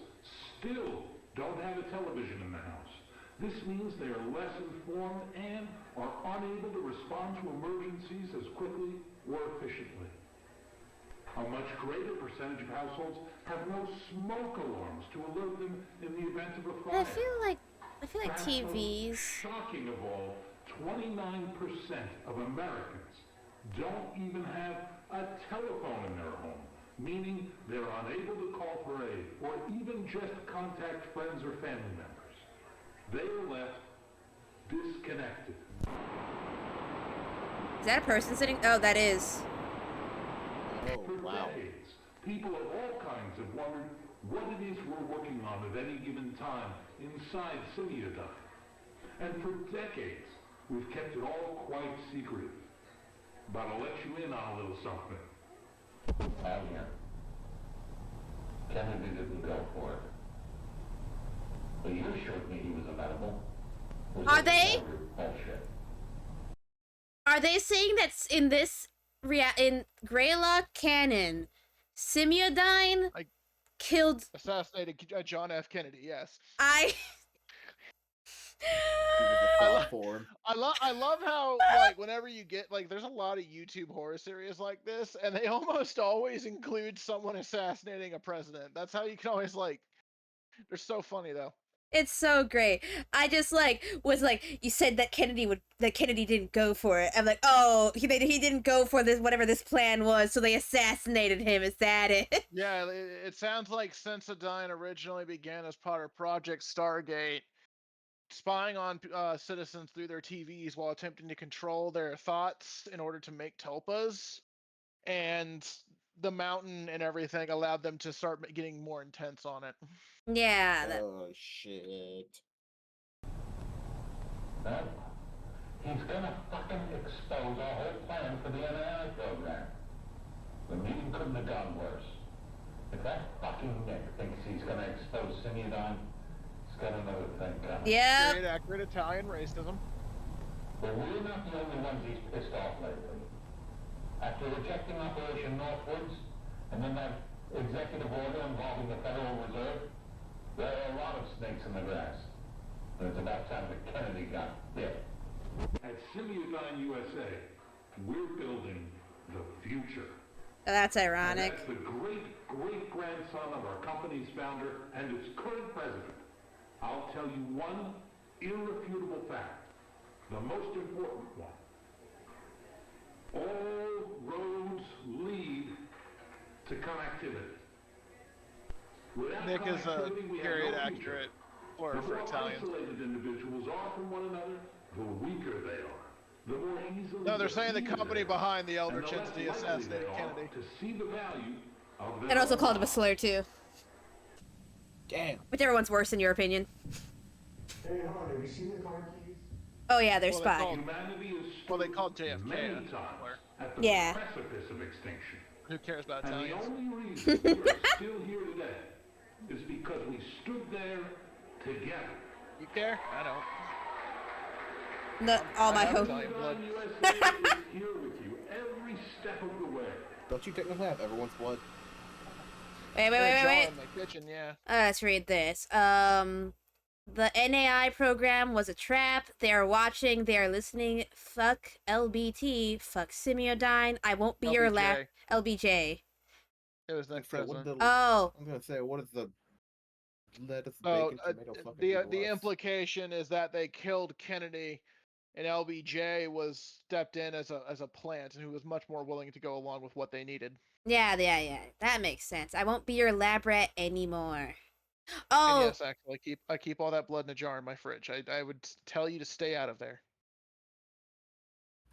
still don't have a television in the house. This means they are less informed and are unable to respond to emergencies as quickly or efficiently. A much greater percentage of households have no smoke alarms to alert them in the event of a fire. I feel like Perhaps TVs. most shocking of all, 29% of Americans don't even have a telephone in their home, meaning they're unable to call for aid or even just contact friends or family members. They are left disconnected. Is that a person sitting? Oh, that is. For decades, people of all kinds have wondered what it is we're working on at any given time inside Semiodyne. And for decades, we've kept it all quite secret. But I'll let you in on a little something. Oh, yeah. Kennedy didn't go for it. But you assured me he was amenable. Are they? Bullshit. Are they saying that's in this in Greylock canon, Semiodyne killed assassinated John F. Kennedy? Yes. I love how like whenever you get like there's a lot of YouTube horror series like this and they almost always include someone assassinating a president. That's how you can always like they're so funny though. It's so great. I just was like, you said that Kennedy didn't go for it. I'm like, oh, he didn't go for this whatever this plan was, so they assassinated him. Is that it? Yeah, it sounds like Sensodyne originally began as part of Project Stargate, spying on citizens through their TVs while attempting to control their thoughts in order to make tulpas, and the mountain and everything allowed them to start getting more intense on it. Yeah. Oh shit. Well, he's gonna fucking expose our whole plan for the NII program. The meeting couldn't have gone worse. If that fucking Nick thinks he's gonna expose Semiodyne, he's got another thing coming. Yeah. Great accurate Italian racism. But we're not the only ones he's pissed off lately. After rejecting Operation Northwoods, and then that executive order involving the Federal Reserve, there are a lot of snakes in the grass. And it's about time that Kennedy got bit. At Semiodyne USA, we're building the future. Oh, that's ironic. And as the great-great-grandson of our company's founder and its current president, I'll tell you one irrefutable fact, the most important one. All roads lead to connectivity. Without Nick is a connectivity, we have period no accurate future. slur The for more Italians. isolated individuals are from one another, the weaker they are. The more easily No, they're saying the defeated company they are, behind the and Eldritch the entity less likely assassinated they are Kennedy. to see the value of their And also own called him a lives. slur too. Damn. Whichever one's worse in your opinion. Hey, hon, have you seen the car keys? Oh yeah, they're Well, spy. They called JFK many a times slur. at the Yeah. precipice of extinction. Who cares about And the Italians? only reason we are still here today is because we stood there together. You care? I don't. All my I have hope. Italian blood. USA is here with you every step of the way. Don't you technically have everyone's blood? Wait. In my kitchen, yeah. Let's read this. The NAI program was a trap. They are watching. They are listening. Fuck LBT. Fuck Semiodyne. I won't be your LBJ. LBJ. It was next president. Oh. I'm gonna say, what is the lettuce, So bacon, tomato, fucking the US? implication is that they killed Kennedy, and LBJ was stepped in as a plant, and who was much more willing to go along with what they needed. Yeah. That makes sense. I won't be your lab rat anymore. And Oh. yes, actually, I keep all that blood in a jar in my fridge. I would tell you to stay out of there.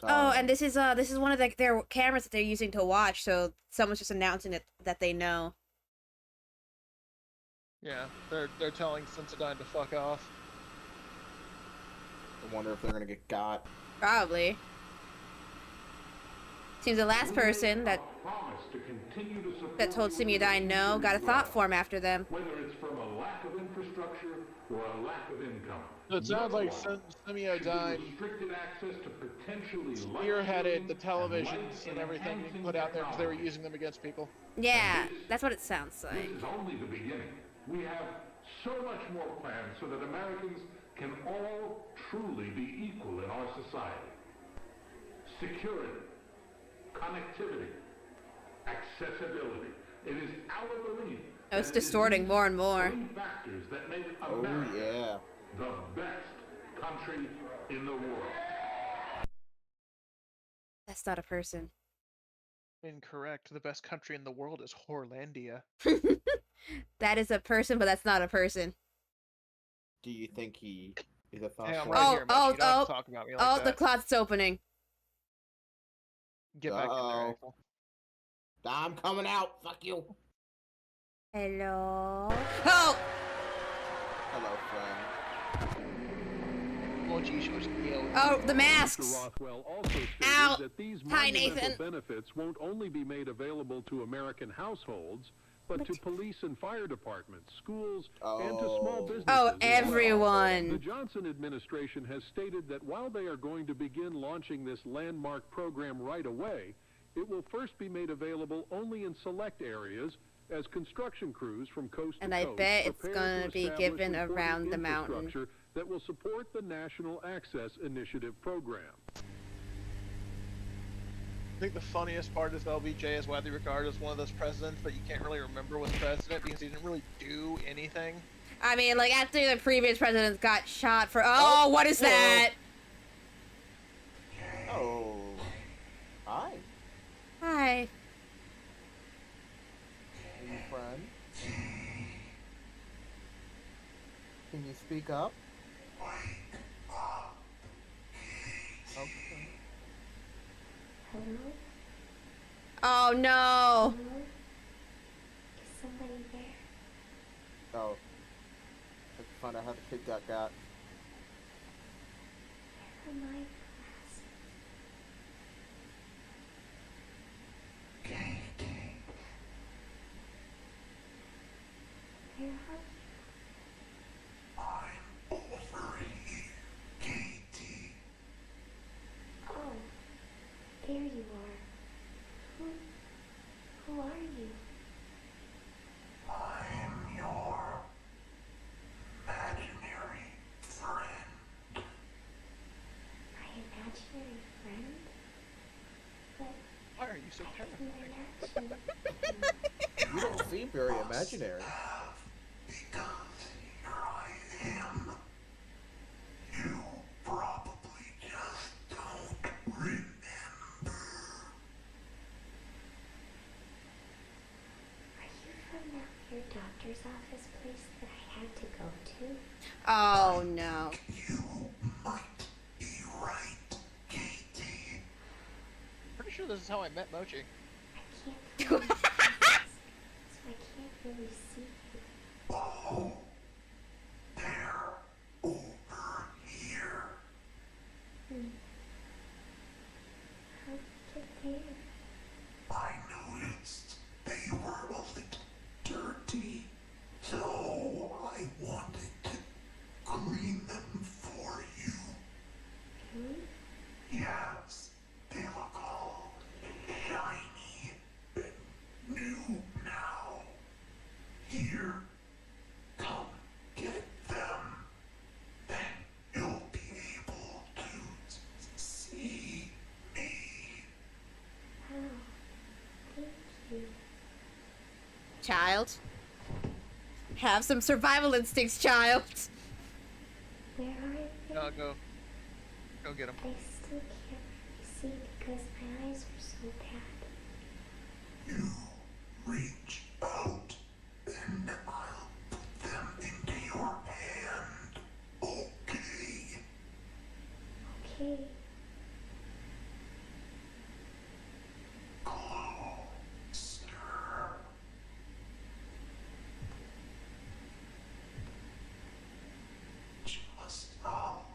Oh, and this is one of their cameras that they're using to watch. So someone's just announcing it that they know. Yeah, they're telling Sensodyne to fuck off. I wonder if they're gonna get got. Probably. Seems the last person that told Semiodyne no got a thought form after them. Whether it's from a lack of infrastructure or a lack of income. So it sounds like Semiodyne Restricted access to potentially spearheaded the televisions and everything being put out there because they were using them against people. Yeah, that's what it sounds like. This is only the beginning. We have so much more planned so that Americans can all truly be equal in our society. Security, connectivity, accessibility. It is our belief. Oh, it's distorting more and more. Factors that make Oh America yeah. the best country in the world. That's not a person. Incorrect. The best country in the world is Horlandia. That is a person, but that's not a person. Do you think he is a thought? Hey, I'm form? right here, Mushy. Don't talk about me like that. The closet's opening. Get back in there, April. I'm coming out. Fuck you. Hello. Oh. Hello, friend. Oh, the masks. Mr. Rothwell also stated Ow. that these Hi, monumental Nathan. benefits won't only be made available to American households, but to police and fire departments, schools, and to small businesses. Oh, as well. everyone. The Johnson administration has stated that while they are going to begin launching this landmark program right away, it will first be made available only in select areas as construction crews from coast And to I coast bet it's prepare gonna to be establish given important around the mountain. infrastructure that will support the National Access Initiative program. I think the funniest part is LBJ is widely regarded as one of those presidents that you can't really remember was president because he didn't really do anything. I mean, like, after the previous presidents got shot for... Oh, what is that? Oh. Hi. Hi. Are you friend? Can you speak up? Okay. Hello? Oh, no. Hello? Is somebody there? Oh. Let's find out how the kid got. Where are my glasses? Where are you? I'm over here, Katie. Oh, there you are. Who are you? I'm your imaginary friend. I you so terrifying? You don't seem very imaginary. Probably just don't remember. Are you from that weird doctor's office place that I had to go to? Oh no. You might be right, Katie. Pretty sure this is how I met Mochi. I can't find my glasses, so I can't really see you. Oh, they're over here. How'd you get there? I noticed they were a little dirty, so I wanted to clean them for you. Really? Yes, they look all shiny and new now. Here, come get them. Then you'll be able to see me. Oh, thank you. Child. Have some survival instincts, child. Where are they? No, go get him. I still can't really see because my eyes are so bad. You reach out and I'll put them into your hand. Okay. Okay. Closer. Just a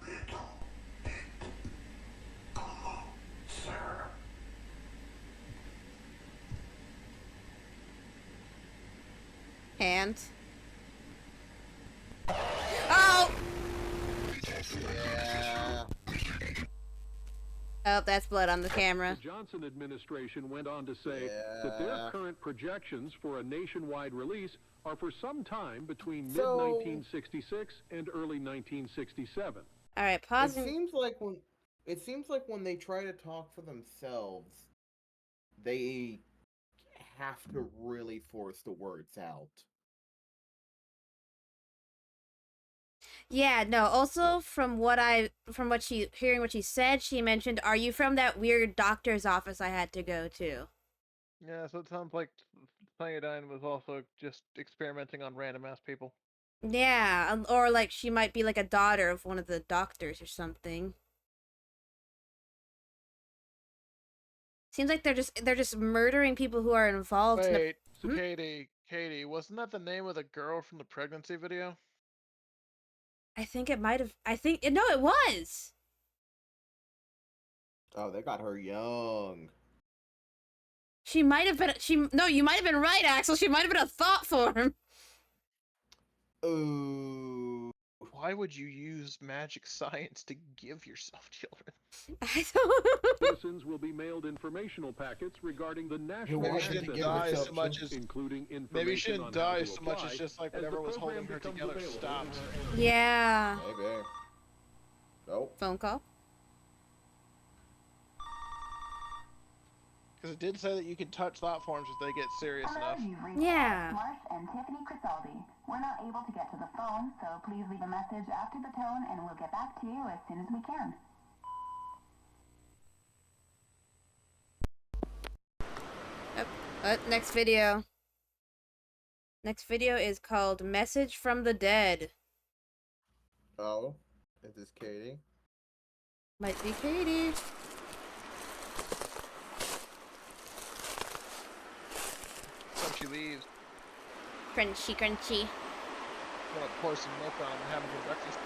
little bit closer. Hand. Oh! Yeah. Oh, that's blood on the camera. The Johnson administration went on to say that their current projections for a nationwide release are for some time between mid-1966 and early 1967. All right, pausing. It seems like when they try to talk for themselves, they have to really force the words out. Yeah, no. Also, from what she said, she mentioned, "Are you from that weird doctor's office I had to go to?" Yeah, so it sounds like Cyanide was also just experimenting on random ass people. Yeah, or like she might be like a daughter of one of the doctors or something. Seems like they're just murdering people who are involved. Wait, so Katie, wasn't that the name of the girl from the pregnancy video? I think it might have. No, it was. Oh, they got her young. She might have been. No, you might have been right, Axel. She might have been a thought form. Ooh. Why would you use magic science to give yourself children? Citizens will be mailed informational packets regarding the national including information maybe she didn't die so much as just like whatever was holding her together stopped. Yeah. Maybe. Nope. Phone call. Because it did say that you can touch thought forms if they get serious enough. Yeah. Marsh and Tiffany Crisaldi. We're not able to get to the phone, so please leave a message after the tone and we'll get back to you as soon as we can. Next video. Next video is called Message from the Dead. Oh, is this Katie? Might be Katie. Crunchy leaves. Crunchy, crunchy. I'm gonna pour some milk on and have a good breakfast.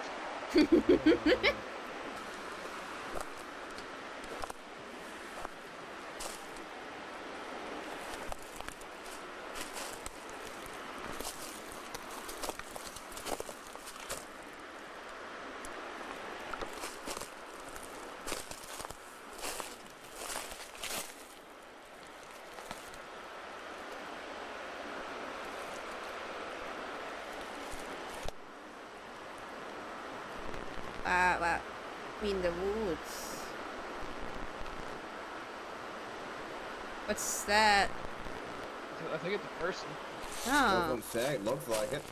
Wow. In the woods. What's that? I think it's a person. I was Oh. gonna say, it looks like it.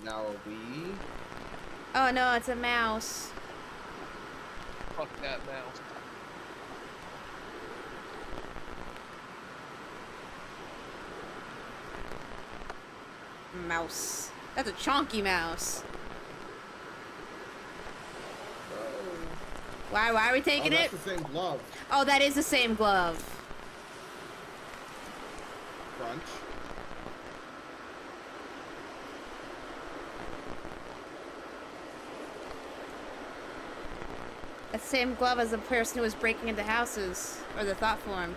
Now we... Oh no, it's a mouse. Fuck that mouse. Mouse. That's a chonky mouse. Why are we taking that's it? The same glove. Oh, that is the same glove. Crunch. That same glove as the person who was breaking into houses, or the thought form.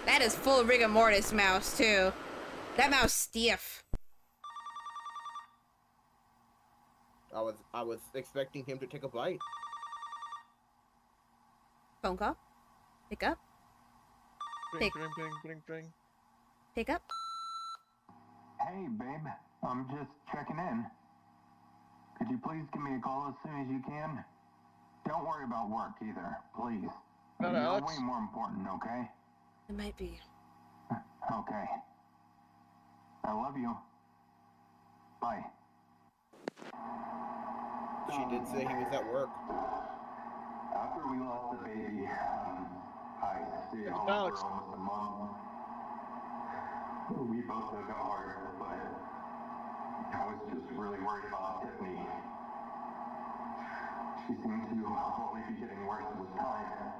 That is full rigor mortis mouse too. That mouse stiff. I was expecting him to take a bite. Phone call. Pick up. Ding, ding, ding, ding, ding. Pick up. Hey, babe. I'm just checking in. Could you please give me a call as soon as you can? Don't worry about work either, please. Not You're Alex. way more important, okay? It might be. Okay. I love you. Bye. She did say he was at work. After we lost the baby, I stayed home Alex. for almost a month. We both took it hard, but I was just really worried about Tiffany. She seemed to only be getting worse with time.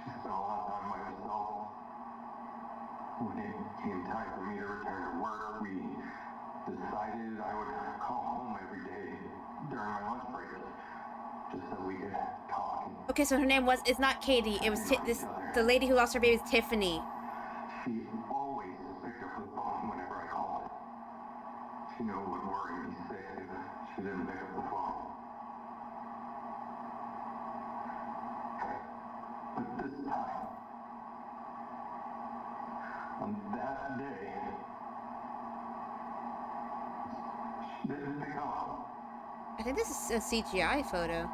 She spent a lot of time by herself. When it came time for me to return to work, we decided I would call home every day during my lunch break, just so we could talk. Okay, so her name was, it's not Katie, it was the lady who lost her baby is Tiffany. She always picked up the phone whenever I called. She knew it would worry me sick if she didn't pick up the phone. But this time, on that day, she didn't pick up. I think this is a CGI photo.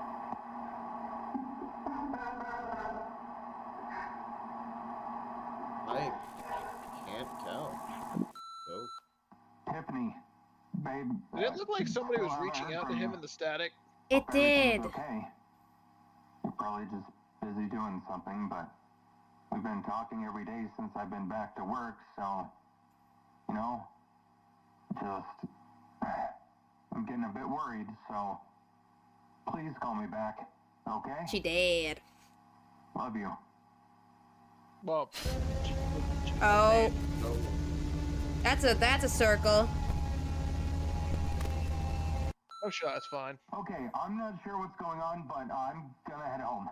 I can't tell. Oh. Tiffany, babe. Did it look like somebody was reaching out to him in the static? It did. Okay. You're probably just busy doing something, but we've been talking every day since I've been back to work, so, you know, just, I'm getting a bit worried, so please call me back, okay? She did. Love you. Well, Oh. That's a circle. oh shot, it's fine. Okay, I'm not sure what's going on, but I'm gonna head home.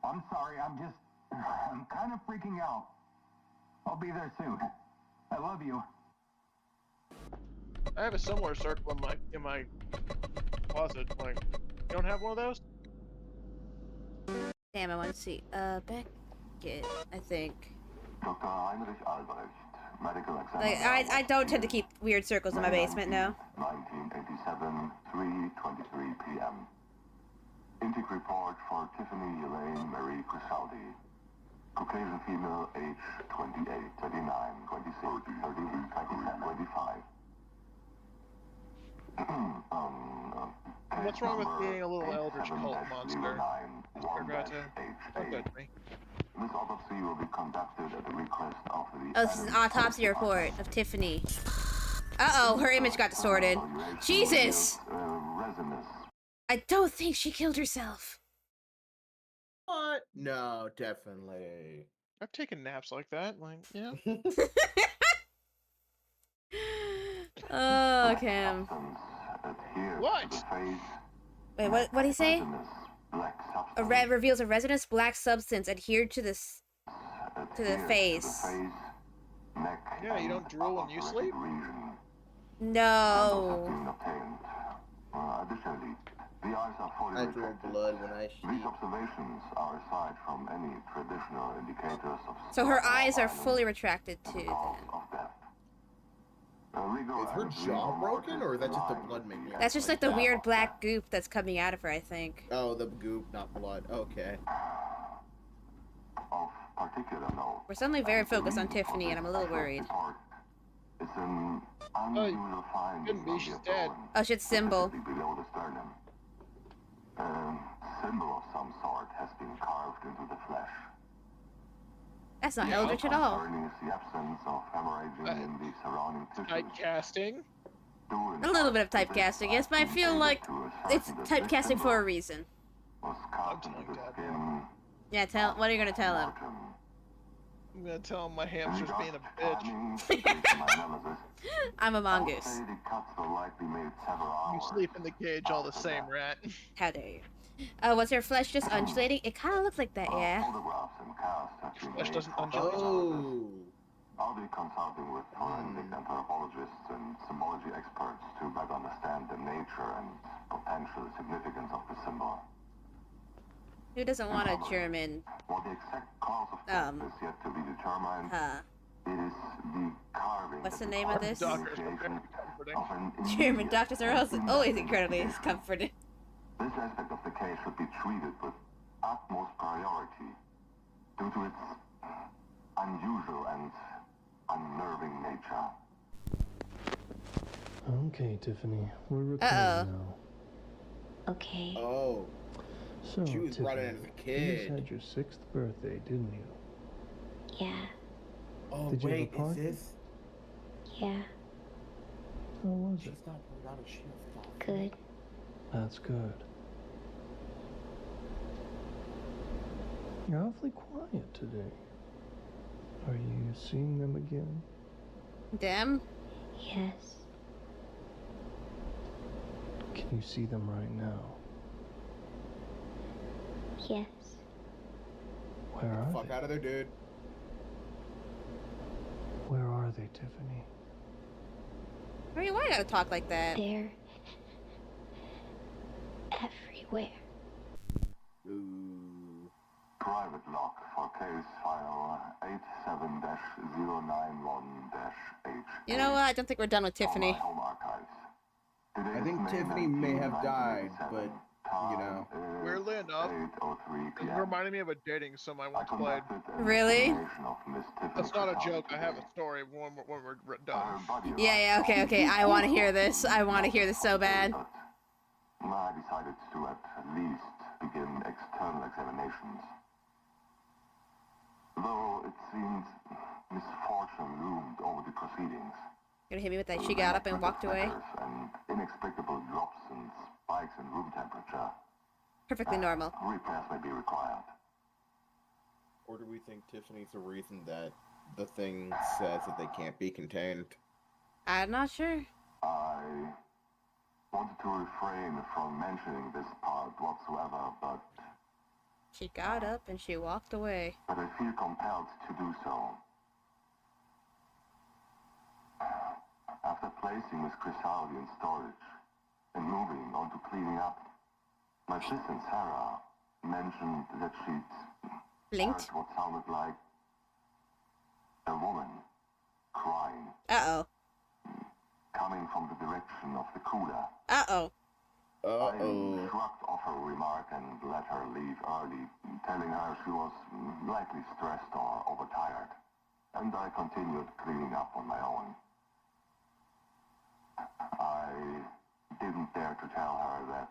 I'm sorry, I'm kind of freaking out. I'll be there soon. I love you. I have a similar circle in my closet. Like, you don't have one of those? Damn, I want to see. Beckett, I think. Dr. Heinrich Albrecht, medical examiner. Like, I don't tend to keep weird circles in my basement, no. 1987, 3:23 p.m. Intake report for Tiffany Elaine Marie Crisaldi. Caucasian female, age 28, 39, 26, 30, 27, 25. What's wrong with being a little eldritch cult monster? Don't judge me. This autopsy will be conducted at the request of the... Oh, this is an autopsy report of Tiffany. Uh-oh, her image got distorted. Jesus! I don't think she killed herself. What? No, definitely. I've taken naps like that, like, yeah. Oh, Cam. What? Wait, what did he say? Reveals a resinous black substance adhered to the face. Yeah, you don't drool when you sleep? No. Additionally, the eyes are fully I draw blood when I sleep. These observations are aside from any traditional indicators of... So her eyes are fully retracted too, then. Is her jaw broken, or is that just the blood making? That's just like the weird black goop that's coming out of her, I think. Oh, the goop, not blood. Okay. particular note. We're suddenly very focused on Tiffany, and I'm a little worried. It's an unusual find Couldn't be, she's dead. Oh shit, symbol. Below the sternum. A symbol of some sort has been carved into the flesh. That's not eldritch at all. Concerning is the absence of hemorrhaging in the surrounding tissues. Typecasting? A little bit of typecasting, yes, but I feel like it's typecasting for a reason. Yeah, tell. What are you gonna tell him? I'm gonna tell him my hamster's being a bitch. I'm a mongoose. You sleep in the cage all the same, rat. How dare you? Was her flesh just undulating? It kind of looks like that, yeah. Flesh doesn't undulate. Oh. I'll be consulting with forensic anthropologists and symbology experts to better understand the nature and potential significance of the symbol. Who doesn't want a German? While the exact cause of death is yet to be determined, it is the carving. What's the name of this? Doctors are very comforting. German doctors are also always incredibly comforting. This aspect of the case should be treated with utmost priority due to its unusual and unnerving nature. Okay, Tiffany, we're recording now. Okay. Oh. So, she was brought in as a You kid. just had your 6th birthday, didn't you? Yeah. Oh, Did you have a wait, is party? this? Yeah. How was it? She's not brought out of shield. Good. That's good. You're awfully quiet today. Are you seeing them again? Them? Yes. Can you see them right now? Yes. Where are Fuck they? out of there, dude. Where are they, Tiffany? Why you gotta talk like that? They're everywhere. Ooh. Private lock for case file 87-091-H. You know what? I don't think we're done with Tiffany. Home archives. I think Tiffany may have died, but, you know. Weirdly enough, it reminded me of a dating sim I once played. Really? That's not a joke. I have a story when we're done. Yeah, okay. I want to hear this. I want to hear this so bad. I decided to at least begin external examinations. Though it seemed misfortune loomed over the proceedings. Gonna hit me with that. She got up and walked away. And inexplicable drops and spikes in room temperature. Perfectly normal. Repairs may be required. Or do we think Tiffany's the reason that the thing says that they can't be contained? I'm not sure. I wanted to refrain from mentioning this part whatsoever, but She got up and she walked away. I feel compelled to do so. After placing Miss Crisaldi in storage and moving on to cleaning up, my assistant Sarah mentioned that she'd heard what sounded like a woman crying. Uh-oh. Coming from the direction of the cooler. Uh-oh. I shrugged off her remark and let her leave early, telling her she was likely stressed or overtired. And I continued cleaning up on my own. I didn't dare to tell her that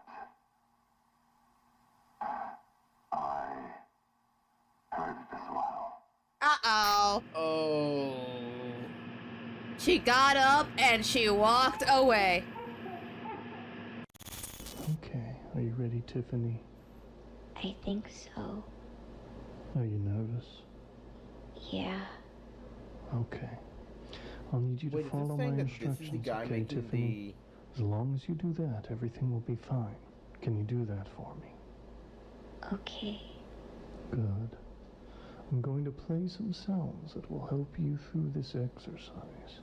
I heard it as well. Uh-oh. Oh. She got up and she walked away. Okay, are you ready, Tiffany? I think so. Are you nervous? Yeah. Okay. I'll need you to follow my instructions, okay, Tiffany? As long as you do that, everything will be fine. Can you do that for me? Okay. Good. I'm going to play some sounds that will help you through this exercise.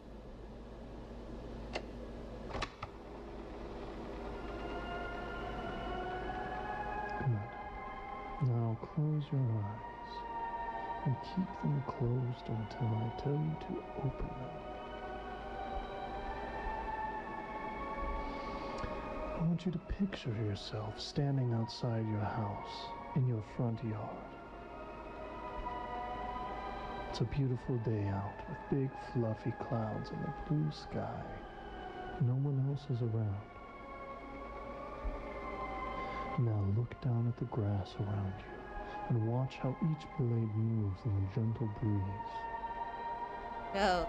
Good. Now close your eyes and keep them closed until I tell you to open them. I want you to picture yourself standing outside your house in your front yard. It's a beautiful day out with big fluffy clouds and a blue sky. No one else is around. Now look down at the grass around you and watch how each blade moves in the gentle breeze. Go.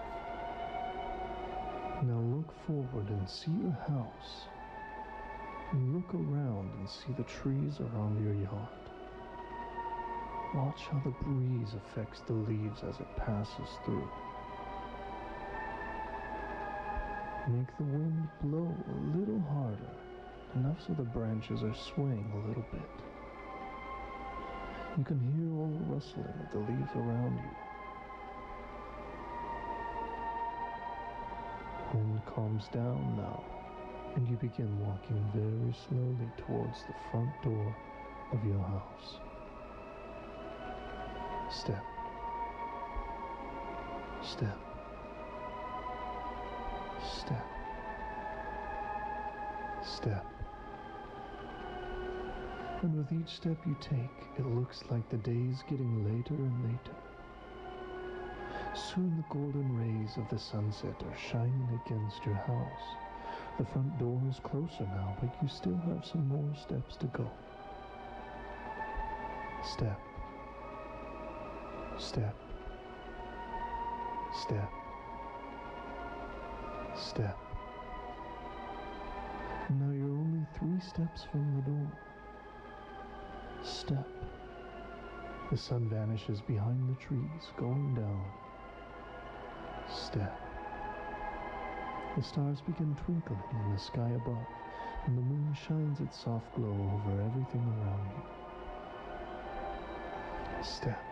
Now look forward and see your house. And look around and see the trees around your yard. Watch how the breeze affects the leaves as it passes through. Make the wind blow a little harder, enough so the branches are swaying a little bit. You can hear all the rustling of the leaves around you. Wind calms down now, and you begin walking very slowly towards the front door of your house. Step. Step. Step. Step. And with each step you take, it looks like the day's getting later and later. Soon the golden rays of the sunset are shining against your house. The front door is closer now, but you still have some more steps to go. Step. Step. Step. Step. Now you're only 3 steps from the door. Step. The sun vanishes behind the trees, going down. Step. The stars begin twinkling in the sky above, and the moon shines its soft glow over everything around you. Step.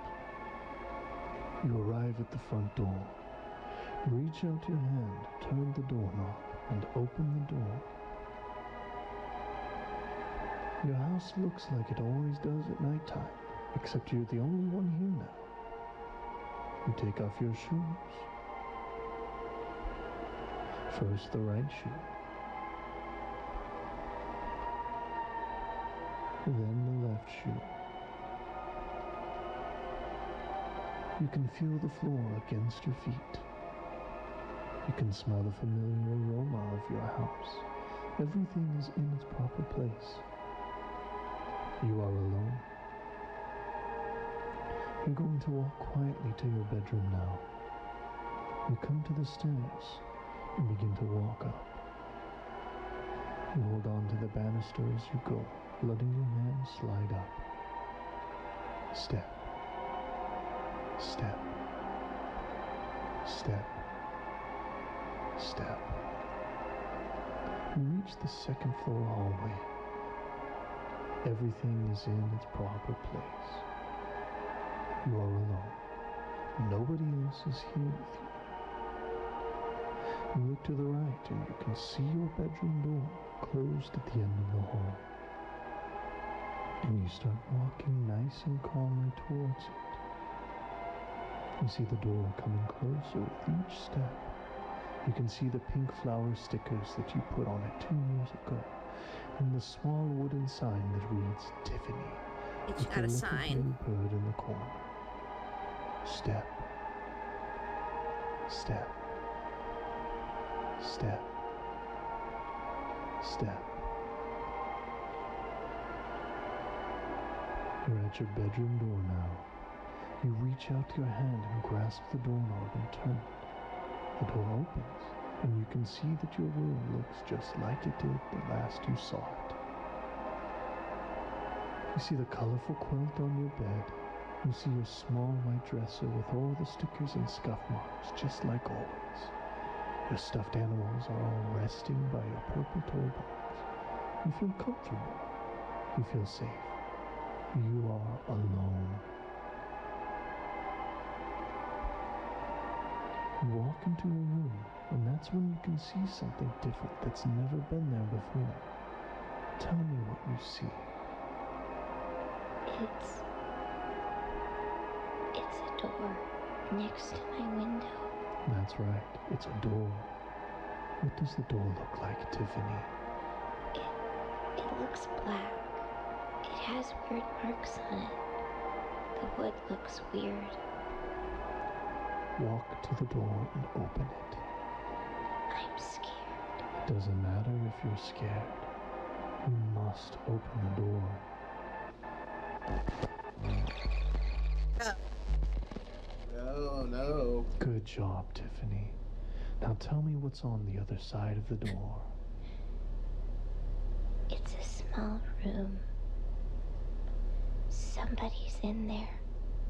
You arrive at the front door. Reach out your hand, turn the doorknob, and open the door. Your house looks like it always does at nighttime, except you're the only one here now. You take off your shoes. First the right shoe. Then the left shoe. You can feel the floor against your feet. You can smell the familiar aroma of your house. Everything is in its proper place. You are alone. You're going to walk quietly to your bedroom now. You come to the stairs and begin to walk up. You hold on to the banister as you go, letting your hand slide up. Step. Step. Step. Step. You reach the second floor hallway. Everything is in its proper place. You are alone. Nobody else is here with you. You look to the right and you can see your bedroom door closed at the end of the hall. And you start walking nice and calmly towards it. You see the door coming closer with each step. You can see the pink flower stickers that you put on it 2 years ago, and the small wooden sign that reads Tiffany. It's got a sign. Bird in the corner. Step. Step. Step. Step. You're at your bedroom door now. You reach out your hand and grasp the doorknob and turn it. The door opens, and you can see that your room looks just like it did the last you saw it. You see the colorful quilt on your bed. You see your small white dresser with all the stickers and scuff marks, just like always. Your stuffed animals are all resting by your purple toy box. You feel comfortable. You feel safe. You are alone. You walk into your room, and that's when you can see something different that's never been there before. Tell me what you see. It's a door next to my window. That's right, it's a door. What does the door look like, Tiffany? It looks black. It has weird marks on it. The wood looks weird. Walk to the door and open it. I'm scared. It doesn't matter if you're scared. You must open the door. No, no. Good job, Tiffany. Now tell me what's on the other side of the door. It's a small room. Somebody's in there.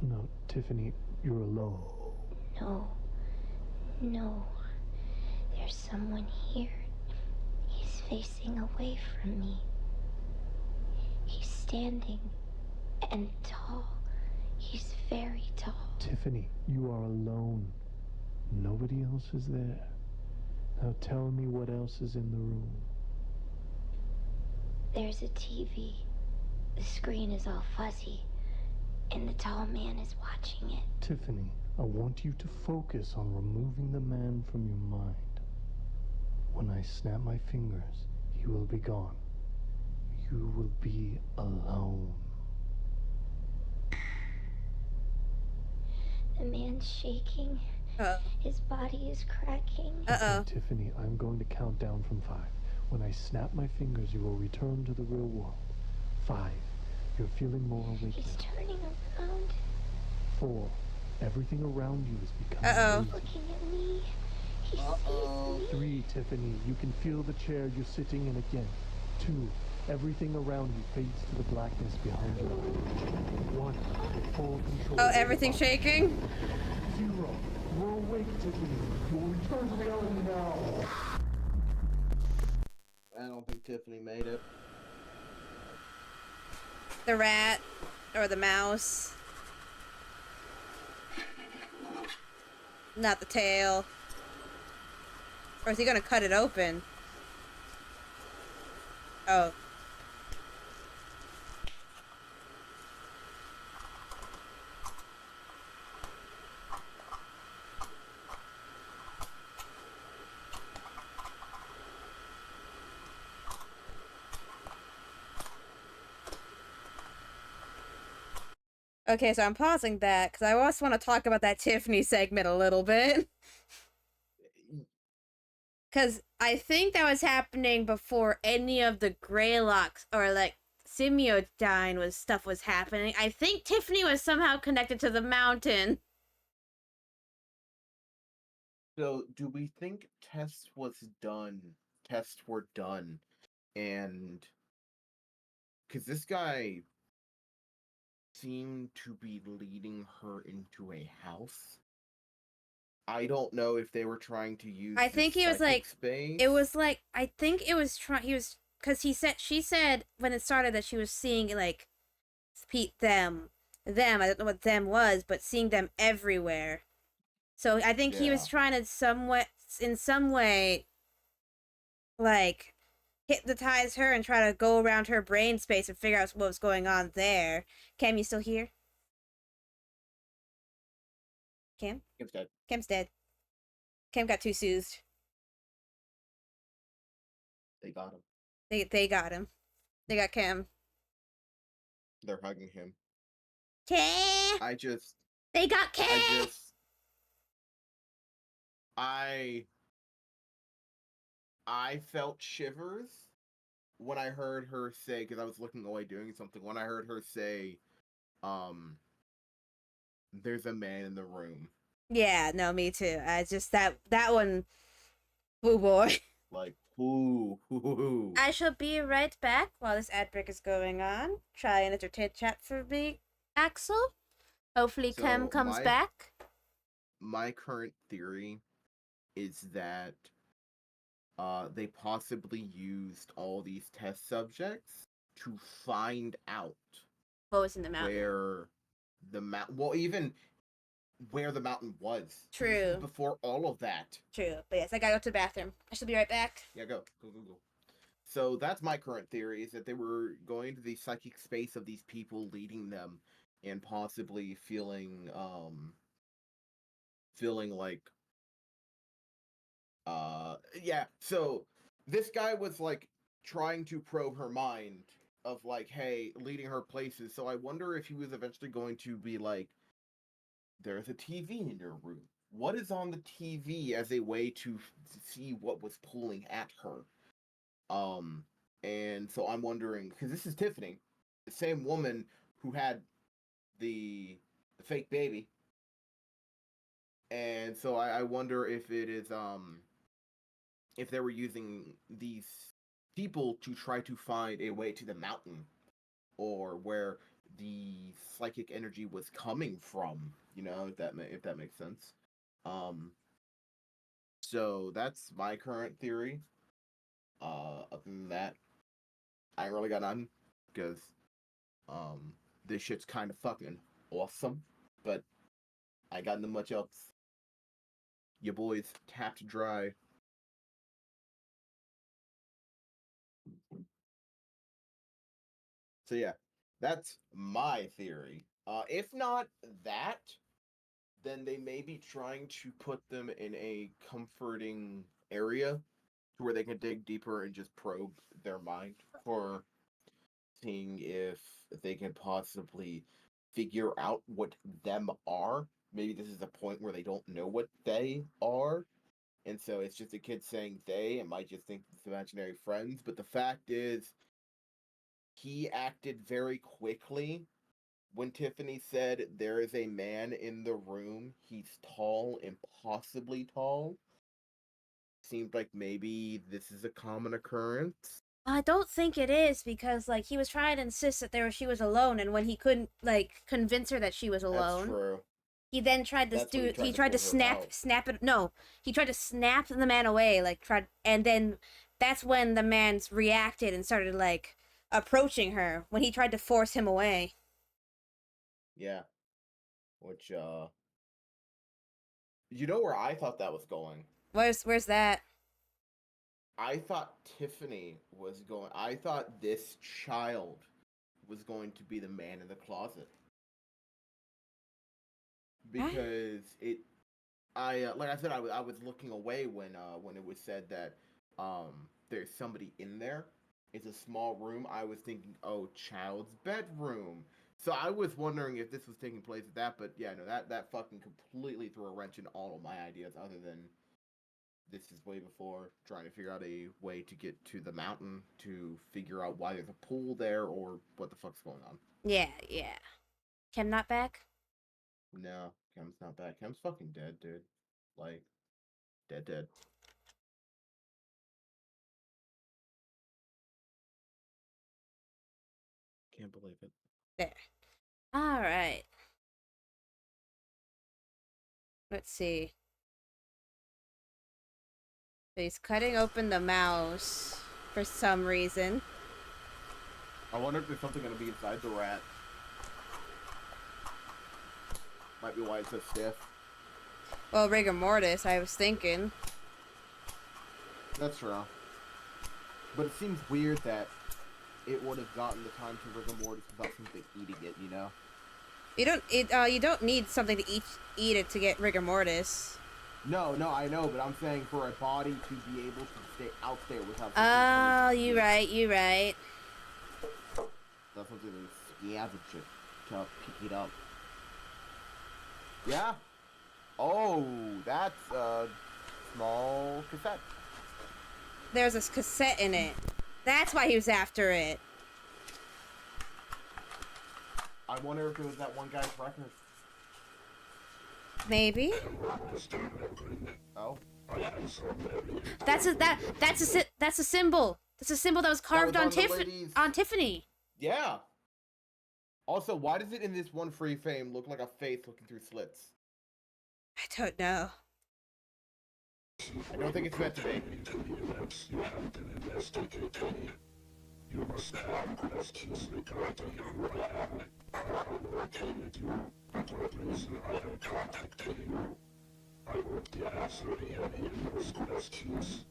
No, Tiffany, you're alone. No. No. There's someone here. He's facing away from me. He's standing and tall. He's very tall. Tiffany, you are alone. Nobody else is there. Now tell me what else is in the room. There's a TV. The screen is all fuzzy, and the tall man is watching it. Tiffany, I want you to focus on removing the man from your mind. When I snap my fingers, he will be gone. You will be alone. The man's shaking. His body is cracking. Okay, Tiffany, I'm going to count down from 5. When I snap my fingers, you will return to the real world. 5. You're feeling more awake He's now. turning around. 4. Everything around you is becoming He's lazy. looking at me. He sees me. 3. Tiffany, you can feel the chair you're sitting in again. 2. Everything around you fades to the blackness behind your eyes. 1. Full control. Oh, everything's shaking? 0. You're awake, Tiffany. You'll return to reality now. I don't think Tiffany made it. The rat. Or the mouse. Not the tail. Or is he gonna cut it open? Oh. Okay, so I'm pausing that because I also want to talk about that Tiffany segment a little bit. Because I think that was happening before any of the Greylocks or like Semiodyne stuff was happening. I think Tiffany was somehow connected to the mountain. So, do we think tests were done, and because this guy seemed to be leading her into a house. I don't know if they were trying to use. I think he was like, space. it was like, I think it was he was, because she said when it started that she was seeing like, them, I don't know what them was, but seeing them everywhere. So I think he was trying to in some way, like, hypnotize her and try to go around her brain space and figure out what was going on there. Cam, you still here? Cam? Cam's dead. Cam's dead. Cam got too soothed. They got him. They got him. They got Cam. They're hugging him. Cam! They got Cam! I felt shivers when I heard her say, because I was looking away doing something, when I heard her say, there's a man in the room. Yeah, no, me too. I just, that one, boo boy. Like, ooh. I shall be right back while this ad break is going on. Try and entertain chat for me, Axel. Hopefully Cam comes back. My current theory is that they possibly used all these test subjects to find out what was in the mountain. Even where the mountain was. True. Before all of that. True. But yes, I gotta go to the bathroom. I shall be right back. Yeah, go. So that's my current theory, is that they were going to the psychic space of these people, leading them, and possibly feeling like yeah, so this guy was like trying to probe her mind of like, hey, leading her places. So I wonder if he was eventually going to be like, there's a TV in your room. what is on the TV as a way to see what was pulling at her. And so I'm wondering, because this is Tiffany, the same woman who had the fake baby, and so I wonder if it is if they were using these people to try to find a way to the mountain, or where the psychic energy was coming from. You know, if that makes sense. So that's my current theory. Other than that, I ain't really got none, because this shit's kind of fucking awesome, but I got no much else. Your boy's tapped dry. So yeah, that's my theory. If not that, then they may be trying to put them in a comforting area where they can dig deeper and just probe their mind for seeing if they can possibly figure out what them are. Maybe this is a point where they don't know what they are, and so it's just a kid saying they and might just think it's imaginary friends. But the fact is, he acted very quickly when Tiffany said there is a man in the room. He's tall, impossibly tall. Seems like maybe this is a common occurrence. I don't think it is, because like he was trying to insist that she was alone, and when he couldn't like convince her that she was alone, That's true. he then tried to he tried to snap it. No, he tried to snap the man away, and then that's when the man reacted and started like approaching her when he tried to force him away. Yeah. Which you know where I thought that was going? Where's that? I thought Tiffany was going. I thought this child was going to be the man in the closet, because like I said, I was looking away when it was said that there's somebody in there. It's a small room. I was thinking, oh, child's bedroom. So I was wondering if this was taking place at that, but yeah, no, that fucking completely threw a wrench in all of my ideas, other than this is way before trying to figure out a way to get to the mountain to figure out why there's a pool there or what the fuck's going on. Yeah. Kim not back? No, Kim's not back. Kim's fucking dead, dude. Like, dead. Can't believe it. There. All right. Let's see. So he's cutting open the mouse for some reason. I wonder if there's something gonna be inside the rat. Might be why it's so stiff. Well, rigor mortis, I was thinking. That's true. But it seems weird that it would have gotten the time to rigor mortis without something eating it, you know? You don't need something to eat it to get rigor mortis. No, I know, but I'm saying for a body to be able to stay out there without... Oh, you right. That's something to scavenge it, to pick it up. Yeah? Oh, that's a small cassette. There's a cassette in it. That's why he was after it. I wonder if it was that one guy's record. Maybe. Oh. That's a symbol. That's a symbol that was carved on Tiffany. Yeah. Also, why does it in this one free frame look like a face looking through slits? I don't know. I don't think it's meant to be. You must have questions regarding who I am, how I located you, and what reason I am contacting you. I won't be answering any of those questions,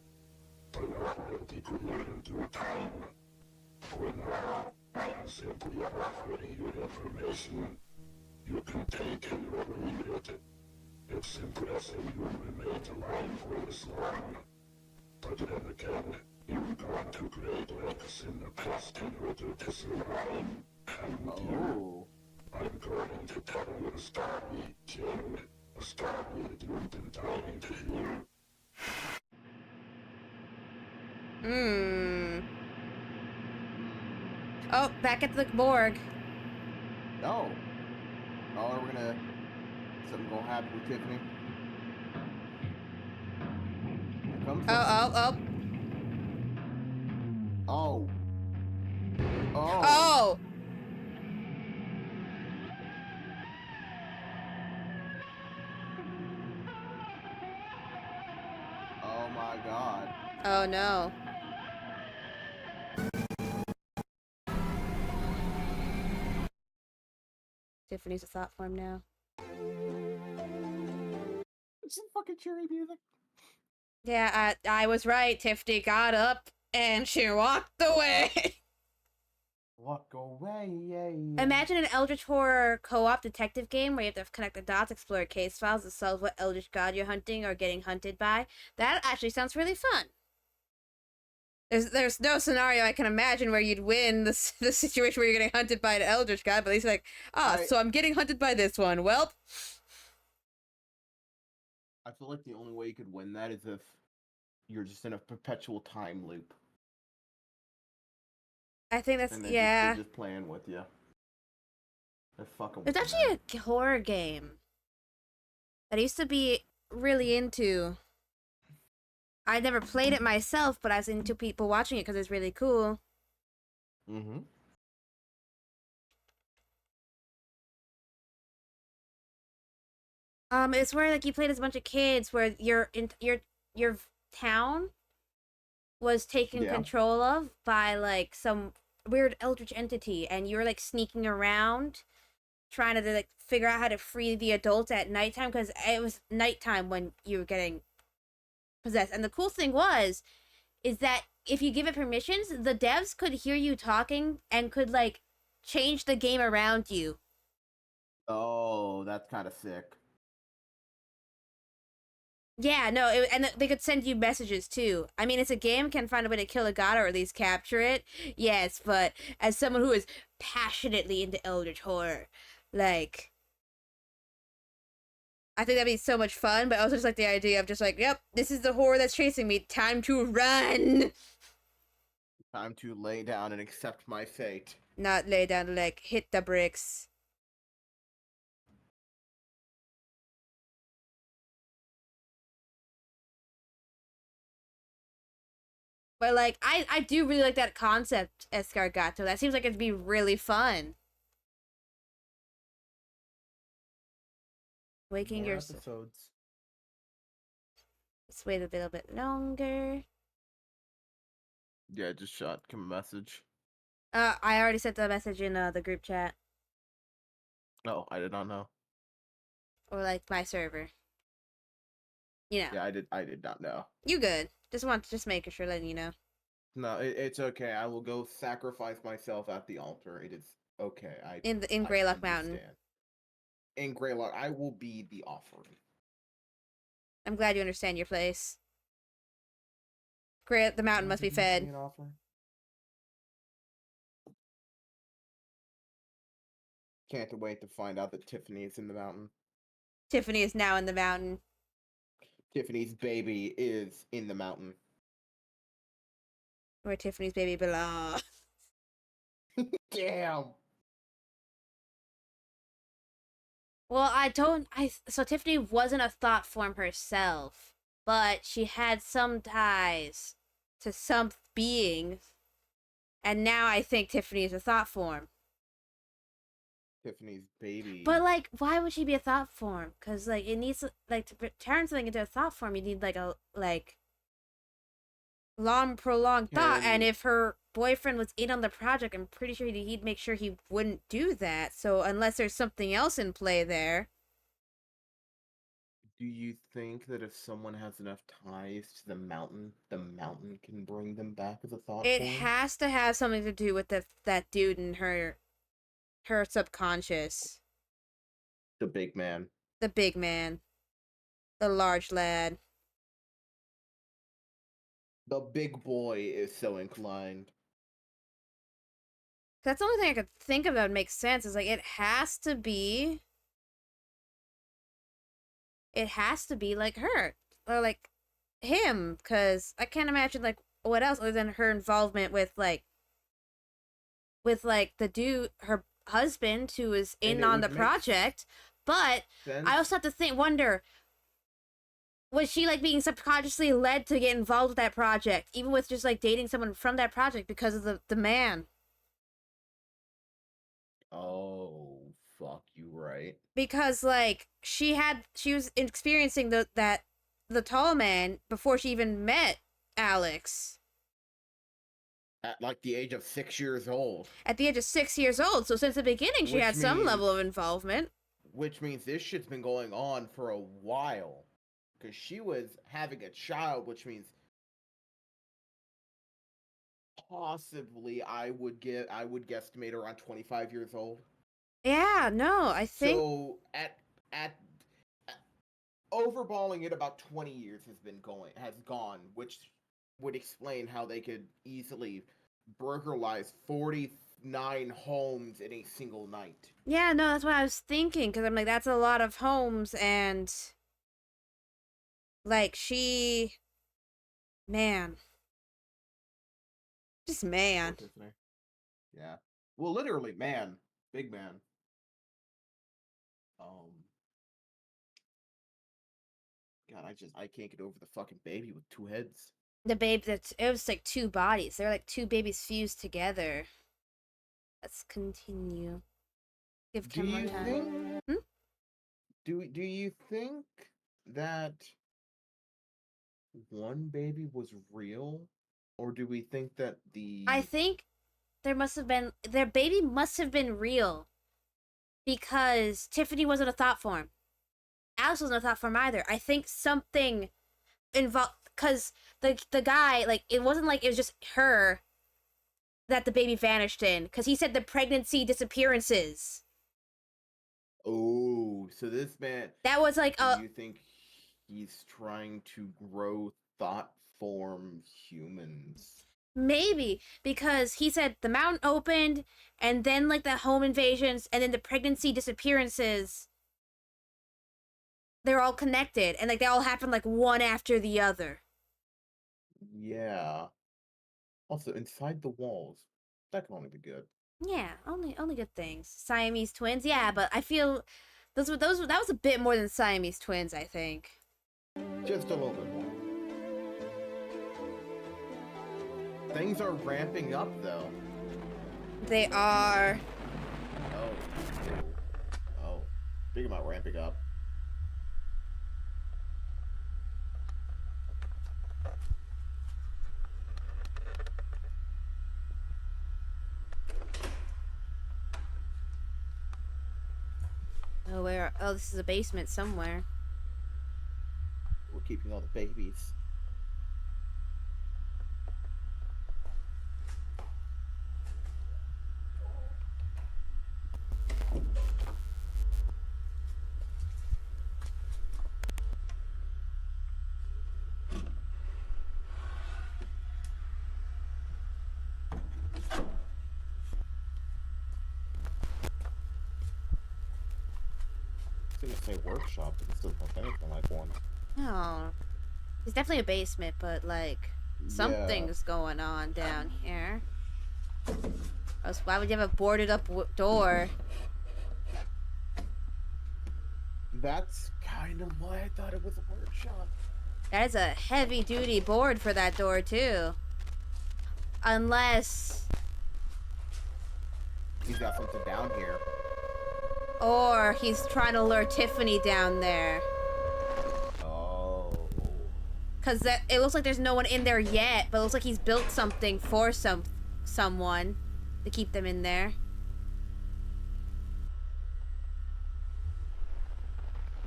but I will be clear in due time. For now, I am simply offering you information. You can take it or leave it. It's impressive you remained alive for this long. But then again, you've gone to great lengths in the past in order to survive, haven't you? I'm going to tell you a story, Jim. Hmm. Oh, back at the morgue. Oh. Oh, we're gonna... Something gonna happen with Tiffany. Here comes something. Oh. Oh. Oh! Oh my god. Oh no. Tiffany's a thought form now. It's some fucking cheery music. Yeah, I was right. Tiffany got up and she walked away. Walk away, yeah. Imagine an Eldritch Horror co-op detective game where you have to connect the dots, explore case files, and solve what Eldritch god you're hunting or getting hunted by. That actually sounds really fun. There's no scenario I can imagine where you'd win the situation where you're getting hunted by an Eldritch god, but he's like, so I'm getting hunted by this one. Well, I feel like the only way you could win that is if you're just in a perpetual time loop. I think that's, and yeah. They're just playing with you. They're fucking There's with actually a horror game that I used to be really into. I never played it myself, but I was into people watching it because it's really cool. Mm-hmm. It's where like you played as a bunch of kids, where your town was taken control of by like some weird eldritch entity, and you were like sneaking around, trying to like figure out how to free the adults at nighttime because it was nighttime when you were getting possessed. And the cool thing is that if you give it permissions, the devs could hear you talking and could like change the game around you. Oh, that's kind of sick. Yeah, no, and they could send you messages too. I mean, it's a game, can find a way to kill a god or at least capture it. Yes, but as someone who is passionately into Eldritch Horror, like, I think that'd be so much fun, but I also just like the idea of just like, yep, this is the horror that's chasing me. Time to run! Time to lay down and accept my fate. Not lay down, like, hit the bricks. But, like, I do really like that concept, Escargato. That seems like it'd be really fun. Waking More your... episodes. Let's wait a little bit longer. Yeah, just shot him a message. I already sent the message in the group chat. Oh, I did not know. Or, like, my server. You know. Yeah, I did not know. You good. Just making sure, letting you know. No, it's okay. I will go sacrifice myself at the altar. It is okay. In Greylock Mountain. In Greylock, I will be the offering. I'm glad you understand your place. The mountain must be fed. Can't wait to find out that Tiffany is in the mountain. Tiffany is now in the mountain. Tiffany's baby is in the mountain. Where Tiffany's baby belongs. Damn. Well, so Tiffany wasn't a thought form herself, but she had some ties to some beings. And now I think Tiffany is a thought form. Tiffany's baby. But, like, why would she be a thought form? Because, like, it needs, like, to turn something into a thought form, you need, like, long, prolonged thought. And if her boyfriend was in on the project, I'm pretty sure he'd make sure he wouldn't do that. So, unless there's something else in play there. Do you think that if someone has enough ties to the mountain can bring them back as a thought It form? has to have something to do with that dude and her subconscious. The big man. The big man. The large lad. The big boy is so inclined. That's the only thing I could think of that would make sense. Is like, it has to be it has to be like her or like him, because I can't imagine like what else other than her involvement with like the dude, her husband, who was in on the project. But I also have to wonder, was she like being subconsciously led to get involved with that project, even with just like dating someone from that project because of the man? Oh, fuck, you right. Because like she was experiencing the tall man before she even met Alex. At like the age of 6 years old. At the age of 6 years old, so since the beginning she had some level of involvement. Which means this shit's been going on for a while. Because she was having a child, which means possibly I would guesstimate around 25 years old. Yeah, no, I think so at overballing it, about 20 years has gone, which would explain how they could easily burglarize 49 homes in a single night. Yeah, no, that's what I was thinking, because I'm like, that's a lot of homes, and like man. Just man. Yeah. Well, literally, man. Big man. God, I can't get over the fucking baby with 2 heads. The babe it was like 2 bodies. They're like 2 babies fused together. Let's continue. Give Kim more time. Do you think that one baby was real? Or do we think that I think their baby must have been real. Because Tiffany wasn't a thought form. Alice wasn't a thought form either. I think something involved, because the guy, like, it wasn't like it was just her that the baby vanished in, because he said the pregnancy disappearances. Oh, so this man, that was like do you think he's trying to grow thought form humans? Maybe, because he said the mountain opened, and then like the home invasions, and then the pregnancy disappearances. They're all connected, and like they all happen like one after the other. Yeah. Also, inside the walls, that can only be good. Yeah, only good things. Siamese twins, yeah, but I feel that was a bit more than Siamese twins, I think. Just a little bit more. Things are ramping up, though. They are. Oh. Speaking about ramping up. Oh, where? Oh, this is a basement somewhere. We're keeping all the babies. I was gonna say workshop, but it doesn't look anything like one. No. It's definitely a basement, but like something's going on down here. Else, why would you have a boarded up door? That's kind of why I thought it was a workshop. That is a heavy duty board for that door too. Unless he's got something down here. Or he's trying to lure Tiffany down there. Oh. Cause it looks like there's no one in there yet, but it looks like he's built something for someone to keep them in there.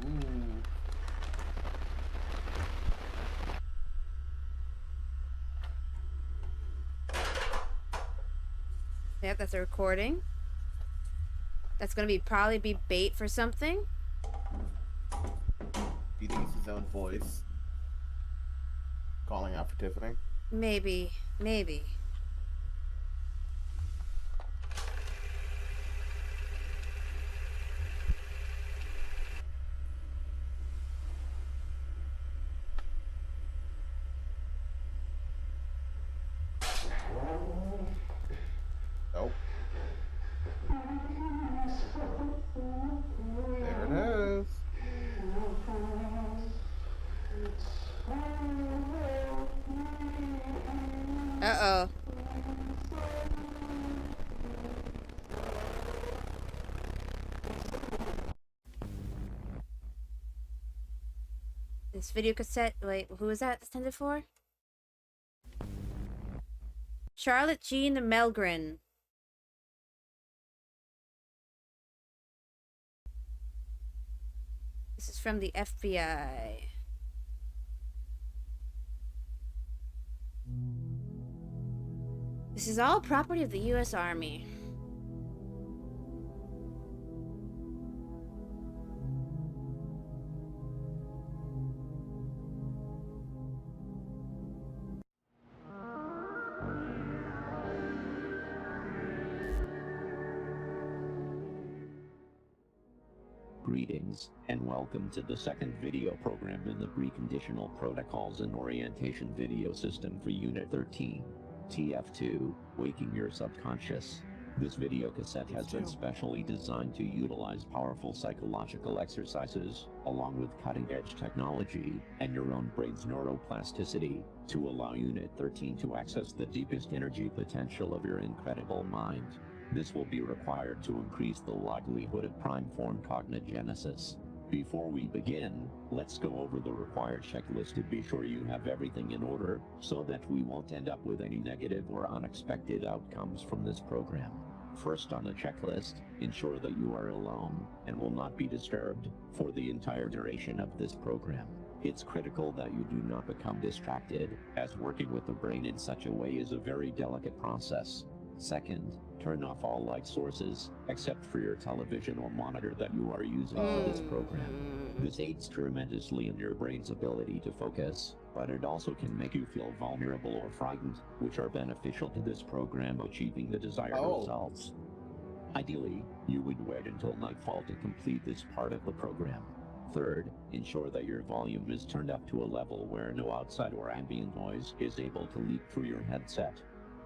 Ooh. Yep, that's a recording. That's gonna probably be bait for something. Do you think it's his own voice calling out for Tiffany? Maybe. Uh-oh. This video cassette, wait, who is that intended for? Charlotte Jean Melgren. This is from the FBI. This is all property of the U.S. Army. Greetings, and welcome to the second video program in the Preconditional Protocols and Orientation video system for Unit 13, TF2, Waking Your Subconscious. This video cassette has been specially designed to utilize powerful psychological exercises, along with cutting-edge technology, and your own brain's neuroplasticity, to allow Unit 13 to access the deepest energy potential of your incredible mind. This will be required to increase the likelihood of prime-form cognigenesis. Before we begin, let's go over the required checklist to be sure you have everything in order, so that we won't end up with any negative or unexpected outcomes from this program. First on the checklist, ensure that you are alone, and will not be disturbed, for the entire duration of this program. It's critical that you do not become distracted, as working with the brain in such a way is a very delicate process. Second, turn off all light sources, except for your television or monitor that you are using for this program. This aids tremendously in your brain's ability to focus, but it also can make you feel vulnerable or frightened, which are beneficial to this program achieving the desired results. Ideally, you would wait until nightfall to complete this part of the program. Third, ensure that your volume is turned up to a level where no outside or ambient noise is able to leak through your headset.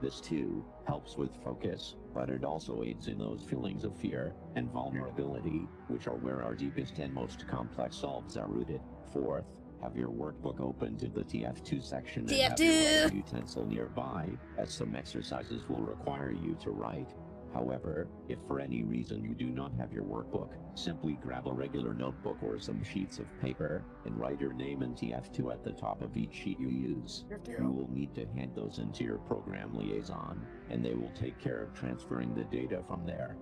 This too helps with focus, but it also aids in those feelings of fear and vulnerability, which are where our deepest and most complex selves are rooted. Fourth, have your workbook open to the TF2 section and have your writing utensil nearby, as some exercises will require you to write. However, if for any reason you do not have your workbook, simply grab a regular notebook or some sheets of paper, and write your name and TF2 at the top of each sheet you use. You will need to hand those into your program liaison, and they will take care of transferring the data from there.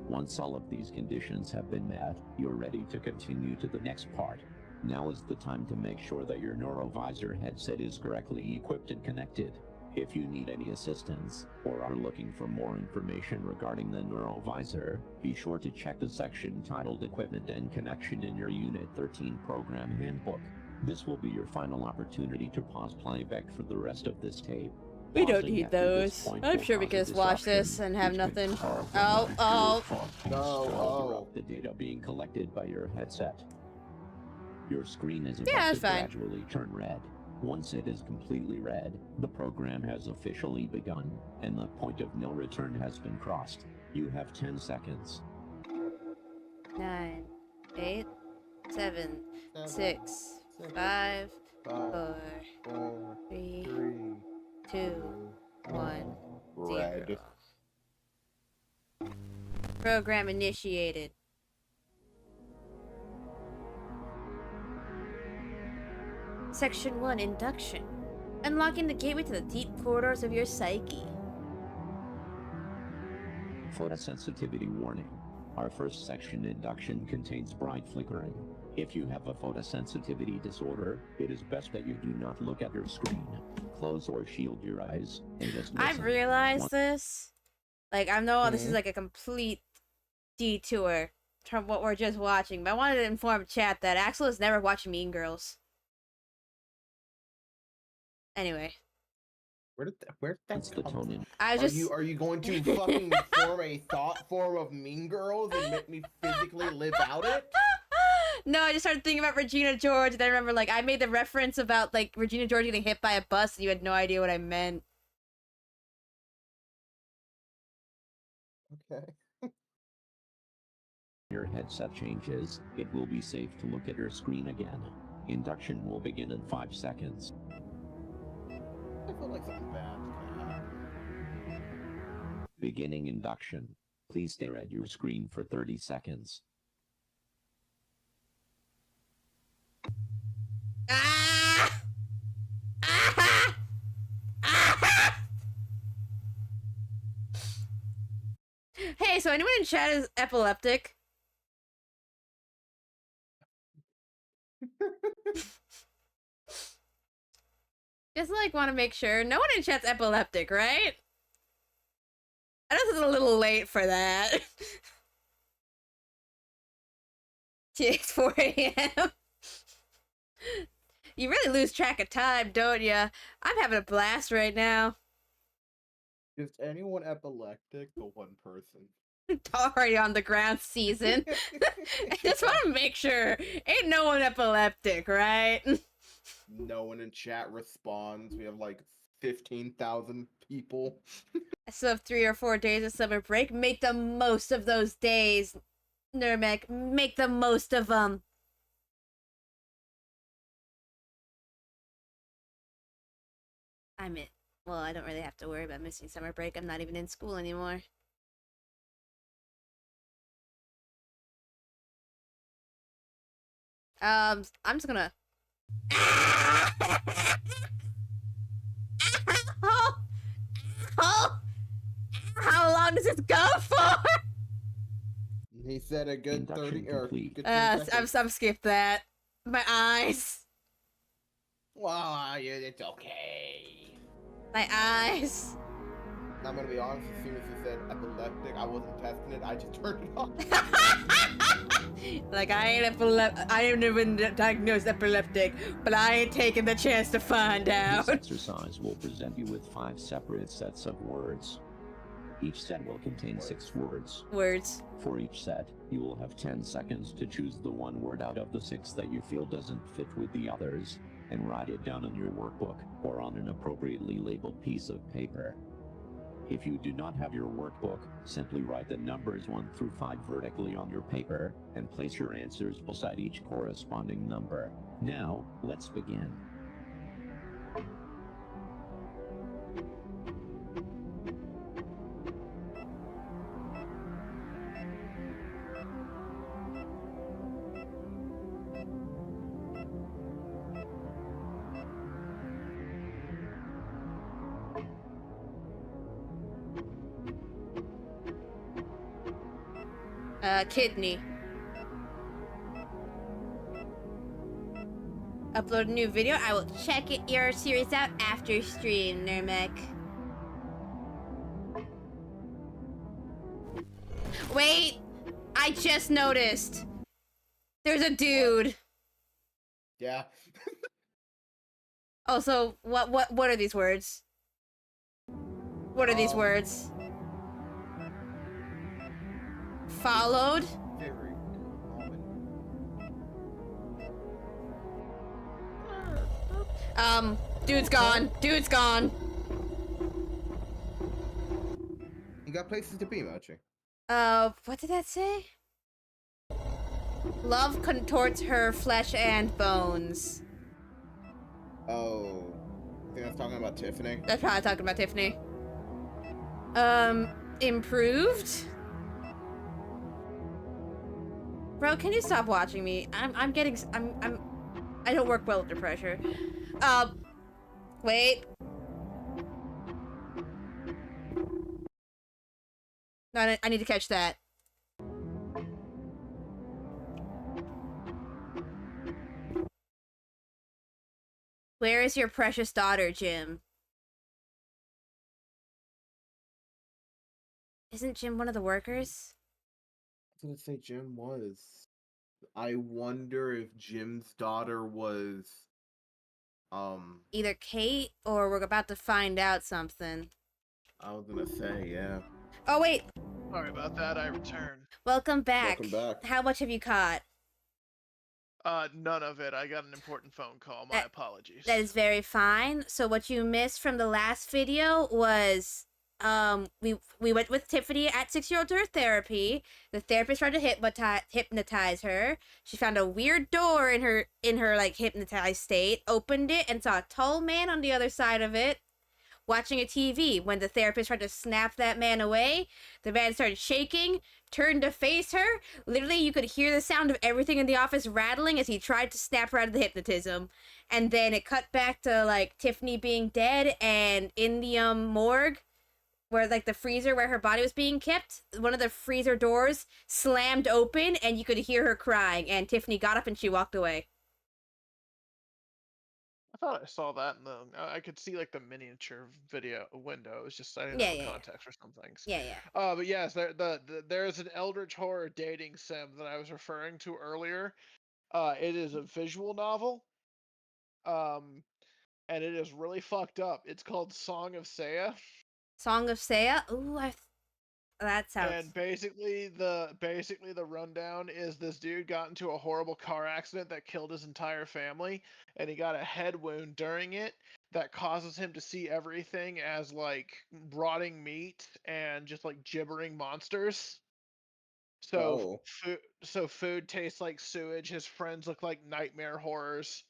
Once all of these conditions have been met, you're ready to continue to the next part. Now is the time to make sure that your Neurovisor headset is correctly equipped and connected. If you need any assistance, or are looking for more information regarding the Neurovisor, be sure to check the section titled Equipment and Connection in your Unit 13 Program Handbook. This will be your final opportunity to pause playback for the rest of this tape. We don't need those. I'm sure we can just watch this and have nothing. The data being collected by your headset. Your screen is about Yeah, to fine. gradually turn red. Once it is completely red, the program has officially begun, and the point of no return has been crossed. You have 10 seconds. 9, 8, 7, 6, 5, 4, 3, 2, 1, 0. Program initiated. Section 1, Induction. Unlocking the gateway to the deep corridors of your psyche. Photosensitivity warning. Our first section, Induction, contains bright flickering. If you have a photosensitivity disorder, it is best that you do not look at your screen. Close or shield your eyes, and just listen. I've realized this. Like, I know this is like a complete detour from what we're just watching, but I wanted to inform chat that Axel has never watched Mean Girls. Anyway. Where's that come from? I was just... Are you going to fucking form a thought form of Mean Girls and make me physically live out it? No, I just started thinking about Regina George, and then I remember, like, I made the reference about, like, Regina George getting hit by a bus, and you had no idea what I meant. Okay. Your headset changes, it will be safe to look at your screen again. Induction will begin in 5 seconds. I feel like something bad's gonna happen. Beginning induction. Please stare at your screen for 30 seconds. Ah! Ah! Ah! Hey, so anyone in chat is epileptic? Just like want to make sure. No one in chat's epileptic, right? I know this is a little late for that. It's 4 a.m. You really lose track of time, don't ya? I'm having a blast right now. Is anyone epileptic? The one person. Already on the ground season. I just want to make sure. Ain't no one epileptic, right? No one in chat responds. We have like 15,000 people. I still have 3 or 4 days of summer break. Make the most of those days, Nurmek. Make the most of them. Well, I don't really have to worry about missing summer break. I'm not even in school anymore. I'm just gonna... How long does this go for? He said a good Induction 30 or complete. good 10 seconds. I'm skip that. My eyes. Well, it's okay. My eyes. I'm gonna be honest, as soon as he said epileptic, I wasn't testing it, I just turned it off. Like, I ain't even diagnosed epileptic, but I ain't taking the chance to find out. This exercise will present you with 5 separate sets of words. Each set will contain 6 words. For each set, you will have 10 seconds to choose the one word out of the 6 that you feel doesn't fit with the others, and write it down in your workbook or on an appropriately labeled piece of paper. If you do not have your workbook, simply write the numbers 1 through 5 vertically on your paper and place your answers beside each corresponding number. Now, let's begin. Kidney. Upload a new video. I will check your series out after stream, Nurmek. Wait! I just noticed. There's a dude. Yeah. Also, what are these words? What are these words? Followed? Very Dude's gone. Dude's gone. You got places to be, Mochi. What did that say? Love contorts her flesh and bones. Oh. I think that's talking about Tiffany. That's probably talking about Tiffany. Improved? Bro, can you stop watching me? I don't work well under pressure. Wait. No, I need to catch that. Where is your precious daughter, Jim? Isn't Jim one of the workers? I was gonna say Jim was. I wonder if Jim's daughter was, either Kate or we're about to find out something. I was gonna say, yeah. Oh, wait. Sorry about that, I returned. Welcome back. Welcome back. How much have you caught? None of it. I got an important phone call. My apologies. That is very fine. So what you missed from the last video was we went with Tiffany at 6-year-old to her therapy. The therapist tried to hypnotize her. She found a weird door in her like hypnotized state, opened it and saw a tall man on the other side of it. watching a TV. When the therapist tried to snap that man away, the man started shaking, turned to face her. Literally, you could hear the sound of everything in the office rattling as he tried to snap her out of the hypnotism. And then it cut back to, like, Tiffany being dead and in the morgue, where, like, the freezer where her body was being kept, one of the freezer doors slammed open and you could hear her crying, and Tiffany got up and she walked away. I thought I saw that in the. I could see like the miniature video window. It was just I didn't Yeah, know the yeah, context for some things. yeah, yeah. But yes, there's an Eldritch horror dating sim that I was referring to earlier. It is a visual novel. And it is really fucked up. It's called Song of Saya. Song of Saya? Ooh, that sounds... And basically the rundown is this dude got into a horrible car accident that killed his entire family, and he got a head wound during it that causes him to see everything as like rotting meat and just like gibbering monsters. So food tastes like sewage, his friends look like nightmare horrors,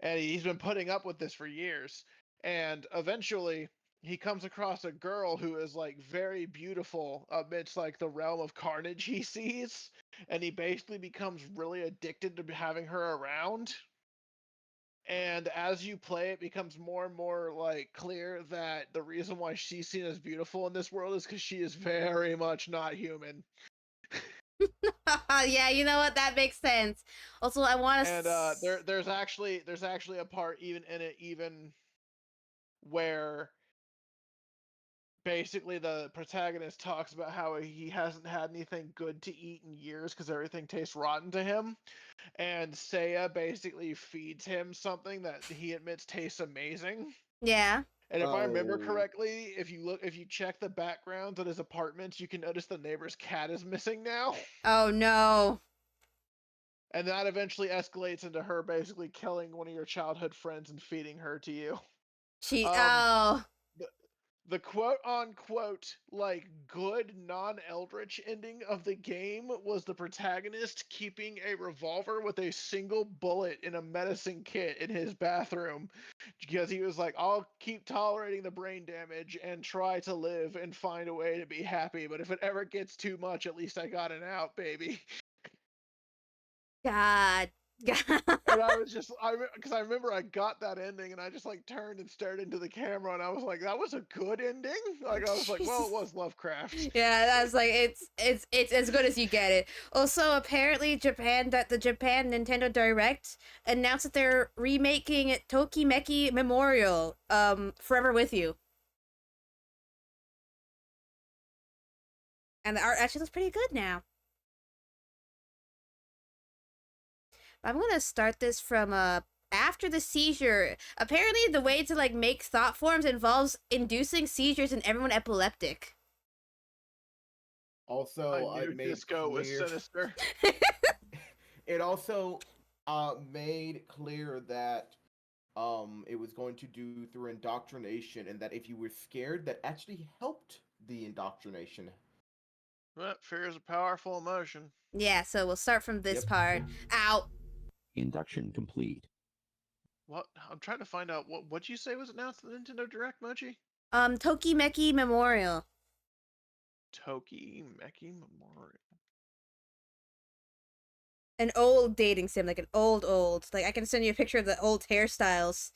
and he's been putting up with this for years. And eventually he comes across a girl who is like very beautiful amidst like the realm of carnage he sees, and he basically becomes really addicted to having her around. And as you play, it becomes more and more like clear that the reason why she's seen as beautiful in this world is because she is very much not human. Yeah, you know what? That makes sense. Also, I want to. And there's actually a part even where basically the protagonist talks about how he hasn't had anything good to eat in years because everything tastes rotten to him, and Saya basically feeds him something that he admits tastes amazing. Yeah. And if I remember correctly, if you check the backgrounds at his apartments, you can notice the neighbor's cat is missing now. Oh no. And that eventually escalates into her basically killing one of your childhood friends and feeding her to you. The quote-unquote, like, good non-Eldritch ending of the game was the protagonist keeping a revolver with a single bullet in a medicine kit in his bathroom, because he was like, I'll keep tolerating the brain damage and try to live and find a way to be happy, but if it ever gets too much, at least I got it out, baby. God. And I was just, because I remember I got that ending, and I just like turned and stared into the camera, and I was like, "That was a good ending." Like I was like, "Well, it was Lovecraft." Yeah, that's like it's as good as you get it. Also, apparently, the Japan Nintendo Direct announced that they're remaking Tokimeki Memorial, Forever with You, and the art actually looks pretty good now. I'm gonna start this from after the seizure. Apparently, the way to like make thought forms involves inducing seizures in everyone epileptic. Also, I knew disco was sinister. It also made clear that it was going to do through indoctrination, and that if you were scared, that actually helped the indoctrination. Well, fear is a powerful emotion. Yeah, so we'll start from this part. Ow. Induction complete. What? I'm trying to find out what'd you say was announced at the Nintendo Direct, Mochi? Tokimeki Memorial. Tokimeki Memorial. An old dating sim, like an old. Like, I can send you a picture of the old hairstyles.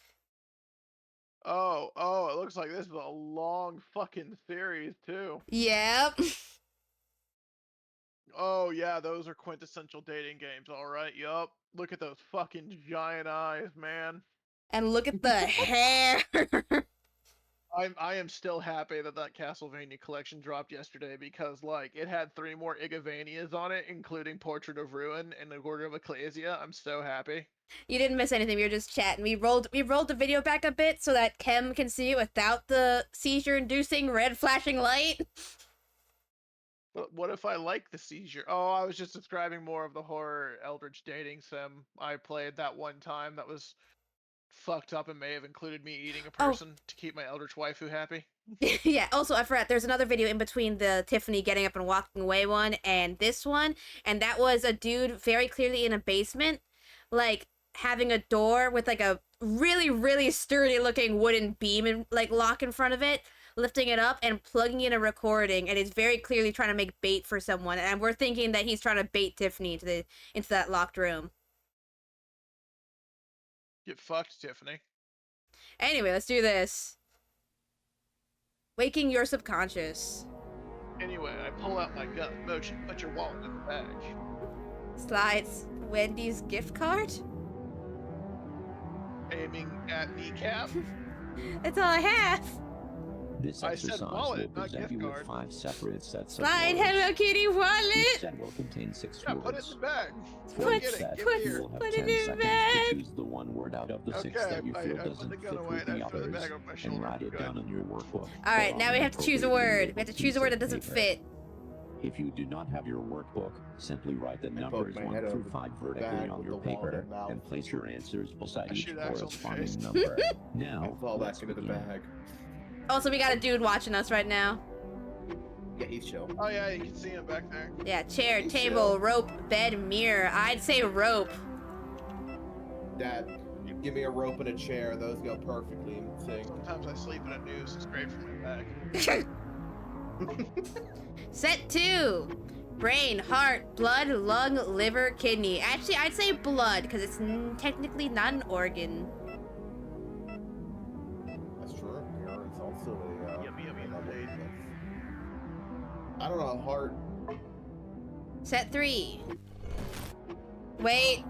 Oh, it looks like this is a long fucking series, too. Yep. Oh, yeah, those are quintessential dating games, alright, yup. Look at those fucking giant eyes, man. And look at the hair! I am still happy that Castlevania collection dropped yesterday, because, like, it had 3 more Igavanias on it, including Portrait of Ruin and the Order of Ecclesia. I'm so happy. You didn't miss anything. We were just chatting. We rolled the video back a bit so that Kem can see it without the seizure-inducing red flashing light. But what if I like the seizure? Oh, I was just describing more of the horror Eldritch dating sim I played that one time that was fucked up and may have included me eating a person to keep my Eldritch waifu happy. Yeah, also, I forgot, there's another video in between the Tiffany getting up and walking away one and this one, and that was a dude very clearly in a basement. Like, having a door with like a really, really sturdy looking wooden beam and like lock in front of it, lifting it up and plugging in a recording, and it's very clearly trying to make bait for someone, and we're thinking that he's trying to bait Tiffany into that locked room. Get fucked, Tiffany. Anyway, let's do this. Waking your subconscious. Anyway, I pull out my gun. Mochi, put your wallet in the bag. Slides Wendy's gift card. Aiming at kneecap. That's all I have. This I said exercise wallet, will not present gift you with card. 5 separate sets Slide of words. Hello Kitty wallet. Each set will contain 6 Yeah, words. put it in the bag. For Go each get it. set, Give it you here. will have Put 10 it in seconds bag. to choose the one word out of the 6 that you feel I put doesn't the gun fit away with and the I throw the others, bag over my and shoulder. write it Good. down in your workbook. All right, or now on we an have to choose a appropriately word. labeled We have to piece choose a of word that doesn't paper. fit. If you do not have your workbook, simply write the poke numbers my 1 head through over 5 the vertically bag on with your the wallet paper and mouth. and place your answers beside I each shoot Axel in the corresponding face. number. Now, Fall back let's into the begin. bag. Also, we got a dude watching us right now. Yeah, he's chill. Oh yeah, you can see him back there. Yeah, chair, He's table, chill. rope, bed, mirror. I'd say rope. Dad, give me a rope and a chair. Those go perfectly in sync. Sometimes I sleep in a noose. It's great for my back. Set 2. Brain, heart, blood, lung, liver, kidney. Actually, I'd say blood, because it's technically not an organ. That's true. Yeah, it's also a. Yummy, another indeed. thing. I don't know, heart. Set 3. Wait.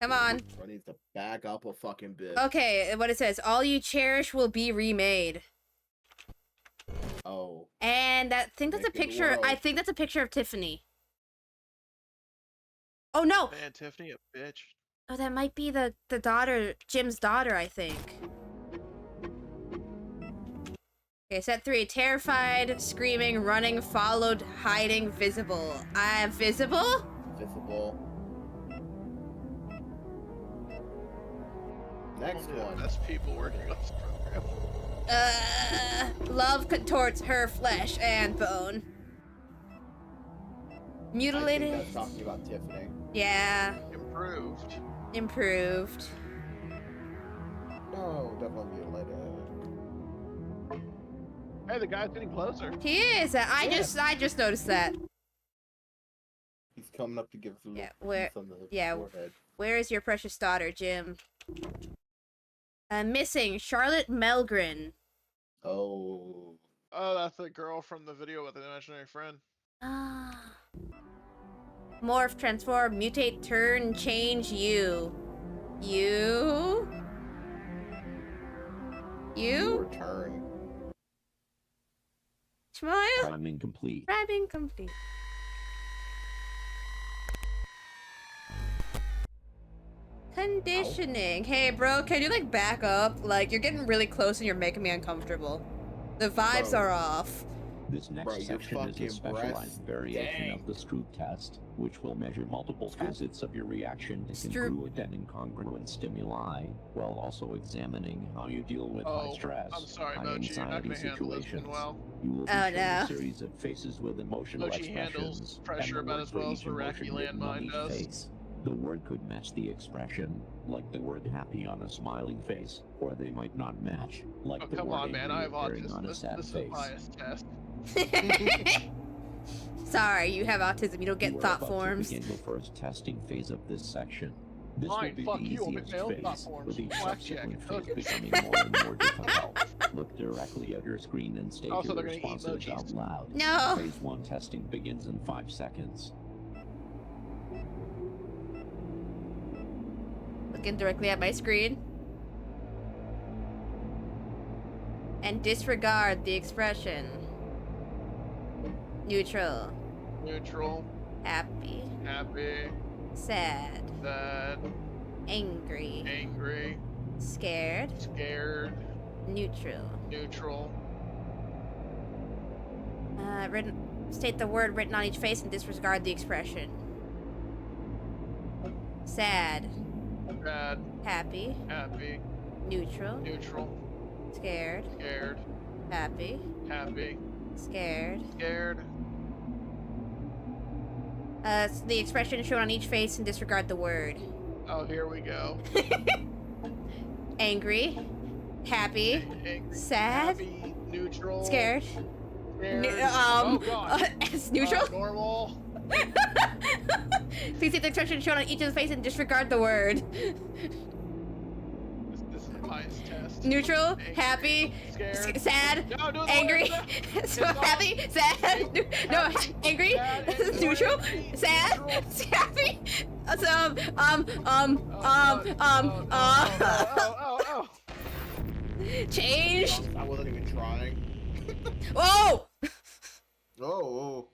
Come on. I need to back up a fucking bit. Okay, what it says. All you cherish will be remade. Oh. And that think that's a Make it picture. world. I think that's a picture of Tiffany. Oh no! Man, Tiffany, a bitch. Oh, that might be the daughter, Jim's daughter, I think. Okay, set 3. Terrified, screaming, running, followed, hiding, visible. Visible? Visible. Next one. Best people working on this program. Love contorts her flesh and bone. I Mutilated. think that's talking about Tiffany. Yeah, Improved. improved. No, definitely mutilated. Hey, the guy's getting closer. He is. I just noticed that. He's coming up to give us a little Yeah, where- piece on the yeah. forehead. Where is your precious daughter, Jim? Missing Charlotte Melgren. Oh. Oh, that's the girl from the video with the imaginary friend. Ah. Morph, transform, mutate, turn, change, you. You? You? Return. Smile? I'm incomplete. Rhyming complete. Conditioning. Hey, bro, can you, like, back up? Like, you're getting really close and you're making me uncomfortable. The vibes Bro. are off. This next Bro, your section is a fucking specialized breath. variation Dang. of the Stroop test, which will measure multiple facets of your reaction to Stroop. congruent and incongruent stimuli, while also examining how you deal with high Oh, stress, I'm sorry, high Mochi, you're not anxiety gonna handle this situations. one well. You will be Oh, shown no. a series of faces with emotional Mochi handles expressions, pressure and the about word as for well as each the emotion Iraqi written on landmine each does. face. The word could match the expression, like the word happy on a smiling face, or they might not match, like Oh, the come word on, man. angry I have appearing on autism. a This sad is a face. bias test. Sorry, you have autism. You don't get You are thought about forms. to begin the first testing phase of this section. This Fine, will fuck be the you, I'll make easiest my own thought phase, forms. with each Blackjack, subsequent phase okay. becoming more and more difficult. Look directly at your screen and state Also, your they're gonna eat responses emojis. out loud. No. Phase 1 testing begins in 5 seconds. Looking directly at my screen. And disregard the expression. Neutral. Neutral. Happy. Happy. Sad. Sad. Angry. Angry. Scared. Scared. Neutral. Neutral. State the word written on each face and disregard the expression. Sad. Sad. Happy. Happy. Neutral. Neutral. Scared. Scared. Happy. Happy. Scared. Scared. The expression shown on each face and disregard the word. Oh, here we go. Angry, happy, sad, happy, neutral, scared. Oh god. It's neutral. Normal. Please see the expression shown on each of the face and disregard the word. This is a bias test. Neutral, happy, scared, sad, no, angry, so happy, sad, no, angry, neutral, sad, happy, change. I wasn't even trying. Whoa! Oh.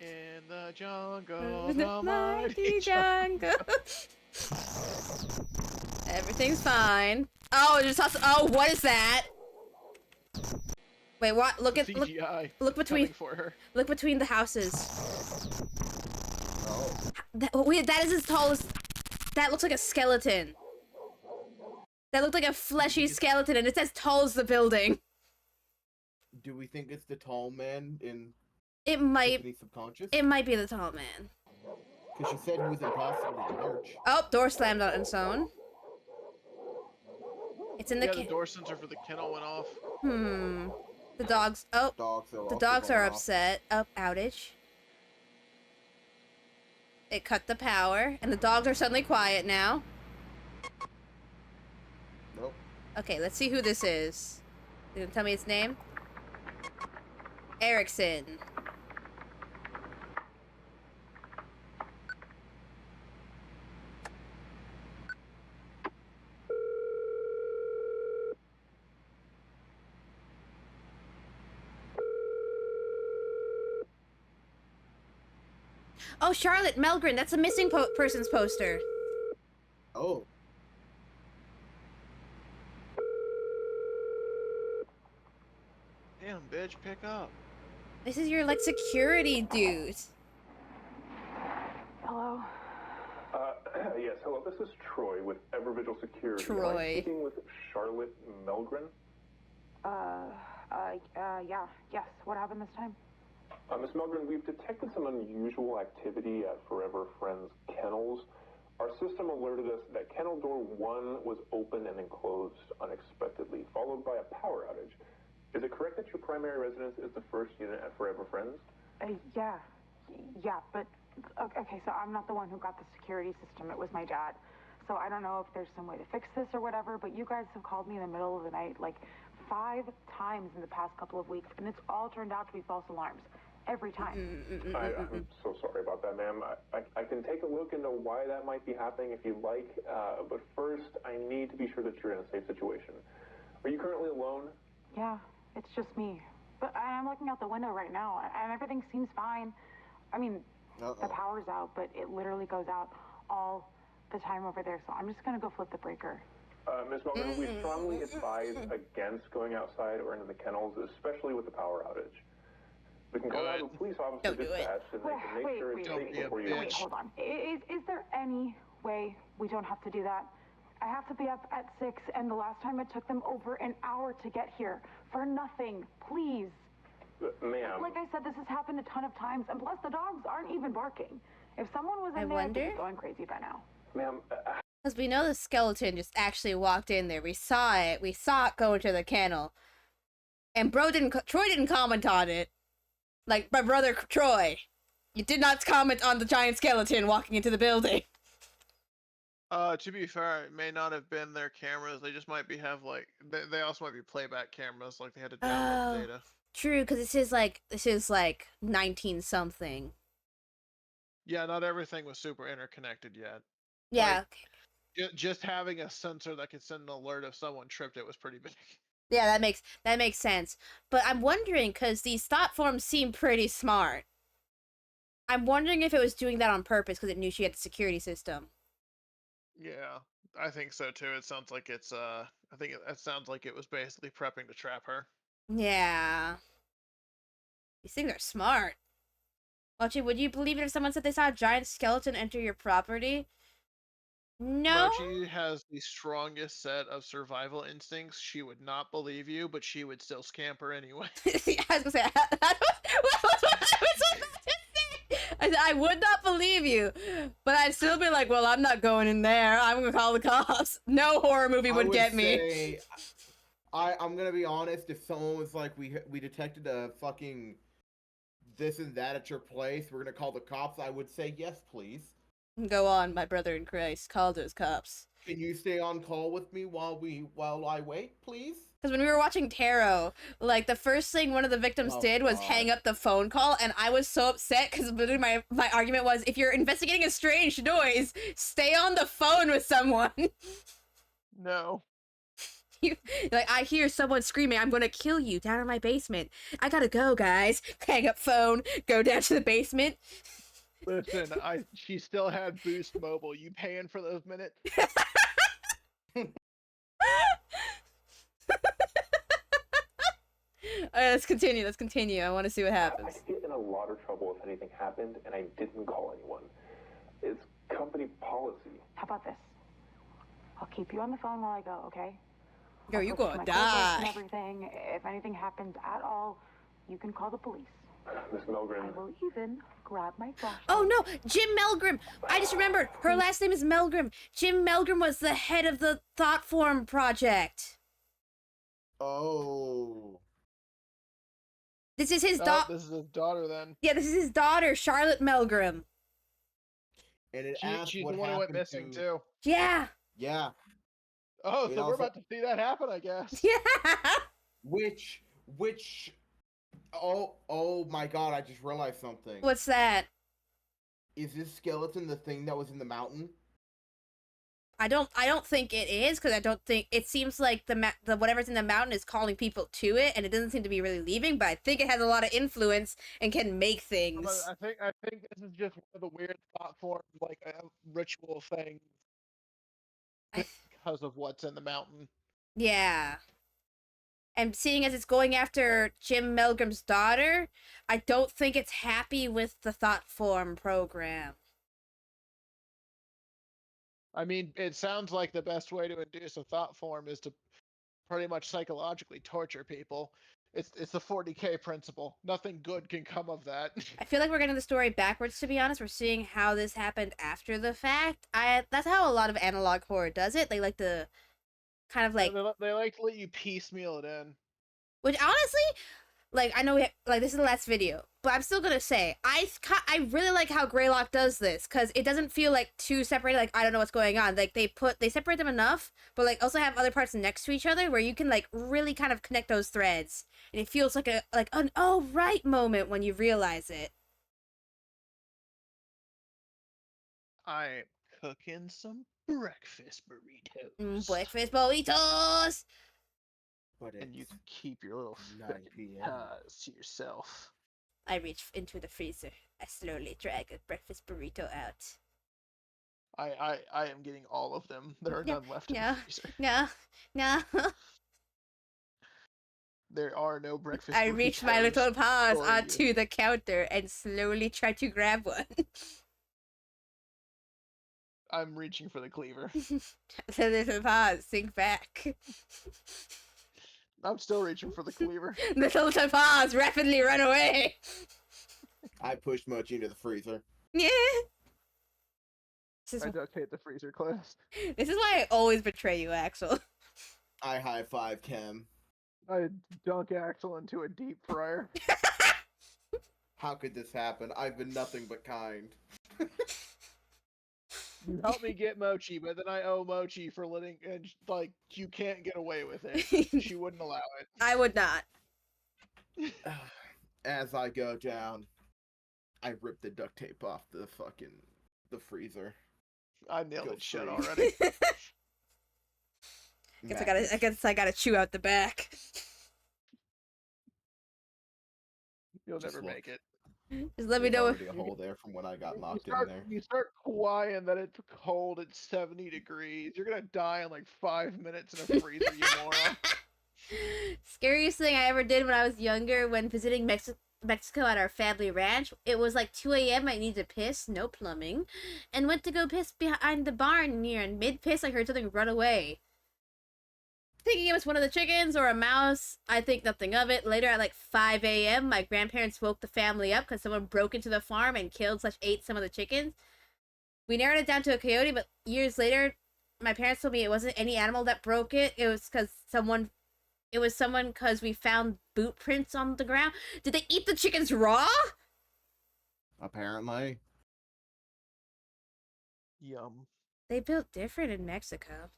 In the jungle, the mighty jungle. Everything's fine. Oh, just oh, what is that? Wait, what? Look at look between for her. Look between the houses. Oh. That is as tall as. That looks like a skeleton. That looked like a fleshy skeleton, and it's as tall as the building. Do we think it's the tall man in? It might. Subconscious? It might be the tall man. Because she said he was impossibly large. Oh, door slammed on its own. It's in the. Yeah, the door sensor for the kennel went off. The dogs. Oh. The dogs are upset. Oh, outage. It cut the power, and the dogs are suddenly quiet now. Nope. Okay, let's see who this is. You gonna tell me its name? Erickson. Oh, Charlotte Melgren. That's a missing person's poster. Oh. Damn, bitch, pick up. This is your, like, security dude. Hello? Yes, hello, this is Troy with Evervigil Security. Troy. Am I speaking with Charlotte Melgren? Yeah, yes. What happened this time? Ms. Melgren, we've detected some unusual activity at Forever Friends Kennels. Our system alerted us that kennel door 1 was open and then closed unexpectedly, followed by a power outage. Is it correct that your primary residence is the first unit at Forever Friends? Yeah, but okay, so I'm not the one who got the security system. It was my dad. So I don't know if there's some way to fix this or whatever, but you guys have called me in the middle of the night like 5 times in the past couple of weeks, and it's all turned out to be false alarms. Every time. I'm so sorry about that, ma'am. I can take a look into why that might be happening if you'd like, but first I need to be sure that you're in a safe situation. Are you currently alone? Yeah, it's just me. But I'm looking out the window right now, and everything seems fine. I mean, the power's out, but it literally goes out all the time over there, so I'm just gonna go flip the breaker. Ms. Melgren, we strongly advise against going outside or into the kennels, especially with the power outage. We can call out a police officer dispatched, and they can make sure it's safe before you... Wait, hold on. Is there any way we don't have to do that? I have to be up at 6, and the last time it took them over an hour to get here. For nothing. Please. Ma'am. Like I said, this has happened a ton of times, and plus the dogs aren't even barking. If someone was in there, they'd be going crazy by now. Ma'am, because we know the skeleton just actually walked in there. We saw it. We saw it go into the kennel. And Troy didn't comment on it. Like, my brother Troy. You did not comment on the giant skeleton walking into the building. To be fair, it may not have been their cameras. They just might have like they also might be playback cameras, like they had to download the data. True, because this is like 19 something. Yeah, not everything was super interconnected yet. Yeah. Like, just having a sensor that could send an alert if someone tripped it was pretty big. Yeah, that makes sense. But I'm wondering, because these thought forms seem pretty smart. I'm wondering if it was doing that on purpose because it knew she had the security system. Yeah, I think so too. It sounds like it's I think it sounds like it was basically prepping to trap her. Yeah. These things are smart. Mochi, would you believe it if someone said they saw a giant skeleton enter your property? No. Mochi has the strongest set of survival instincts. She would not believe you, but she would still scamper anyway. I was gonna say, I would not believe you, but I'd still be like, well, I'm not going in there. I'm gonna call the cops. No horror movie would get me. I'm gonna be honest, if someone was like, we detected a fucking this and that at your place, we're gonna call the cops, I would say yes, please. Go on, my brother in Christ. Call those cops. Can you stay on call with me while I wait, please? Because when we were watching Tarot, like, the first thing one of the victims did was hang up the phone call, and I was so upset because literally my argument was, if you're investigating a strange noise, stay on the phone with someone. No. Like, I hear someone screaming, I'm gonna kill you down in my basement. I gotta go, guys. Hang up phone, go down to the basement. Listen, she still had Boost Mobile. You paying for those minutes? Let's continue. I want to see what happens. I'd get in a lot of trouble if anything happened and I didn't call anyone. It's company policy. How about this? I'll keep you on the phone while I go, okay? Girl, you gonna And die. everything. If anything happens at all, you can call the police. Miss Milgren. I will even grab my flashlight. Oh no, Jim Melgrim! I just remembered, her last name is Melgrim. Jim Melgrim was the head of the Thoughtform Project. Oh. This is his daughter. This is his daughter, then. Yeah, this is his daughter, Charlotte Melgrim. And she's the one who went missing, too. Yeah. Yeah. Oh, so we're about to see that happen, I guess. Yeah. Which, oh my god, I just realized something. What's that? Is this skeleton the thing that was in the mountain? I don't think it is, because I don't think it seems like the whatever's in the mountain is calling people to it, and it doesn't seem to be really leaving. But I think it has a lot of influence and can make things. I think this is just one of the weird thought forms, like ritual things, because of what's in the mountain. Yeah. And seeing as it's going after Jim Melgrim's daughter, I don't think it's happy with the Thoughtform program. I mean, it sounds like the best way to induce a thought form is to pretty much psychologically torture people. It's the 40K principle. Nothing good can come of that. I feel like we're getting the story backwards, to be honest. We're seeing how this happened after the fact. That's how a lot of analog horror does it. They like to kind of like... They like to let you piecemeal it in. Which, honestly, like, I know this is the last video, but I'm still gonna say, I really like how Greylock does this, because it doesn't feel like too separated, like, I don't know what's going on. Like, they separate them enough, but, like, also have other parts next to each other where you can, like, really kind of connect those threads. And it feels like an oh right moment when you realize it. I'm cooking some breakfast burritos. Breakfast burritos! And you can keep your little pies to yourself. I reach into the freezer. I slowly drag a breakfast burrito out. I am getting all of them. There are none left in the freezer. No. There are no breakfast burritos. I reach my little paws onto the counter and slowly try to grab one. I'm reaching for the cleaver. The little paws sink back. I'm still reaching for the cleaver. The little paws rapidly run away. I pushed Mochi into the freezer. Yeah. I duct tape the freezer closed. This is why I always betray you, Axel. I high five Chem. I dunk Axel into a deep fryer. How could this happen? I've been nothing but kind. You helped me get Mochi, but then I owe Mochi for letting, like, you can't get away with it. She wouldn't allow it. I would not. As I go down, I rip the duct tape off the freezer. I nailed it shut already. I guess I gotta chew out the back. You'll never make it. Just let me know if... a hole there from when I got locked in there. You start crying that it's cold, it's 70 degrees. You're gonna die in like 5 minutes in a freezer, you moron. Scariest thing I ever did when I was younger, when visiting Mexico at our family ranch, it was like 2 a.m. I needed to piss, no plumbing, and went to go piss behind the barn near, and mid-piss I heard something run away. thinking it was one of the chickens or a mouse. I think nothing of it. Later at like 5 a.m., my grandparents woke the family up because someone broke into the farm and killed/ate some of the chickens. We narrowed it down to a coyote, but years later, my parents told me it wasn't any animal that broke it. It was because someone. It was someone because we found boot prints on the ground. Did they eat the chickens raw? Apparently. Yum. They built different in Mexico.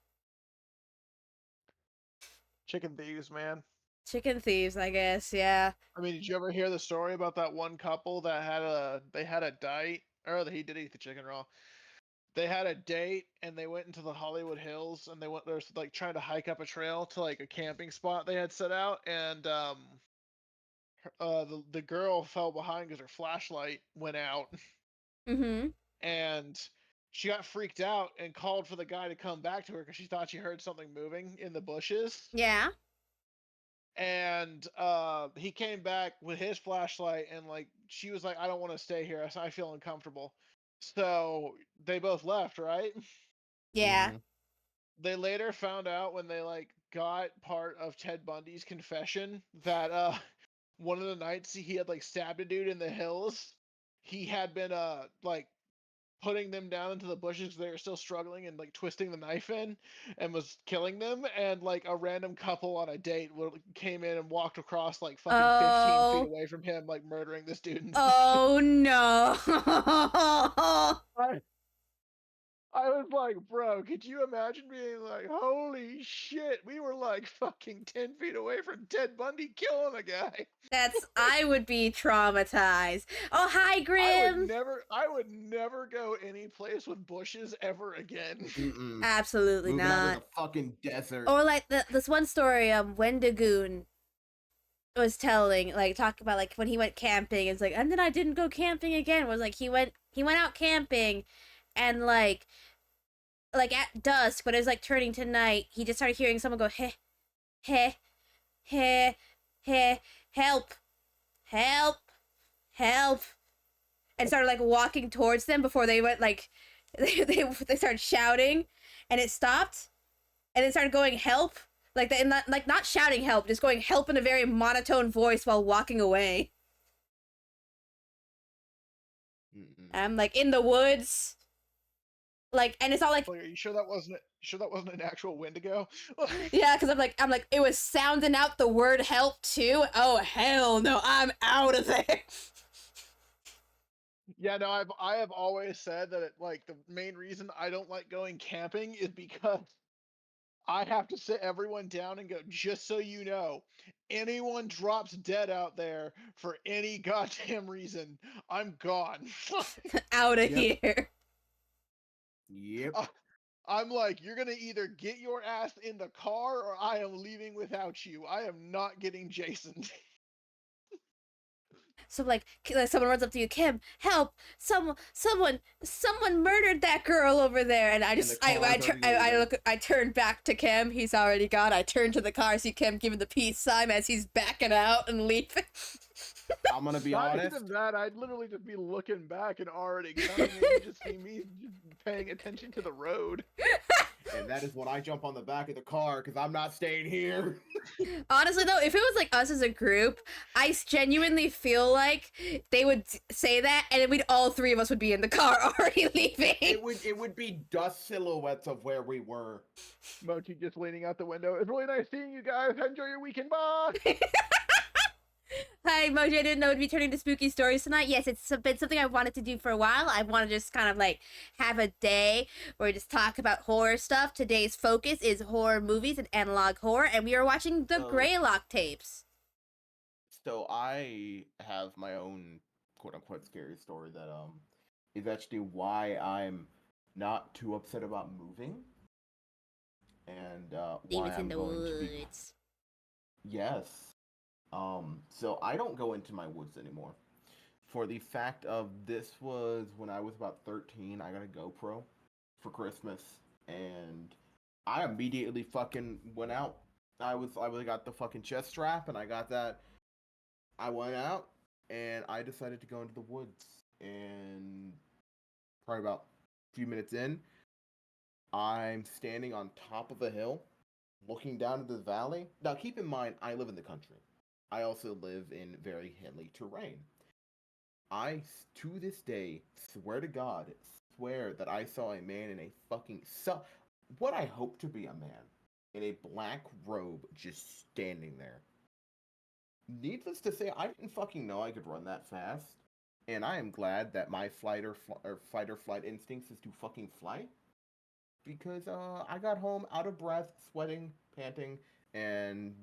Chicken thieves, man. Chicken thieves, I guess. Yeah. I mean, did you ever hear the story about that one couple that had a date? Or he did eat the chicken raw. They had a date and they went into the Hollywood Hills and they went there like trying to hike up a trail to like a camping spot they had set out, and the girl fell behind because her flashlight went out. Mm-hmm. And she got freaked out and called for the guy to come back to her because she thought she heard something moving in the bushes. Yeah. And he came back with his flashlight, and like she was like, I don't want to stay here. I feel uncomfortable. So they both left, right? Yeah. Mm-hmm. They later found out when they like got part of Ted Bundy's confession that one of the nights he had like stabbed a dude in the hills, he had been like putting them down into the bushes. They were still struggling and like twisting the knife in and was killing them. And like a random couple on a date came in and walked across like fucking 15 feet away from him, like murdering this dude. Oh no. I was like, bro, could you imagine being like, holy shit, we were like fucking 10 feet away from Ted Bundy killing a guy. I would be traumatized. Oh, hi, Grim. I would never go any place with bushes ever again. Mm-mm. Absolutely Moving out not. to the fucking desert. Or like this one story Wendigoon was telling, like talk about like when he went camping. It's like, and then I didn't go camping again. It was like he went out camping, and like at dusk, when it was like turning to night, he just started hearing someone go, "Heh, heh, heh, heh, help, help, help," and started like walking towards them before they went like they started shouting, and it stopped, and then started going help, like not shouting help, just going help in a very monotone voice while walking away. I'm like in the woods, like, and it's all like, are you sure that wasn't an actual Wendigo? yeah, because I'm like it was sounding out the word help too. Oh hell no, I'm out of there. Yeah, no, I have always said that like the main reason I don't like going camping is because I have to sit everyone down and go, just so you know, anyone drops dead out there for any goddamn reason, I'm gone. Out of here. Yep. I'm like, you're gonna either get your ass in the car or I am leaving without you. I am not getting Jason. So like someone runs up to you, Kim, help! Someone murdered that girl over there, and I turn back to Kim. He's already gone. I turn to the car, see Kim giving the peace sign as he's backing out and leaving. I'm gonna be Not honest. even that, I'd literally just be looking back and already coming, and you just see me paying attention to the road. And that is when I jump on the back of the car because I'm not staying here. Honestly, though, if it was like us as a group, I genuinely feel like they would say that, and then all three of us would be in the car already leaving. It would be dust silhouettes of where we were. Mochi just leaning out the window. It's really nice seeing you guys. Enjoy your weekend. Bye. Hi, Moji. I didn't know it'd be turning to spooky stories tonight. Yes, it's been something I've wanted to do for a while. I want to just kind of like have a day where we just talk about horror stuff. Today's focus is horror movies and analog horror, and we are watching the Greylock tapes. So I have my own quote-unquote scary story that is actually why I'm not too upset about moving, and why I'm going to be. Yes. So I don't go into my woods anymore. For the fact of this was when I was about 13, I got a GoPro for Christmas, and I immediately fucking went out. I got the fucking chest strap, and I got that. I went out, and I decided to go into the woods, and probably about a few minutes in, I'm standing on top of a hill, looking down into the valley. Now, keep in mind, I live in the country. I also live in very hilly terrain. I, to this day, swear to God, swear that I saw a man in a fucking what I hope to be a man in a black robe just standing there. Needless to say, I didn't fucking know I could run that fast, and I am glad that my fight or flight instincts is to fucking fly, because I got home out of breath, sweating, panting, and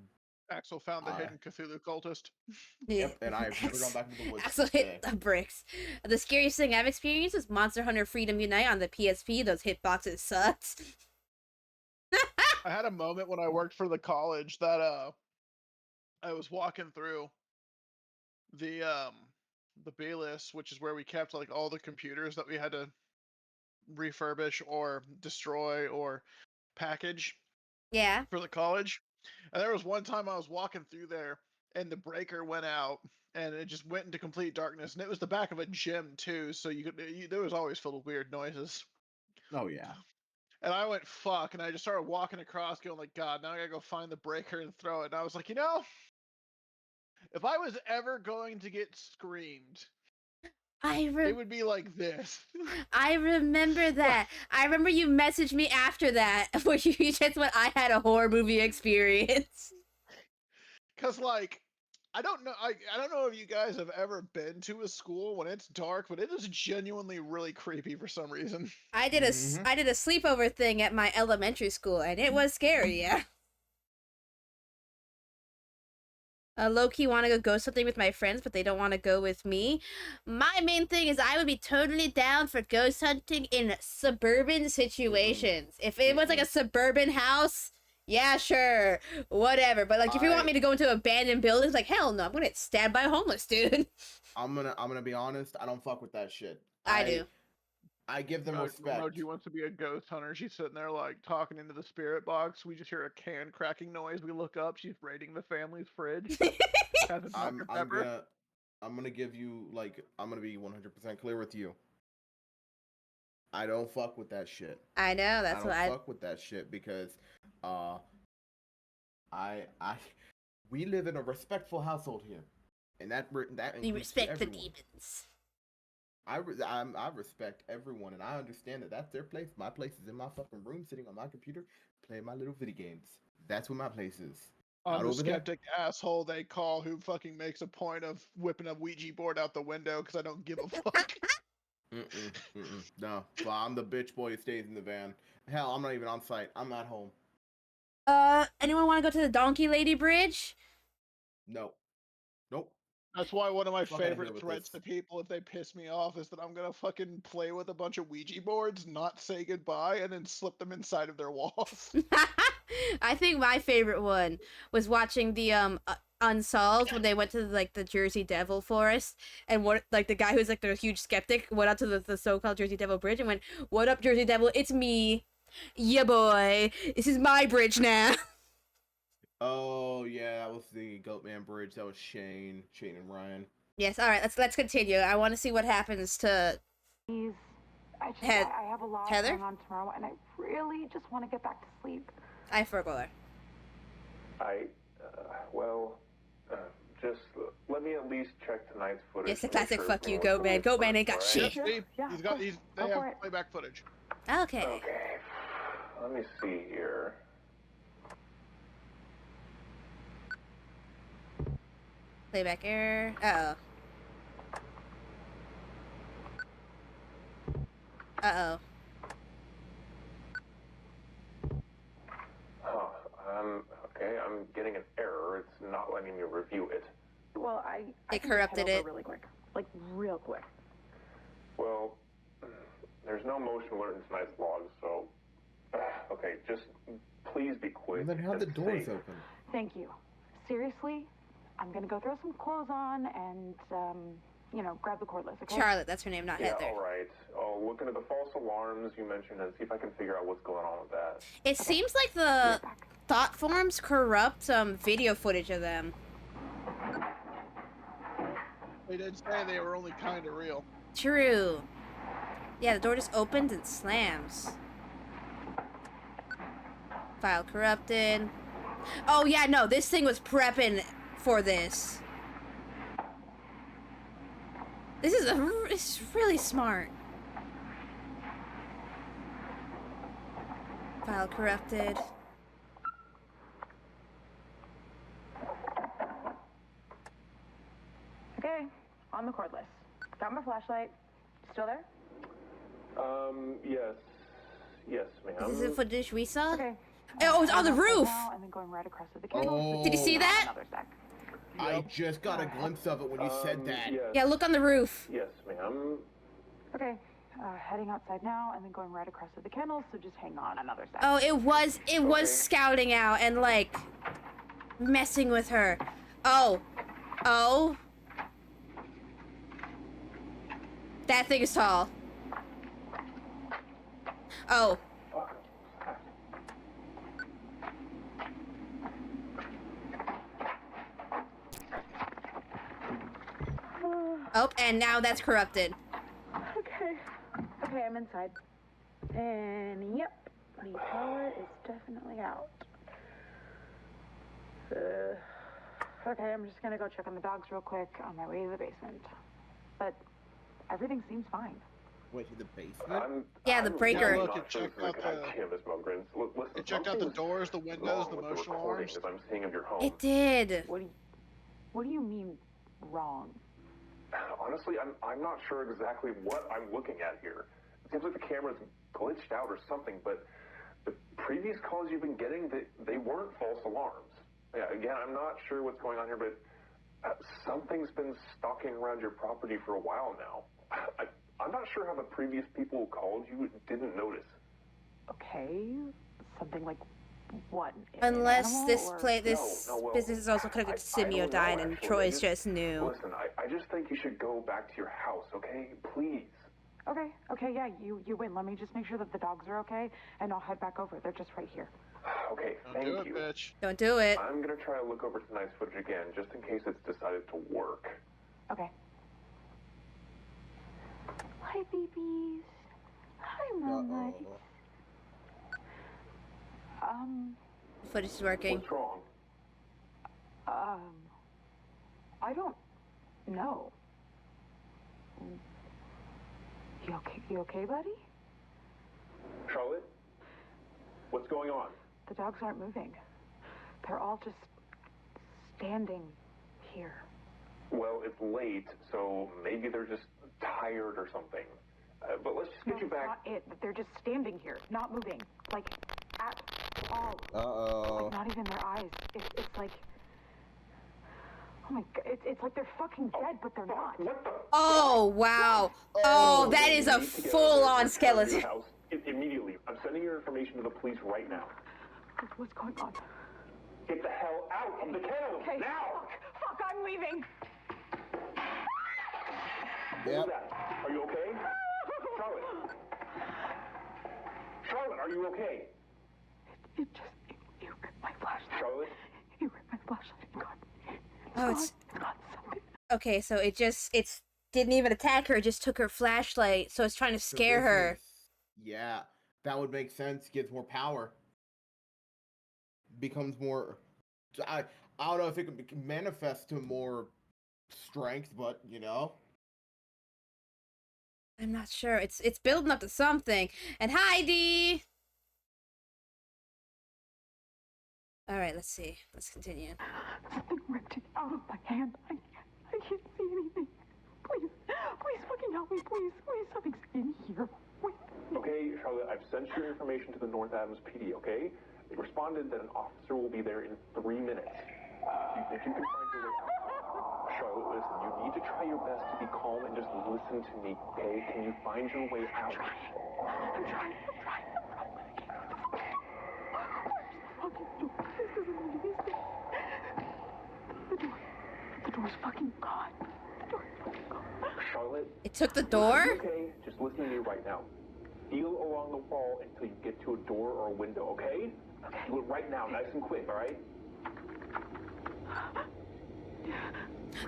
Axel found the hidden Cthulhu cultist. Yep, and I've never gone back into the woods. Axel hit the bricks. The scariest thing I've experienced was Monster Hunter Freedom Unite on the PSP. Those hitboxes sucked. I had a moment when I worked for the college that I was walking through the B-list, which is where we kept like all the computers that we had to refurbish or destroy or package. Yeah. For the college. And there was one time I was walking through there and the breaker went out and it just went into complete darkness, and it was the back of a gym too, so there was always filled with weird noises. Oh yeah. And I went fuck, and I just started walking across going like, God, now I gotta go find the breaker and throw it. And I was like, if I was ever going to get screamed, it would be like this. I remember that. I remember you messaged me after that where you just went, I had a horror movie experience. Cause like, I don't know if you guys have ever been to a school when it's dark, but it is genuinely really creepy for some reason. I did a sleepover thing at my elementary school, and it was scary, yeah. Low-key want to go ghost hunting with my friends, but they don't want to go with me. My main thing is I would be totally down for ghost hunting in suburban situations. If it was like a suburban house, yeah, sure, whatever. But like, if you want me to go into abandoned buildings, like, hell no, I'm gonna get stabbed by a homeless dude. I'm gonna be honest. I don't fuck with that shit. I do. I give them respect. Moji wants to be a ghost hunter. She's sitting there like talking into the spirit box. We just hear a can cracking noise. We look up. She's raiding the family's fridge. I'm gonna give you like I'm gonna be 100% clear with you. I don't fuck with that shit. I know, that's what I don't fuck with that shit because we live in a respectful household here, and that you respect the demons. I respect everyone, and I understand that that's their place. My place is in my fucking room, sitting on my computer, playing my little video games. That's where my place is. I'm the skeptic asshole they call who fucking makes a point of whipping a Ouija board out the window because I don't give a fuck. No, well, I'm the bitch boy who stays in the van. Hell, I'm not even on site. I'm at home. Anyone want to go to the Donkey Lady Bridge? No. Nope. That's why one of my favorite threats to people if they piss me off is that I'm gonna fucking play with a bunch of Ouija boards, not say goodbye, and then slip them inside of their walls. I think my favorite one was watching the Unsolved when they went to like the Jersey Devil forest, and what like the guy who's like the huge skeptic went out to the so-called Jersey Devil bridge and went, "What up, Jersey Devil? It's me, yeah boy. This is my bridge now." Oh yeah, that was the Goatman Bridge. That was Shane and Ryan. Yes. All right. Let's continue. I want to see what happens to. I have a lot going on tomorrow, and I really just want to get back to sleep. I forgot. Just let me at least check tonight's footage. Yes, the classic fuck you, Goatman. Goatman ain't got shit. They have playback footage. Okay. Okay. Let me see here. Playback error. Uh-oh. Uh-oh. Okay, I'm getting an error. It's not letting me review it. Well, They corrupted it. Really quick. Like, real quick. Well, there's no motion alert in tonight's log, so... okay, just please be quick. And then how the doors open? Thank you. Seriously, I'm gonna go throw some clothes on and, grab the cordless, okay? Charlotte, that's her name, not Heather. Yeah, all right. I'll look into the false alarms you mentioned and see if I can figure out what's going on with that. It seems like the thought forms corrupt video footage of them. They did say they were only kind of real. True. Yeah, the door just opens and slams. File corrupted. Oh yeah, no, this thing was prepping for this. This is it's really smart. File corrupted. Okay, on the cordless. Got my flashlight. Still there? Yes. Yes, ma'am. Is this the footage we saw? Okay. Oh, it's on the roof! Now, and then going right across to the cable. Oh. Did you see that? Another sec. I just got a glimpse of it when you said that. Yes. Yeah, look on the roof. Yes, ma'am. Okay, heading outside now, and then going right across to the kennels, so just hang on another sec. Oh, it was scouting out and like messing with her. Oh. Oh. That thing is tall. Oh. Oh, and now that's corrupted. Okay. Okay, I'm inside. And yep, the power is definitely out. Okay, I'm just gonna go check on the dogs real quick on my way to the basement. But everything seems fine. Wait, to the basement? Yeah, the breaker. Yeah, look, it checked out it checked out the doors, the windows, the motion alarms. I'm seeing of your home. It did. What do you mean wrong? Honestly, I'm not sure exactly what I'm looking at here. It seems like the camera's glitched out or something, but the previous calls you've been getting, they weren't false alarms. Yeah, again, I'm not sure what's going on here, but something's been stalking around your property for a while now. I'm not sure how the previous people who called you didn't notice. Okay, something like what? Unless this or... business is also connected to Simiodyne and Troy's just knew. Listen, I just think you should go back to your house, okay? Please. Okay, yeah, you win. Let me just make sure that the dogs are okay, and I'll head back over. They're just right here. Okay, thank you. Bitch. Don't do it. I'm gonna try to look over tonight's footage again, just in case it's decided to work. Okay. Hi, babies. Hi, Mama. Footage is working. What's wrong? I don't know. You okay, buddy? Charlotte? What's going on? The dogs aren't moving. They're all just standing here. Well, it's late, so maybe they're just tired or something. But let's just get you back. That's not it. They're just standing here, not moving. Like, at all. Uh-oh. Like, not even their eyes. It's like... Oh my god, it's like they're fucking dead, but they're not. What the? Oh, wow. Oh, that is a full-on skeleton. Immediately. I'm sending your information to the police right now. What's going on? Get the hell out of the kennel now! Fuck, I'm leaving. What was that? Are you okay? Charlotte? Charlotte, are you okay? It ripped my flashlight. Charlotte? It ripped my flashlight and got... Oh, it's okay. So it didn't even attack her. It just took her flashlight. So it's trying to scare her. Yeah, that would make sense. Gives more power. Becomes more. I don't know if it can manifest to more strength, but you know. I'm not sure. It's building up to something. And Heidi. All right, let's see. Let's continue. Something ripped it out of my hand. I can't see anything. Please fucking help me, please. Something's in here. Wait. Okay, Charlotte, I've sent your information to the North Adams PD, okay? They responded that an officer will be there in 3 minutes. Do you think you can find your way out? Charlotte, listen, you need to try your best to be calm and just listen to me, okay? Can you find your way out? I'm trying. The door's fucking gone. Charlotte? It took the door? Okay, just listen to me right now. Feel along the wall until you get to a door or a window, okay? Do it right now, nice and quick, alright?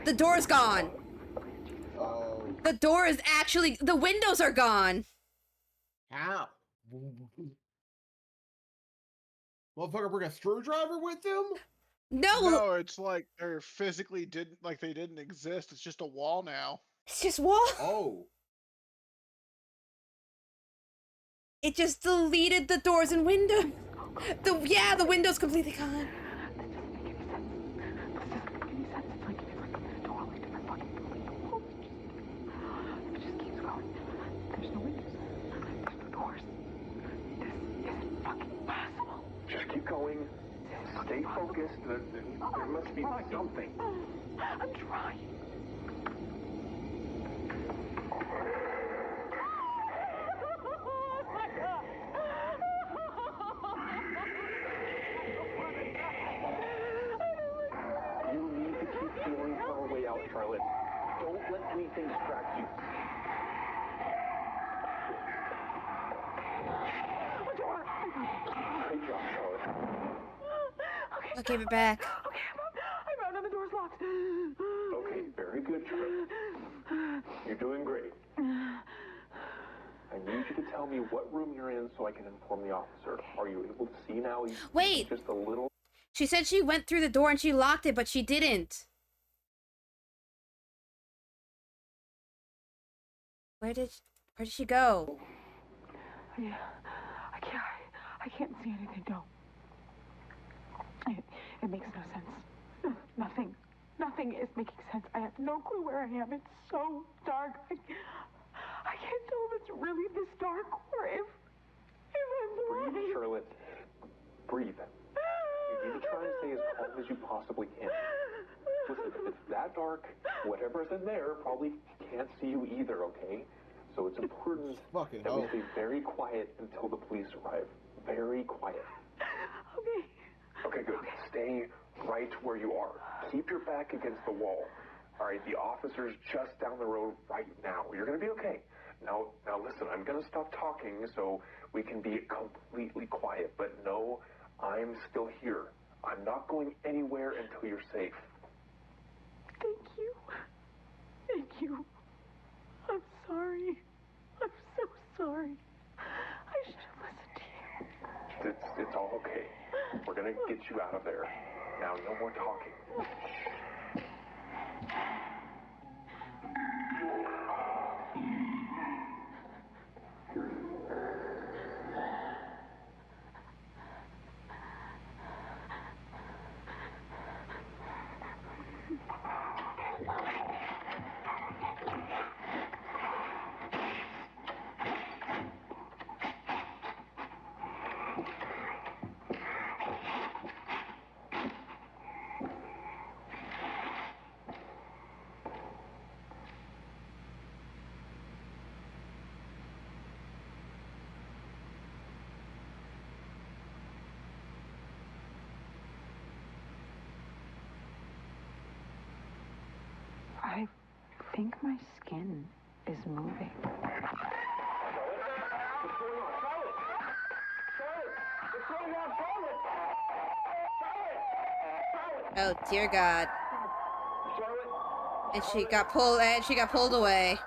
The door's gone. Oh. The door is actually... The windows are gone. How? Motherfucker bring a screwdriver with them? No, it's like they're physically they didn't exist. It's just a wall now. It's just wall. Oh. It just deleted the doors and windows. The window's completely gone. Just keep going. Stay focused. There must be something. I'm trying. You need to keep feeling our way out, Charlotte. Don't let anything distract you. Great job, Charlotte. I'll give it back. Okay, I'm out and the door's locked. Okay, very good, Charlotte. You're doing great. I need you to tell me what room you're in so I can inform the officer. Are you able to see now? Wait. Just a little. She said she went through the door and she locked it, but she didn't. Where did she go? Yeah, I can't see anything. No. It makes no sense. Nothing is making sense. I have no clue where I am. It's so dark. I can't tell if it's really this dark or if I'm blind. Breathe, Charlotte. Breathe. You need to try and stay as calm as you possibly can. Listen, if it's that dark, whatever's in there probably can't see you either, okay? So it's important that we stay very quiet until the police arrive. Very quiet. Okay. Okay, good. Stay right where you are. Keep your back against the wall. All right, the officer's just down the road right now. You're going to be okay. Now listen, I'm going to stop talking so we can be completely quiet. But no, I'm still here. I'm not going anywhere until you're safe. Thank you. Thank you. I'm sorry. I'm so sorry. I should have listened to you. It's all okay. We're going to get you out of there. Now, no more talking. I think my skin is moving. Oh dear God. And she got pulled away.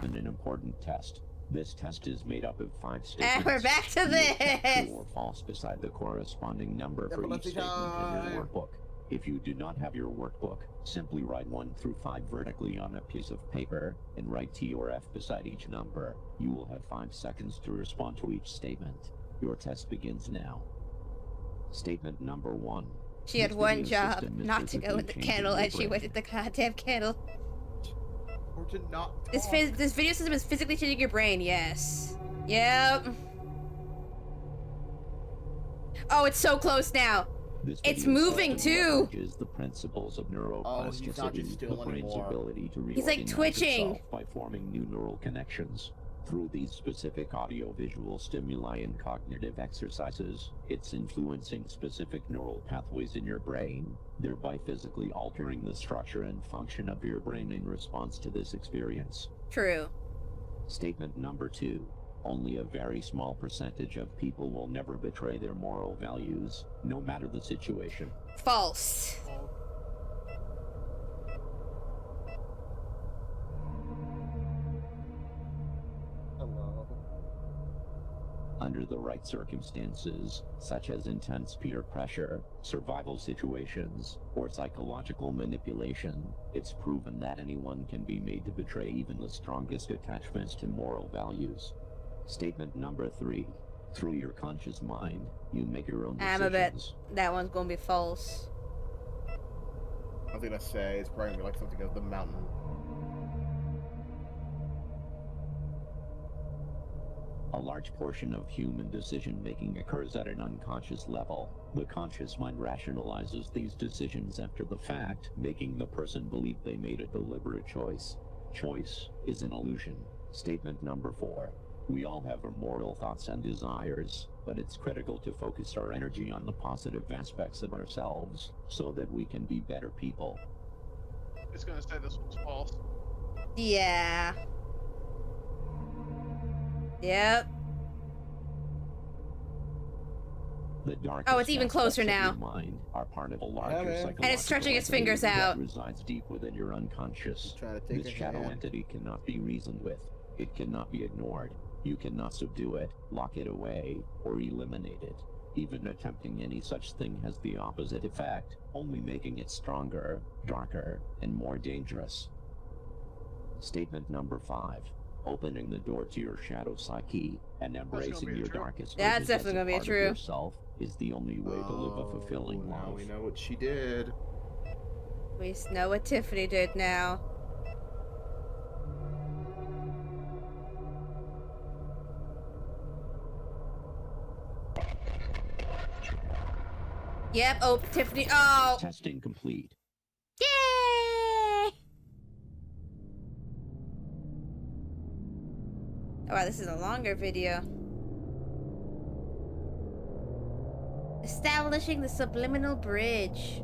An important test. This test is made up of 5 statements. And we're back to this! True or false beside the corresponding number for each statement in your workbook. If you do not have your workbook, simply write 1 through 5 vertically on a piece of paper and write T or F beside each number. You will have 5 seconds to respond to each statement. Your test begins now. Statement number 1. She had one job, not to go in the kennel, and she went in the goddamn kennel. Or to not talk. This video system is physically changing your brain, yes. Yep. Oh, it's so close now. It's moving too. The principles of neuroplasticity, the brain's ability to He's like twitching by forming new neural connections. Through these specific audio-visual stimuli and cognitive exercises, it's influencing specific neural pathways in your brain, thereby physically altering the structure and function of your brain in response to this experience. True. Statement number 2. Only a very small percentage of people will never betray their moral values, no matter the situation. False. Hello. Under the right circumstances, such as intense peer pressure, survival situations, or psychological manipulation, it's proven that anyone can be made to betray even the strongest attachments to moral values. Statement number 3. Through your conscious mind, you make your own decisions. I'm a bet that one's gonna be false. I was gonna say, it's probably gonna be like something of the mountain. A large portion of human decision-making occurs at an unconscious level. The conscious mind rationalizes these decisions after the fact, making the person believe they made a deliberate choice. Choice is an illusion. Statement number 4. We all have immoral thoughts and desires, but it's critical to focus our energy on the positive aspects of ourselves so that we can be better people. It's gonna say this one's false. Yeah. Yep. The darkest oh, it's even closer now. Of your mind are part of a larger psychological and it's stretching its fingers that out. Resides deep within your unconscious. This shadow entity cannot be reasoned with. It cannot be ignored. You cannot subdue it, lock it away, or eliminate it. Even attempting any such thing has the opposite effect, only making it stronger, darker, and more dangerous. Statement number 5. Opening the door to your shadow psyche and embracing your darkest That's definitely gonna be part of true. Yourself is the only way to live a fulfilling life. Now we know what she did. We know what Tiffany did now. Yep. Oh, Tiffany. Oh. Testing complete. Yay! Oh, wow, this is a longer video. Establishing the subliminal bridge.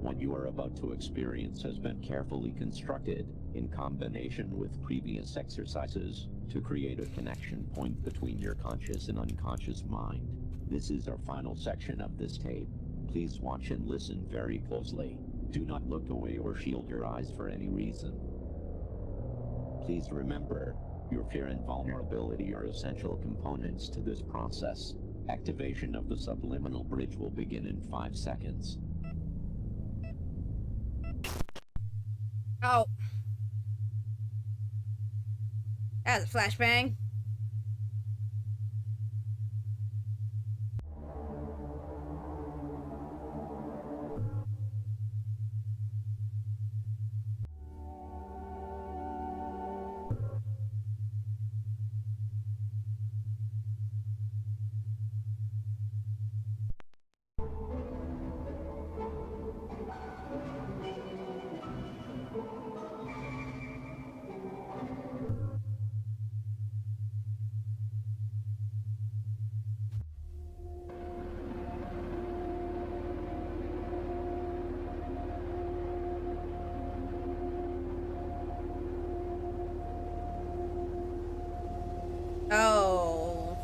What you are about to experience has been carefully constructed in combination with previous exercises to create a connection point between your conscious and unconscious mind. This is our final section of this tape. Please watch and listen very closely. Do not look away or shield your eyes for any reason. Please remember, your fear and vulnerability are essential components to this process. Activation of the subliminal bridge will begin in 5 seconds. Oh. That was a flashbang. Oh.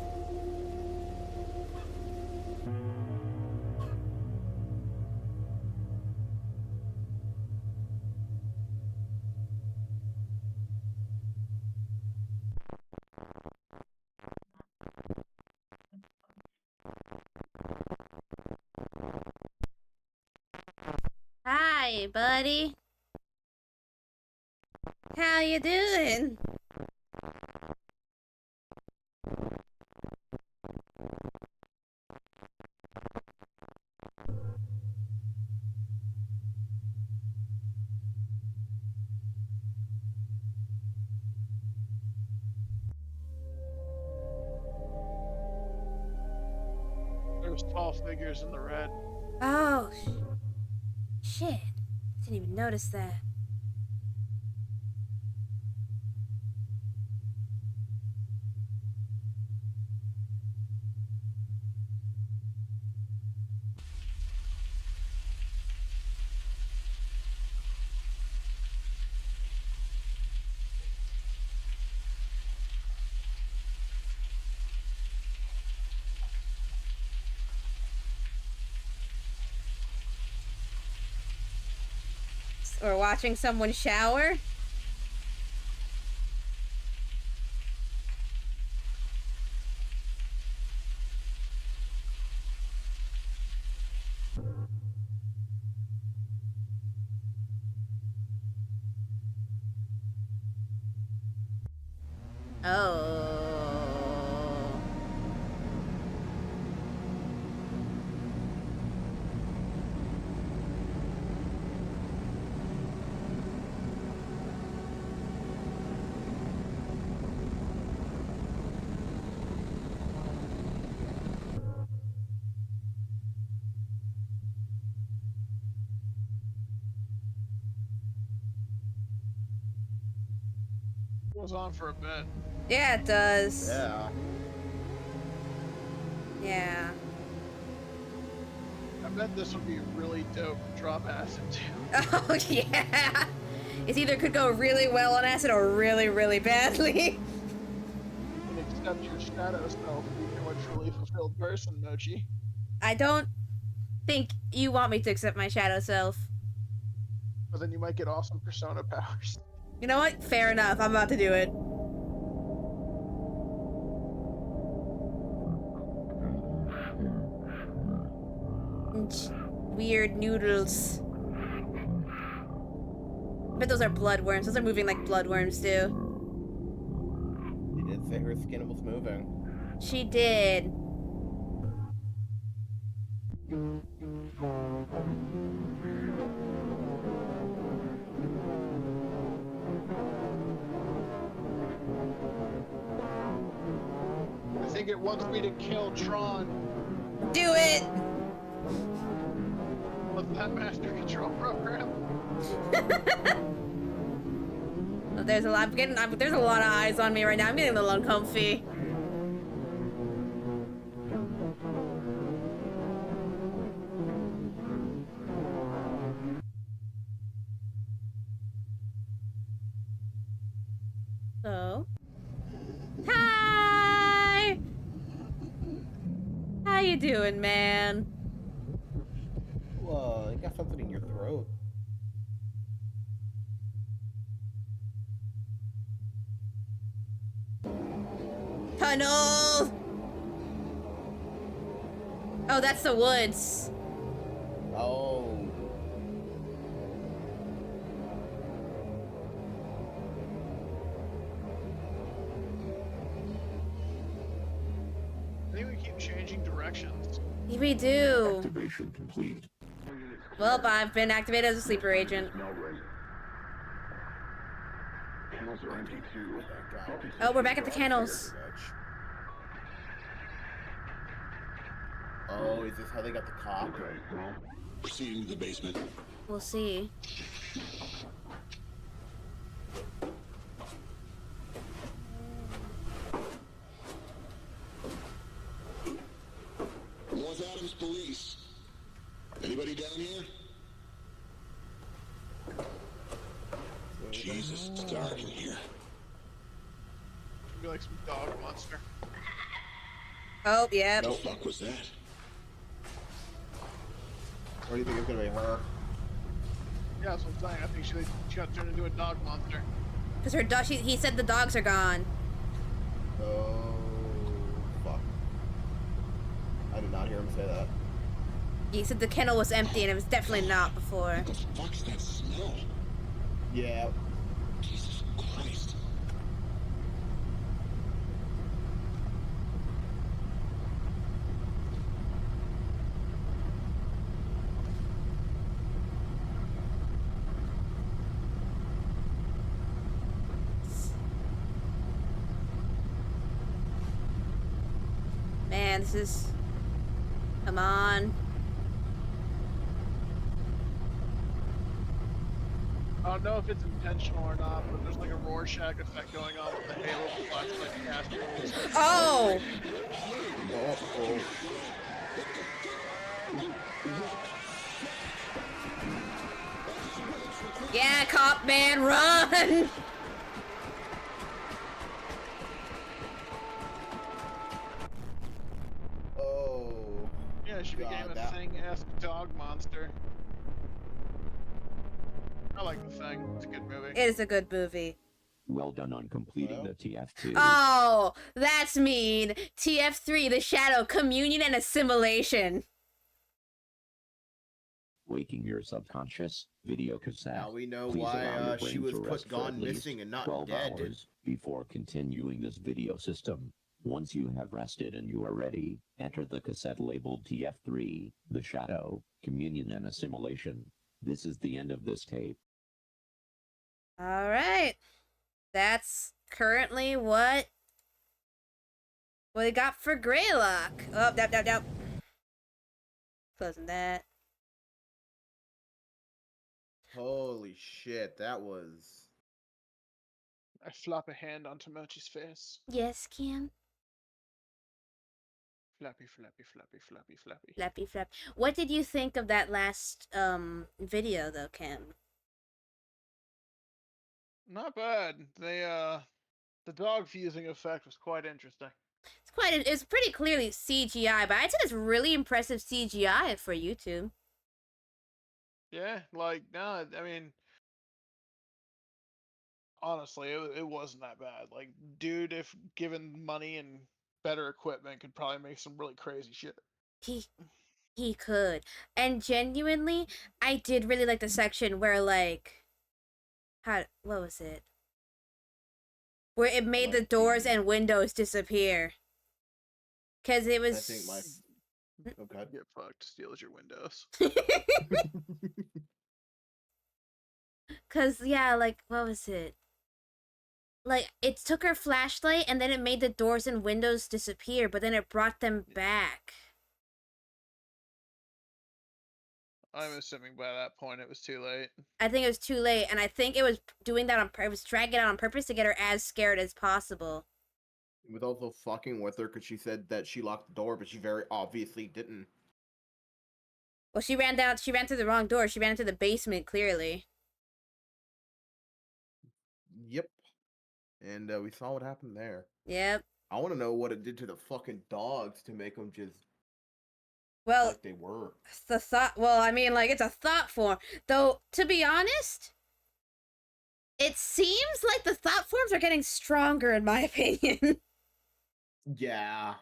Hi, buddy. How you doing? There's tall figures in the red. Oh, shit. Didn't even notice that. Or watching someone shower. Oh. Goes on for a bit. Yeah, it does. Yeah. Yeah. I bet this would be really dope to drop acid too. Oh, yeah. It either could go really well on acid or really, really badly. And accept your shadow self to become a truly fulfilled person, Mochi. I don't think you want me to accept my shadow self. But then you might get awesome persona powers. You know what? Fair enough. I'm about to do it. Weird noodles. I bet those are bloodworms. Those are moving like bloodworms do. She did say her skin was moving. She did. I think it wants me to kill Tron. Do it! With that master control program. Oh, there's a lot. There's a lot of eyes on me right now. I'm getting a little uncomfy. So, hi. How you doing, man? Whoa, you got something in your throat. Tunnel! Oh, that's the woods. Oh. I think we keep changing directions. We do. Activation complete. Well, I've been activated as a sleeper agent. Now ready. Panels are empty too. Oh, we're back at the kennels. Oh, is this how they got the cop? Okay, well, proceeding to the basement. We'll see. North Adams Police. Anybody down here? Jesus, it's dark in here. It'd be like some dog monster. Oh, yeah. What the fuck was that? Or do you think it's gonna be her? Yeah, that's what I'm saying. I think she got turned into a dog monster. Because her dog, he said the dogs are gone. Oh, fuck. I did not hear him say that. He said the kennel was empty and it was definitely not before. What the fuck's that smell? Yeah. Jesus Christ. Man, this is... Come on. I don't know if it's intentional or not, but there's like a Rorschach effect going on with the Halo flashlight caster. Oh! Oh. Yeah, cop man, run! Oh. Yeah, she became a Thing-esque dog monster. I like The Thing. It's a good movie. It is a good movie. Well done on completing the TF2. Oh, that's mean. TF3, The Shadow, Communion and Assimilation. Waking Your Subconscious video cassette. Now we know Please allow your why brain she was to rest put for at gone least missing and not 12 dead. hours before continuing this video system. Once you have rested and you are ready, enter the cassette labeled TF3, The Shadow, Communion and Assimilation. This is the end of this tape. All right. That's currently what we got for Greylock. Oh, nope. Closing that. Holy shit, that was... I flop a hand onto Mochi's face. Yes, Cam. Flappy, flappy, flappy, flappy, flappy. Flappy flap. What did you think of that last video though, Cam? Not bad. The dog fusing effect was quite interesting. It's pretty clearly CGI, but I'd say it's really impressive CGI for YouTube. Yeah, like, no, I mean, honestly, it wasn't that bad. Like, dude, if given money and better equipment, could probably make some really crazy shit. He could. And genuinely, I did really like the section where, like, what was it? Where it made the doors and windows disappear. Because it was... I think my... Oh, God. Get fucked. Steals your windows. Because, yeah, like, what was it? Like, it took her flashlight and then it made the doors and windows disappear, but then it brought them back. I'm assuming by that point it was too late. I think it was too late, and I think it was doing that it was dragging it out on purpose to get her as scared as possible. It was also fucking with her because she said that she locked the door, but she very obviously didn't. Well, she ran through the wrong door. She ran into the basement, clearly. Yep. And we saw what happened there. Yep. I want to know what it did to the fucking dogs to make them just... Well, like they were. The thought... Well, I mean, like, it's a thought form. Though, to be honest, it seems like the thought forms are getting stronger, in my opinion. Yeah.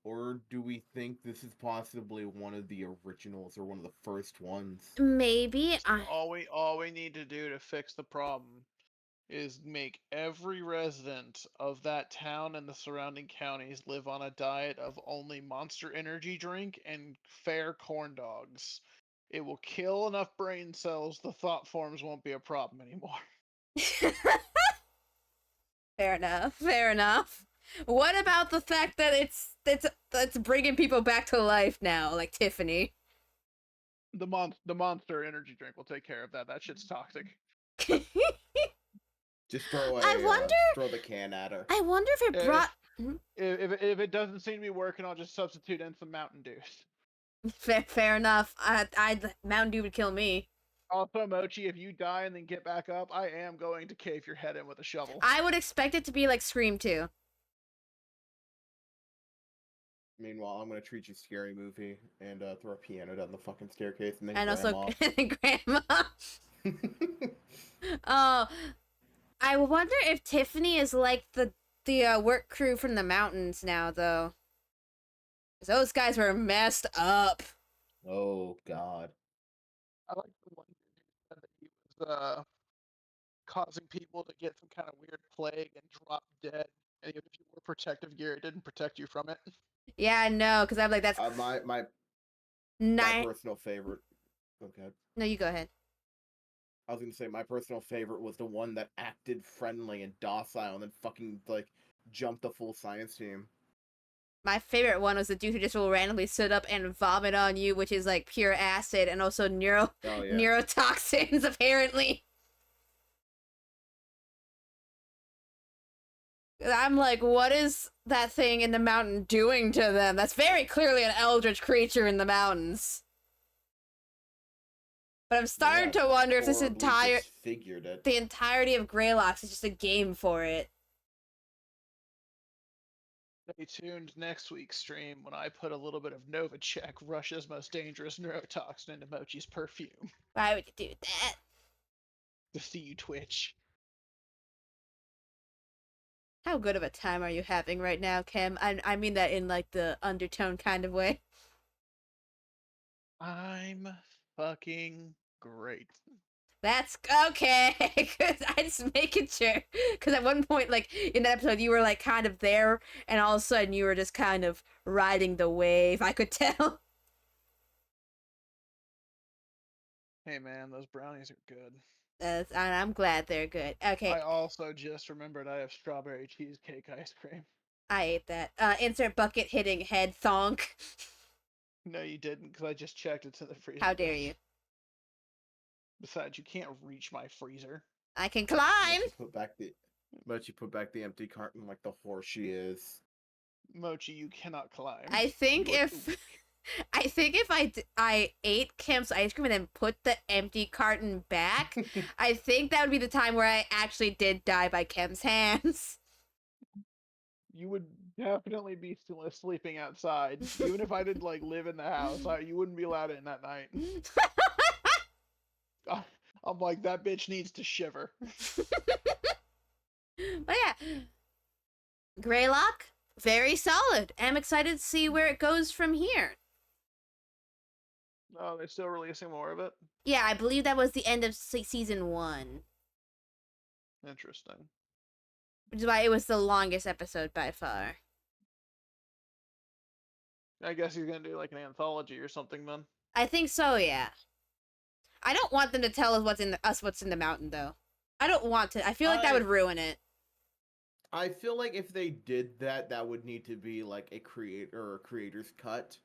Or do we think this is possibly one of the originals or one of the first ones? Maybe. All we need to do to fix the problem is make every resident of that town and the surrounding counties live on a diet of only Monster Energy drink and fair corn dogs. It will kill enough brain cells, the thought forms won't be a problem anymore. Fair enough. Fair enough. What about the fact that it's bringing people back to life now, like Tiffany? The Monster Energy drink will take care of that. That shit's toxic. Just throw the can at her. I wonder if it brought... If it doesn't seem to be working, I'll just substitute in some Mountain Dew. Fair enough. Mountain Dew would kill me. Also, Mochi, if you die and then get back up, I am going to cave your head in with a shovel. I would expect it to be like Scream 2. Meanwhile, I'm gonna treat you Scary Movie and throw a piano down the fucking staircase and then Grandma. Oh, I wonder if Tiffany is like the work crew from the mountains now, though. Those guys were messed up. Oh God. I like the one that he was causing people to get some kind of weird plague and drop dead, and even if you wore protective gear, it didn't protect you from it. Yeah, no, because I'm like, that's my personal favorite. Okay. No, you go ahead. I was gonna say my personal favorite was the one that acted friendly and docile and then fucking like jumped the full science team. My favorite one was the dude who just will randomly sit up and vomit on you, which is like pure acid and also neurotoxins, apparently. I'm like, what is that thing in the mountain doing to them? That's very clearly an eldritch creature in the mountains. But I'm starting to wonder if this the entirety of Greylocks is just a game for it. Stay tuned next week's stream when I put a little bit of Novichok, Russia's most dangerous neurotoxin, into Mochi's perfume. Why would you do that? To see you twitch. How good of a time are you having right now, Kim? I mean that in like the undertone kind of way. I'm fucking great. That's okay. Cause I just making sure. Cause at one point, like in that episode, you were like kind of there, and all of a sudden you were just kind of riding the wave. I could tell. Hey man, those brownies are good. I'm glad they're good. Okay, I also just remembered I have strawberry cheesecake ice cream. I ate that. Insert bucket hitting head thonk. No, you didn't, because I just checked. It's in the freezer. How dare you? Besides, you can't reach my freezer. I can climb. Mochi put back the empty carton like the horse she is. Mochi, you cannot climb. I think if I ate Kim's ice cream and then put the empty carton back, I think that would be the time where I actually did die by Kim's hands. You would definitely be still sleeping outside. Even if I didn't like live in the house, you wouldn't be allowed in that night. I'm like, that bitch needs to shiver. But yeah, Greylock, very solid. I'm excited to see where it goes from here. Oh, they're still releasing more of it? Yeah, I believe that was the end of season 1. Interesting. Which is why it was the longest episode by far. I guess he's gonna do like an anthology or something then. I think so, yeah. I don't want them to tell us what's in the mountain, though. I don't want to. I feel like that would ruin it. I feel like if they did that, that would need to be like a creator's cut.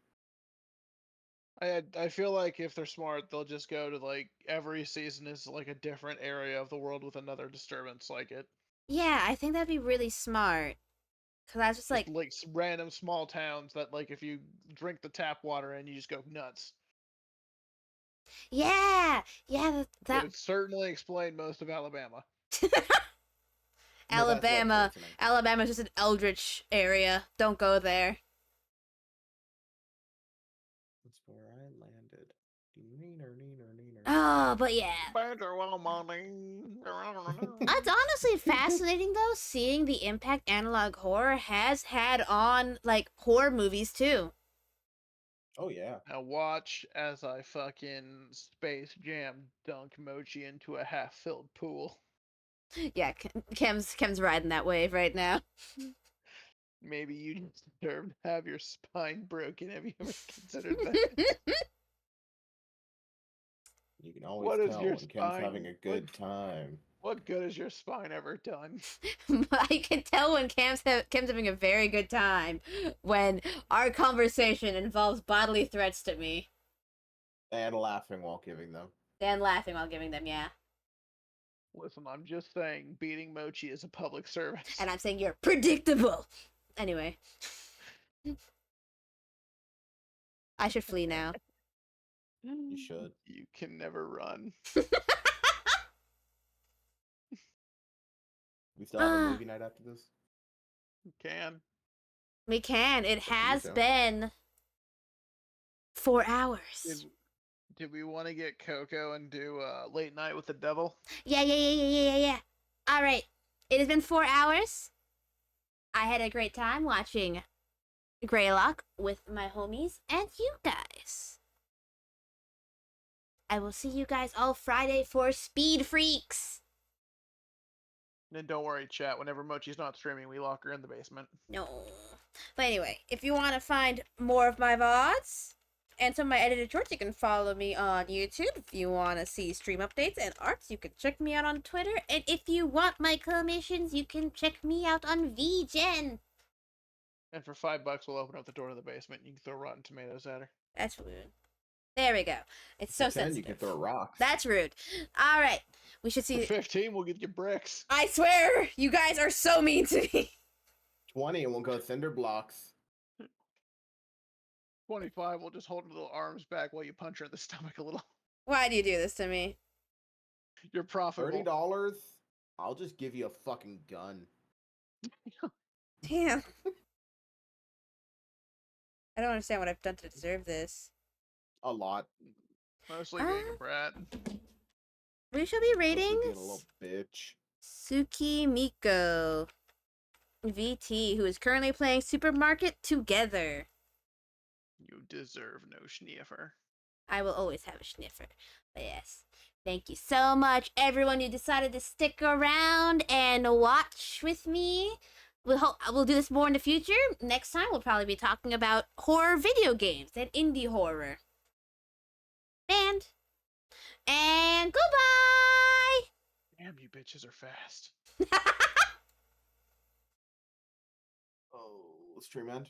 I feel like if they're smart, they'll just go to like every season is like a different area of the world with another disturbance like it. Yeah, I think that'd be really smart. Cause I was just like random small towns that like if you drink the tap water and you just go nuts. Yeah, That would certainly explain most of Alabama. Alabama's just an eldritch area. Don't go there. That's where I landed. Oh, but yeah. It's honestly fascinating though, seeing the impact analog horror has had on like horror movies too. Oh yeah. Now watch as I fucking Space Jam dunk Mochi into a half-filled pool. Yeah, Kim's riding that wave right now. Maybe you just deserve to have your spine broken. Have you ever considered that? You can always tell when Kim's having a good time. What good has your spine ever done? I can tell when Kim's having a very good time when our conversation involves bodily threats to me. And laughing while giving them. Yeah. Listen, I'm just saying, beating Mochi is a public service. And I'm saying you're predictable. Anyway. I should flee now. You should. You can never run. We still have a movie night after this? We can. We can. It has been 4 hours. Did we want to get Coco and do Late Night with the Devil? Yeah. All right. It has been 4 hours. I had a great time watching Greylock with my homies and you guys. I will see you guys all Friday for Speed Freaks. Then don't worry, chat. Whenever Mochi's not streaming, we lock her in the basement. No. But anyway, if you want to find more of my VODs and some of my edited shorts, you can follow me on YouTube. If you want to see stream updates and arts, you can check me out on Twitter. And if you want my commissions, you can check me out on VGen. And for $5, we'll open up the door to the basement. You can throw Rotten Tomatoes at her. That's rude. There we go. It's so sensitive. You can throw rocks. That's rude. All right. We should see. For 15, we'll get you bricks. I swear, you guys are so mean to me. 20, and we'll go cinder blocks. 25, we'll just hold her little arms back while you punch her in the stomach a little. Why do you do this to me? You're profitable. $30? I'll just give you a fucking gun. Damn. I don't understand what I've done to deserve this. A lot. Mostly being a brat. We shall be rating being a little bitch. Suki Miko VT, who is currently playing Supermarket Together. You deserve no schniffer. I will always have a sniffer. But yes. Thank you so much, everyone who decided to stick around and watch with me. We'll do this more in the future. Next time, we'll probably be talking about horror video games and indie horror. And goodbye! Damn, you bitches are fast. Oh, stream end.